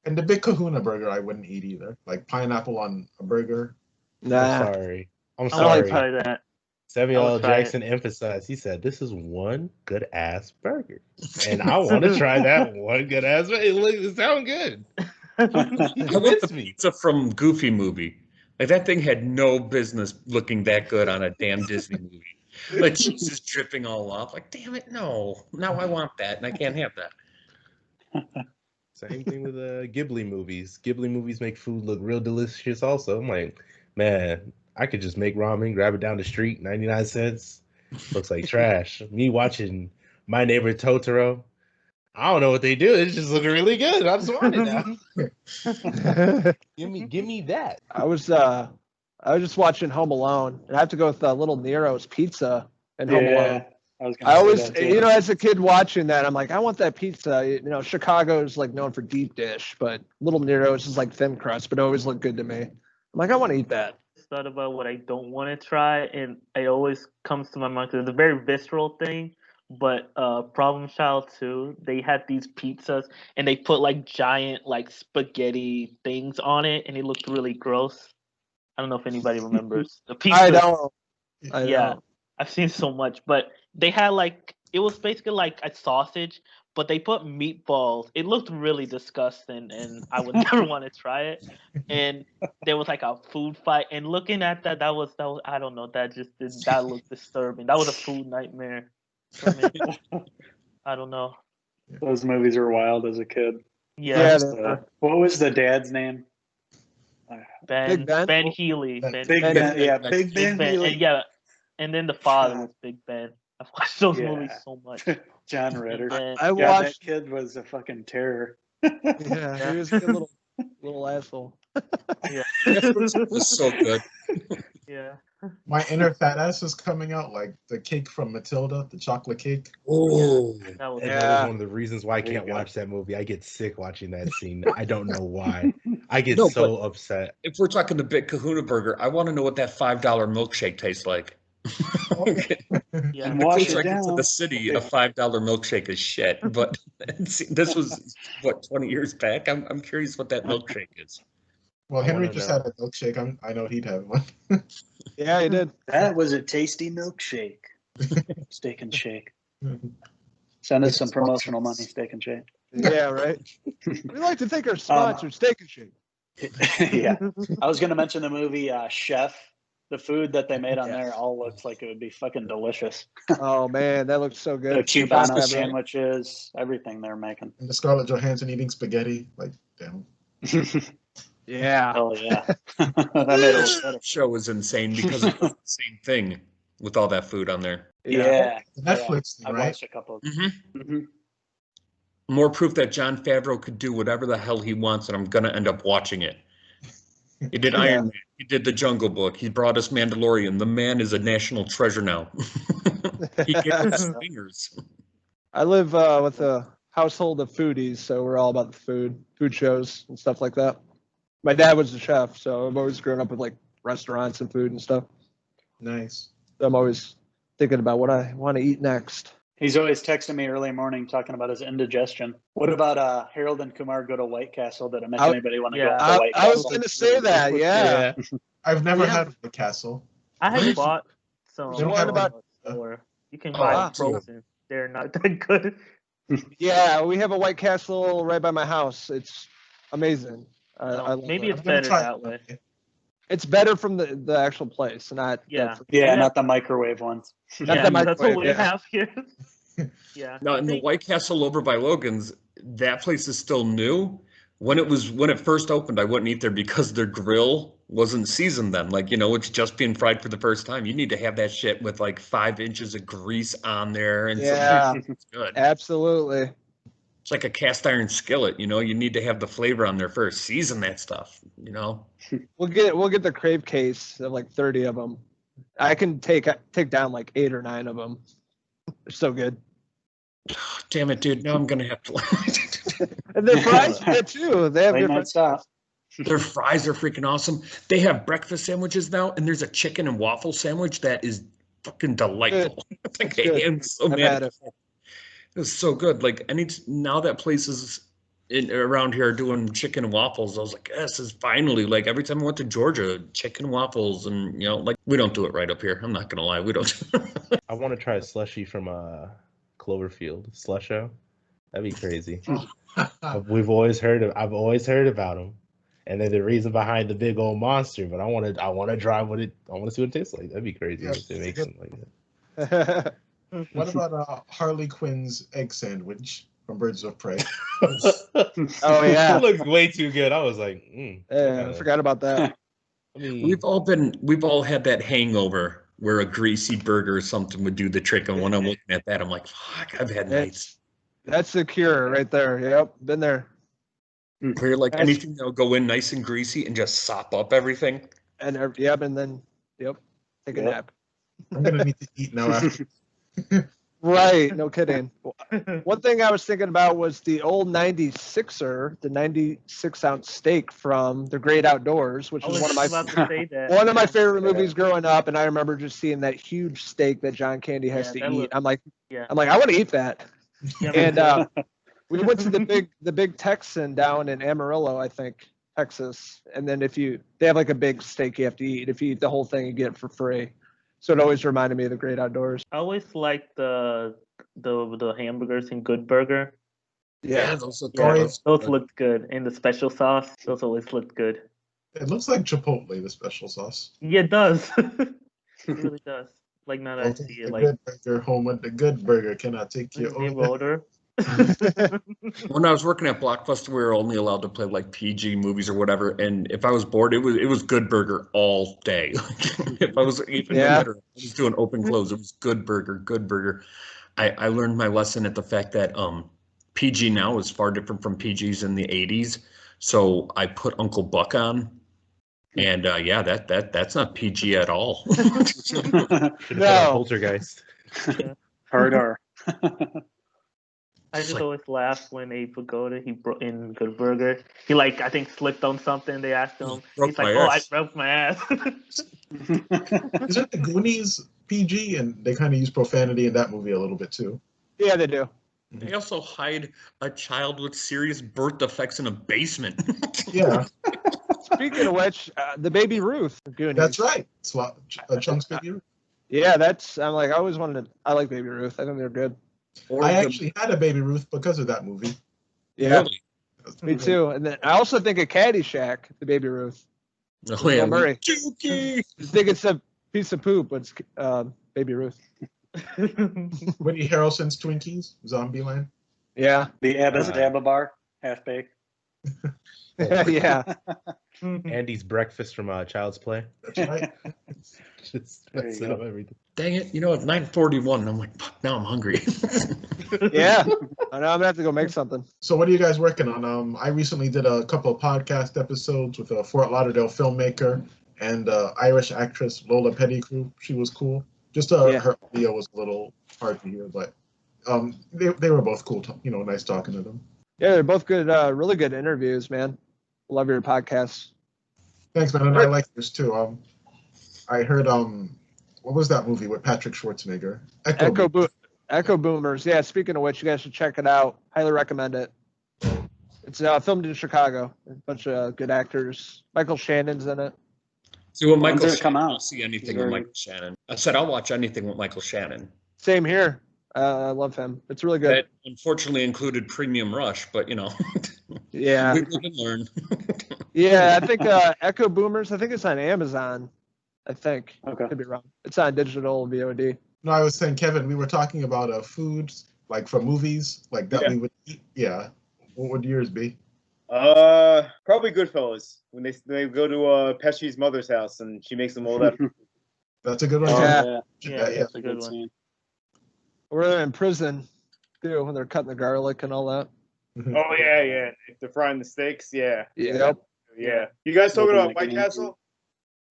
And the Big Kahuna burger, I wouldn't eat either. Like pineapple on a burger. Nah. I'm I sorry. would try that. Samuel I L. would try Jackson emphasized. He said, "This is one good ass burger," and I want to try that one good ass burger. It sounds good. I want the pizza from Goofy movie. Like that thing had no business looking that good on a damn Disney movie. Like cheese is dripping all off. Like, damn it, no! Now I want that, and I can't have that. Same thing with Ghibli movies. Ghibli movies make food look real delicious. Also, I'm like, man, I could just make ramen, grab it down the street, 99 cents. Looks like trash. Me watching My Neighbor Totoro. I don't know what they do. It's just looking really good. I just want it now. give me that. I was just watching Home Alone, and I have to go with Little Nero's Pizza and Home Alone. I always, as a kid watching that, I'm like, I want that pizza. Chicago's like known for deep dish, but Little Nero's is like thin crust, but it always looked good to me. I'm like, I want to eat that. Thought about what I don't want to try, and it always comes to my mind because it's a very visceral thing. But Problem Child 2, they had these pizzas, and they put like giant like spaghetti things on it, and it looked really gross. I don't know if anybody remembers the pizza. I don't. I've seen so much, but they had like it was basically like a sausage, but they put meatballs. It looked really disgusting, and I would never want to try it. And there was like a food fight, and looking at that was I don't know, that looked disturbing. That was a food nightmare for me. I don't know. Those movies were wild as a kid. Yeah. What was the dad's name? Ben Healy. Big Ben Healy. And then the father was Big Ben. I've watched those movies so much. John Ritter. I watched. That kid was a fucking terror. Yeah, he was a little asshole. Yeah, it was so good. Yeah. My Inner Fat Ass is coming out, like the cake from Matilda, the chocolate cake. Oh, that was one of the reasons why I can't watch that movie. I get sick watching that scene. I don't know why. I get so upset. If we're talking the Big Kahuna burger, I want to know what that $5 milkshake tastes like. Okay. Yeah. If I get to the city, a $5 milkshake is shit. But this was 20 years back. I'm curious what that milkshake is. Well, Henry just had a milkshake. I know he'd have one. Yeah, he did. That was a tasty milkshake. Steak and Shake. Send us some promotional money, Steak and Shake. Yeah, right. We like to thank our sponsor, Steak and Shake. Yeah. I was going to mention the movie Chef. The food that they made on there all looks like it would be fucking delicious. Oh, man, that looks so good. The Cubano sandwiches, everything they're making. And the Scarlett Johansson eating spaghetti. Like, damn. Yeah. Oh, yeah. That made it look better. Show was insane because it's the same thing with all that food on there. Yeah. Netflix thing, I right? watched a couple of them. More proof that Jon Favreau could do whatever the hell he wants, and I'm going to end up watching it. He did Iron Man. He did the Jungle Book. He brought us Mandalorian. The man is a national treasure now. He gave us fingers. I live with a household of foodies, so we're all about the food shows and stuff like that. My dad was a chef, so I've always grown up with like restaurants and food and stuff. Nice. So I'm always thinking about what I want to eat next. He's always texting me early morning talking about his indigestion. What about Harold and Kumar go to White Castle? Did it make anybody want to go to White Castle? I was going to say that, yeah. I've never had the castle. I have bought some. You can buy frozen. They're not that good. Yeah, we have a White Castle right by my house. It's amazing. Maybe it's better that way. It's better from the actual place, not not the microwave ones. That's what we have here. Yeah. No, in the White Castle over by Logan's, that place is still new. When it first opened, I wouldn't eat there because their grill wasn't seasoned then. Like, it's just being fried for the first time. You need to have that shit with like 5 inches of grease on there, and it's good. Absolutely. It's like a cast iron skillet, you need to have the flavor on there first. Season that stuff, We'll get the crave case of like 30 of them. I can take down like 8 or 9 of them. They're so good. Damn it, dude! Now I'm gonna have to. And their fries are good too. They have good stuff. Their fries are freaking awesome. They have breakfast sandwiches now, and there's a chicken and waffle sandwich that is fucking delightful. Like, I am so mad. It was so good. Like, now that places around here are doing chicken and waffles, I was like, yes, is finally, like, every time I went to Georgia, chicken waffles, and like, we don't do it right up here. I'm not gonna lie, we don't. I want to try a slushie from Cloverfield Slusho. That'd be crazy. I've always heard about them, and they're the reason behind the big old monster. But I want to try what it. I want to see what it tastes like. That'd be crazy if they make something like that. What about Harley Quinn's egg sandwich from Birds of Prey? Oh yeah, It looks way too good. I was like, I forgot about that. We've all had that hangover where a greasy burger or something would do the trick, and when I'm looking at that, I'm like, fuck, I've had nights. That's the cure right there. Yep, been there. Where you're like, anything that'll go in nice and greasy and just sop up everything. And then take a nap. I'm gonna need to eat now after. Right, no kidding. One thing I was thinking about was the old 96er, the 96-ounce steak from The Great Outdoors, which was one of my favorite movies growing up, and I remember just seeing that huge steak that John Candy has to eat. I'm like, I want to eat that. And we went to the big Texan down in Amarillo, I think, Texas, and then they have like a big steak you have to eat. If you eat the whole thing, you get it for free. So it always reminded me of The Great Outdoors. I always liked the hamburgers in Good Burger. Yeah, those looked good. And the special sauce, those always looked good. It looks like Chipotle, the special sauce. Yeah, it does. It really does. Like, not I see it. Like, Good Burger, home with the Good Burger. Can I take your order? When I was working at Blockbuster, we were only allowed to play like PG movies or whatever, and if I was bored, it was Good Burger all day. If I was even better, I was doing open close. It was Good Burger. I learned my lesson at the fact that PG now is far different from PGs in the 80s. So I put Uncle Buck on, and that's not PG at all. No, Poltergeist. Hard R. I just always laugh when Abe Vigoda, in Good Burger, he I think slipped on something. They asked him. He's like, I broke my ass. Isn't the Goonies PG? And they kind of use profanity in that movie a little bit too. Yeah, they do. They also hide a child with serious birth defects in a basement. Yeah. Speaking of which, the Baby Ruth. Goonies. That's right. Chunk's Baby Ruth. Yeah, I always wanted to. I like Baby Ruth. I think they're good. I actually had a Baby Ruth because of that movie. Yeah, really? Me too. And then I also think of Caddyshack, the Baby Ruth. Oh yeah, Murray. I think it's a piece of poop, but it's Baby Ruth. Woody Harrelson's Twinkies, Zombieland. Yeah. The Abba's Dabba Bar, half baked. Yeah. Andy's breakfast from Child's Play. That's right. Just messing up everything. Dang it! It's 9:41. I'm like, fuck. Now I'm hungry. Yeah, I know I'm gonna have to go make something. So what are you guys working on? I recently did a couple of podcast episodes with a Fort Lauderdale filmmaker and Irish actress Lola Pettigrew. She was cool. Just her audio was a little hard to hear, but they were both cool. Nice talking to them. Yeah, they're both good, really good interviews, man. Love your podcast. Thanks, man. And I like yours too. I heard what was that movie with Patrick Schwarzenegger? Echo Boomers. Yeah, speaking of which, you guys should check it out. Highly recommend it. It's filmed in Chicago. A bunch of good actors. Michael Shannon's in it. See, when Michael When's it come Shannon, out? I'll see anything with Michael Shannon. I said I'll watch anything with Michael Shannon. Same here. I love him. It's really good. That unfortunately included Premium Rush, but Yeah. we can learn. Yeah, I think Echo Boomers, I think it's on Amazon. I think. Okay. Could be wrong. It's on digital VOD. No, I was saying, Kevin, we were talking about foods, like from movies, like that we would eat. Yeah. What would yours be? Probably Goodfellas. When they go to Pesci's mother's house and she makes them all that food. That's a good one. Yeah. Yeah, that's a good one. Or they're in prison, too, when they're cutting the garlic and all that. Oh yeah. If they're frying the steaks, yeah. Yep. Yeah. You guys talking about White Castle?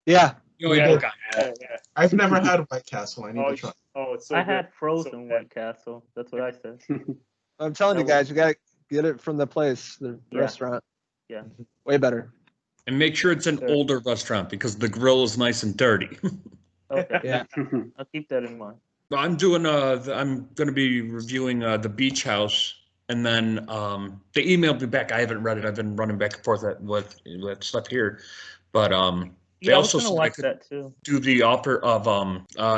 Yeah. Oh, yeah. Yeah. I've never had White Castle. I need to try. Oh, it's so I good. had frozen White Castle. That's what I said. I'm telling you guys, you got to get it from the place, the restaurant. Yeah. Way better. And make sure it's an older restaurant because the grill is nice and dirty. Okay. Yeah. I'll keep that in mind. I'm doing I'm going to be reviewing The Beach House, and then they emailed me back. I haven't read it. I've been running back and forth with stuff here, but they I was also gonna said I watch could that too. do the offer of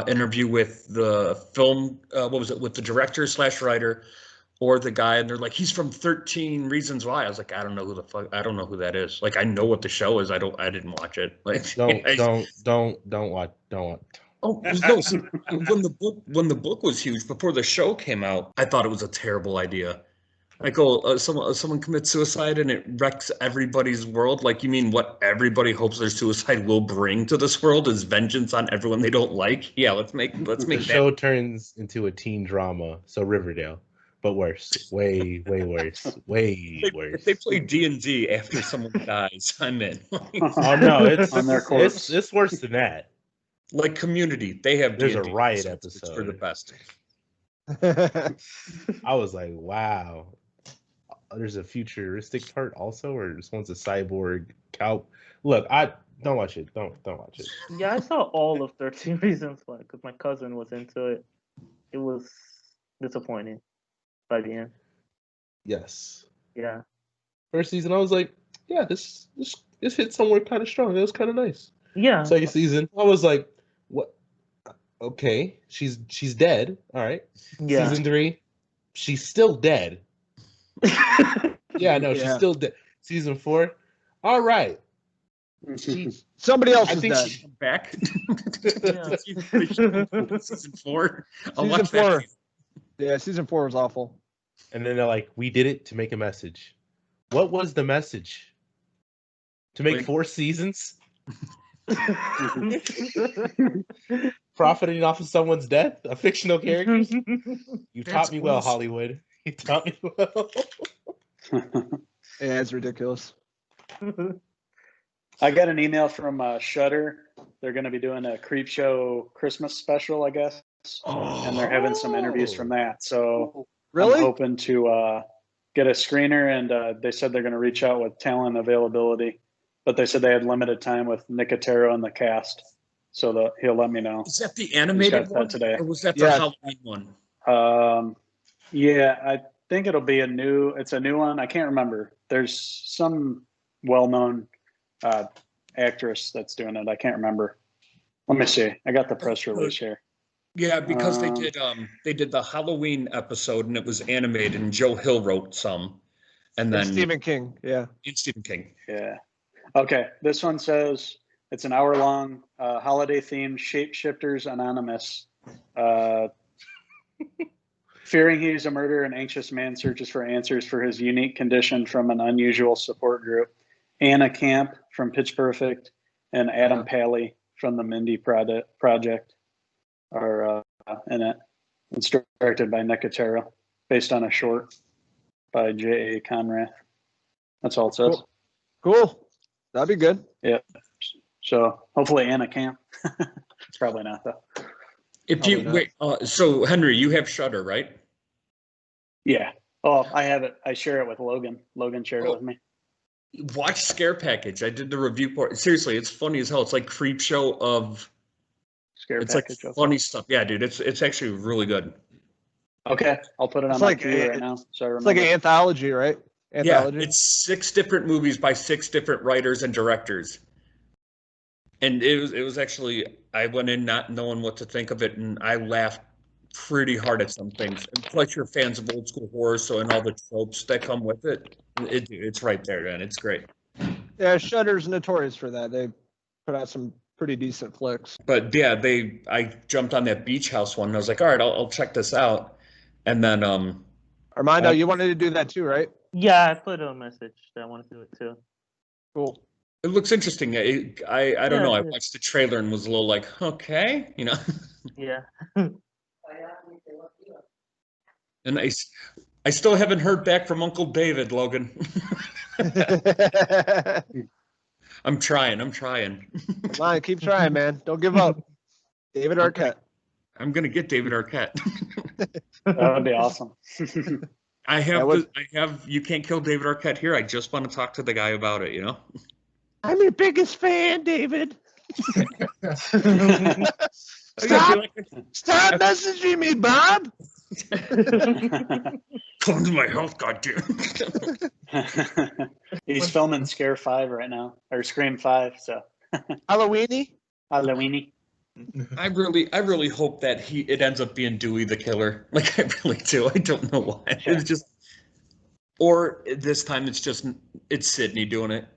interview with the film. What was it, with the director / writer, or the guy? And they're like, he's from 13 Reasons Why. I was like, I don't know who the fuck. I don't know who that is. Like, I know what the show is. I didn't watch it. Like, Don't watch. Oh no! See, when the book was huge before the show came out, I thought it was a terrible idea. Like, someone commits suicide and it wrecks everybody's world. Like, you mean what everybody hopes their suicide will bring to this world is vengeance on everyone they don't like? Yeah, let's make The that. show turns into a teen drama, so Riverdale, but worse, way worse, worse. If they play D&D after someone dies, I'm in. Oh no, it's On their corpse. it's worse than that. Like Community, they have There's D&D a riot episodes, which episode. are the best. I was like, wow. There's a futuristic part also, or this one's a cyborg cow. Look, I don't watch it. Don't watch it. Yeah, I saw all of 13 Reasons Why because my cousin was into it. It was disappointing by the end. Yes. Yeah. First season, I was like, yeah, this hit somewhere kind of strong. It was kind of nice. Yeah. Second season, I was like, what? Okay, she's dead. All right. Yeah. Season 3, she's still dead. Yeah, no, she's still dead. Season 4, all right. Somebody else I is think dead. she come back. Yeah. Season 4. I'll Season watch 4. that. Yeah, season 4 was awful. And then they're like, we did it to make a message. What was the message? To make 4 seasons? Profiting off of someone's death? A fictional character? You taught me well, Hollywood. You taught me well. Yeah, it's ridiculous. I got an email from Shudder. They're going to be doing a Creep Show Christmas special, I guess, and they're having some interviews from that. So Really? I'm hoping to get a screener, and they said they're going to reach out with talent availability, but they said they had limited time with Nicotero and the cast, so he'll let me know. Is that the animated got that one? today. Or was that the Yeah. Halloween one? Yeah, I think it'll be it's a new one. I can't remember. There's some well-known actress that's doing it. I can't remember. Let me see. I got the press release here. Yeah, because they did the Halloween episode and it was animated and Joe Hill wrote some. And then Stephen King, yeah. and Stephen King. Yeah. Okay. This one says it's an hour-long holiday-themed Shapeshifters Anonymous. Fearing he's a murderer, an anxious man searches for answers for his unique condition from an unusual support group. Anna Camp from Pitch Perfect and Adam Pally from the Mindy Project are in it. It's directed by Nicotero, based on a short. by J.A. Conrath. That's all it says. Cool. That'd be good. Yeah. So hopefully Anna can. It's probably not though. If you wait, so Henry, you have Shudder, right? Yeah. Oh, I have it. I share it with Logan. Logan shared it with me. Watch Scare Package. I did the review for it. Seriously, it's funny as hell. It's like Creep Show of. Scare It's Package. like funny stuff. Yeah, dude. It's actually really good. Okay, I'll put it on my queue right now. So I remember. It's like an anthology, right? Anthology. Yeah, it's 6 different movies by 6 different writers and directors. And it was actually, I went in not knowing what to think of it, and I laughed pretty hard at some things. And plus, you're fans of old school horror, so and all the tropes that come with it, it's right there, man. It's great. Yeah, Shudder's notorious for that. They put out some pretty decent flicks. But yeah, I jumped on that Beach House one, and I was like, all right, I'll check this out. And then Armando, you wanted to do that too, right? Yeah, I put a message that I want to do it too. Cool. it looks interesting. I don't know. I Yeah. watched the trailer and was a little like, okay, you know. Yeah. And I still haven't heard back from Uncle David, Logan. I'm trying. Come on, keep trying, man. Don't give up. David Arquette. I'm gonna get David Arquette. That would be awesome. I have You Can't Kill David Arquette here. I just want to talk to the guy about it, you know? I'm your biggest fan, David. Stop messaging me, Bob. Come to my health, goddamn. He's filming Scare 5 right now, or Scream 5, so. Halloweeny? Halloweeny. I really hope that it ends up being Dewey the killer. Like, I really do. I don't know why. It's just, or this time it's Sydney doing it.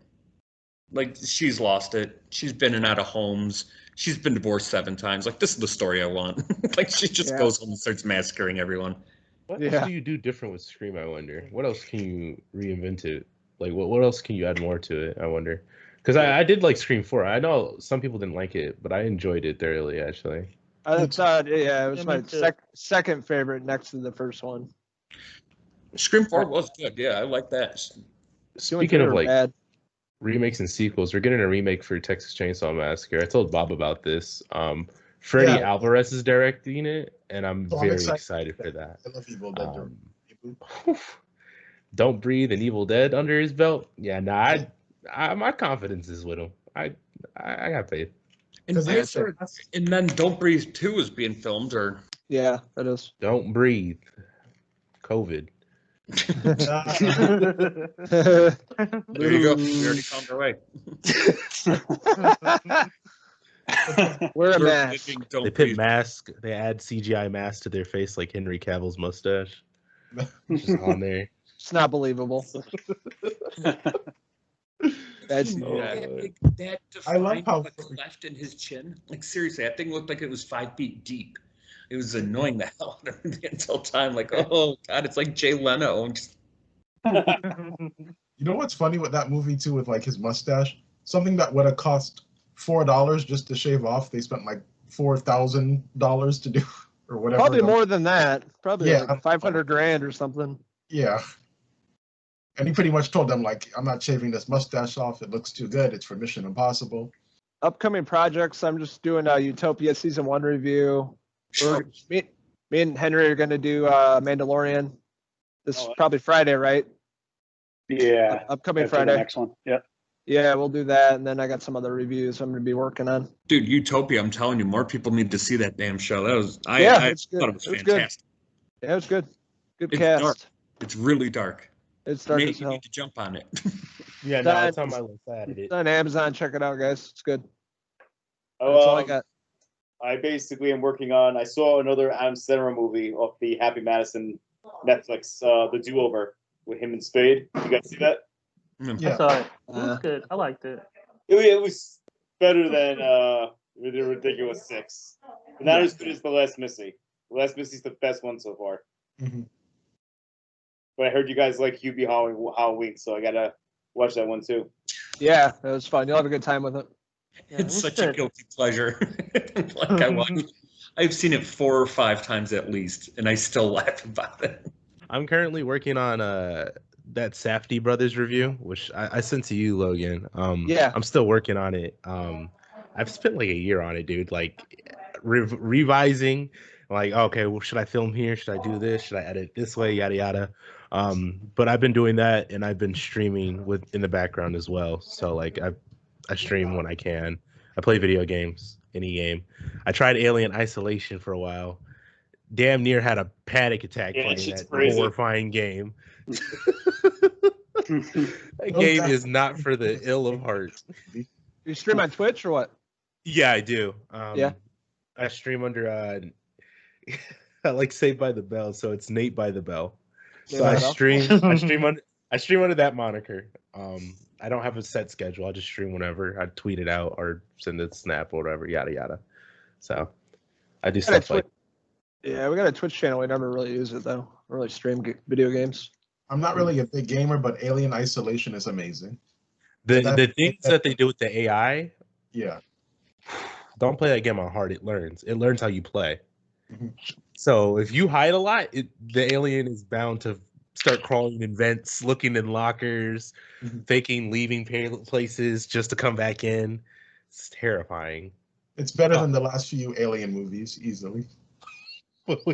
Like, she's lost it. She's been in and out of homes. She's been divorced 7 times. Like, this is the story I want. Like, she just goes home and starts massacring everyone. What else do you do different with Scream, I wonder? What else can you reinvent it? Like, what else can you add more to it, I wonder? Because I did like Scream 4. I know some people didn't like it, but I enjoyed it thoroughly, actually. I thought, it was my second favorite next to the first one. Scream 4 was good. Yeah, I like that. Speaking of, like, remakes and sequels, we're getting a remake for Texas Chainsaw Massacre. I told Bob about this. Freddie Alvarez is directing it, and I'm very excited for that. I love Evil Dead. Don't Breathe and Evil Dead under his belt. Yeah, I my confidence is with him. I got faith. And then Don't Breathe 2 is being filmed, or yeah, that is. Don't Breathe. COVID. There you go. We already found our way. Wear a mask. They put mask. They add CGI mask to their face like Henry Cavill's mustache. Just on there. It's not believable. That's that defined the cleft in his chin. Like, seriously, that thing looked like it was 5 feet deep. It was annoying the hell out of me the entire time. Like, oh god, it's like Jay Leno. You know what's funny with that movie too, with like his mustache? Something that would have cost $4 just to shave off, they spent like $4,000 to do, or whatever. Probably more than that. Probably like $500,000 or something. Yeah. And he pretty much told them, like, I'm not shaving this mustache off. It looks too good. It's for Mission Impossible. Upcoming projects, I'm just doing a Utopia Season 1 review. Me and Henry are going to do Mandalorian. This is probably Friday, right? Yeah. Upcoming Friday. The next one. Yep. Yeah, we'll do that. And then I got some other reviews I'm going to be working on. Dude, Utopia, I'm telling you, more people need to see that damn show. I it's good. thought it was fantastic. Good. Yeah, it was good. Good it's cast. Dark. It's really dark. It's dark Maybe as you hell. need to jump on it. Yeah, no, it's on my list. I added it. It's on Amazon. Check it out, guys. It's good. Oh, That's all I got. I basically am working on. I saw another Adam Sandler movie off the Happy Madison Netflix, The Do-Over, with him and Spade. You guys see that? Yeah. I saw it. It was good. I liked it. It was better than The Ridiculous 6. But not as good as The Last Missy. The Last Missy's the best one so far. Mm-hmm. But I heard you guys like Hubie Halloween, so I gotta watch that one too. Yeah, it was fun. You'll have a good time with it. Yeah, It's such a guilty pleasure. Like, I've seen it 4 or 5 times at least, and I still laugh about it. I'm currently working on that Safdie Brothers review, which I sent to you, Logan. Yeah. I'm still working on it. I've spent like a year on it, dude. Like revising, like, okay, well, should I film here? Should I do this? Should I edit this way? Yada yada. But I've been doing that, and I've been streaming in the background as well. So like I stream when I can. I play video games, any game. I tried Alien Isolation for a while. Damn near had a panic attack playing that horrifying game. That game is not for the ill of heart. You stream on Twitch or what? Yeah, I do. Yeah. I stream under I like Saved by the Bell, so it's Nate by the Bell. So I stream under that moniker. I don't have a set schedule. I just stream whenever. I tweet it out or send it snap or whatever, yada yada. So I do stuff like. Yeah, we got a Twitch channel. We never really use it though. We really stream video games. I'm not really a big gamer, but Alien Isolation is amazing. The things that they do with the AI. Yeah. Don't play that game on hard. It learns how you play. Mm-hmm. So if you hide a lot, the alien is bound to start crawling in vents, looking in lockers, faking leaving places just to come back in. It's terrifying. It's better than the last few Alien movies, easily.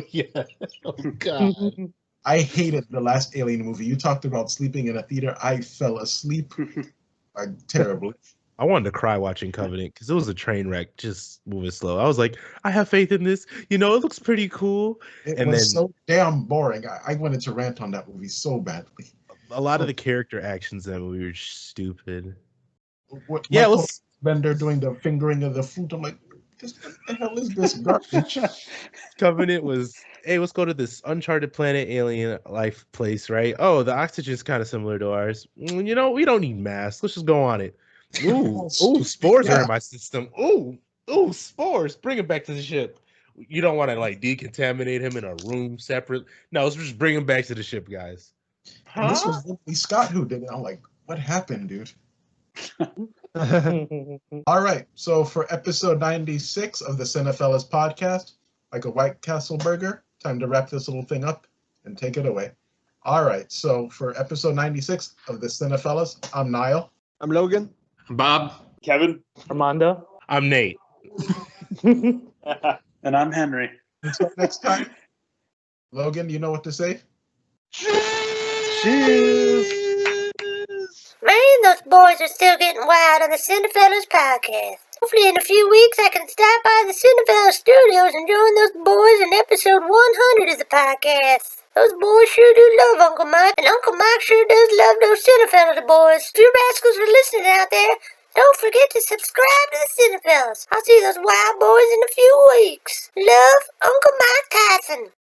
Yeah. Oh, God. I hated the last Alien movie. You talked about sleeping in a theater. I fell asleep terribly. I wanted to cry watching Covenant because it was a train wreck, just moving slow. I was like, I have faith in this. It looks pretty cool. It was so damn boring. I wanted to rant on that movie so badly. A lot of the character actions in that movie were stupid. Bender doing the fingering of the food. I'm like, what the hell is this garbage? Covenant was, hey, let's go to this uncharted planet alien life place, right? Oh, the oxygen's kind of similar to ours. We don't need masks. Let's just go on it. Ooh, spores are in my system. Ooh, spores. Bring him back to the ship. You don't want to like decontaminate him in a room separate. No, let's just bring him back to the ship, guys. And this was Ridley Scott who did it. I'm like, what happened, dude? All right. So for episode 96 of the Cinephellas Podcast, like a White Castle burger, time to wrap this little thing up and take it away. All right. So for episode 96 of the Cinephellas, I'm Niall. I'm Logan. Bob. Kevin. Armando. I'm Nate. And I'm Henry. Until next time, Logan, you know what to say? Cheers! Man, those boys are still getting wild on the Cinephellas Podcast. Hopefully in a few weeks I can stop by the Cinephellas studios and join those boys in episode 100 of the podcast. Those boys sure do love Uncle Mike, and Uncle Mike sure does love those Cinephellas boys. If you rascals are listening out there, don't forget to subscribe to the Cinephellas. I'll see those wild boys in a few weeks. Love, Uncle Mike Tyson.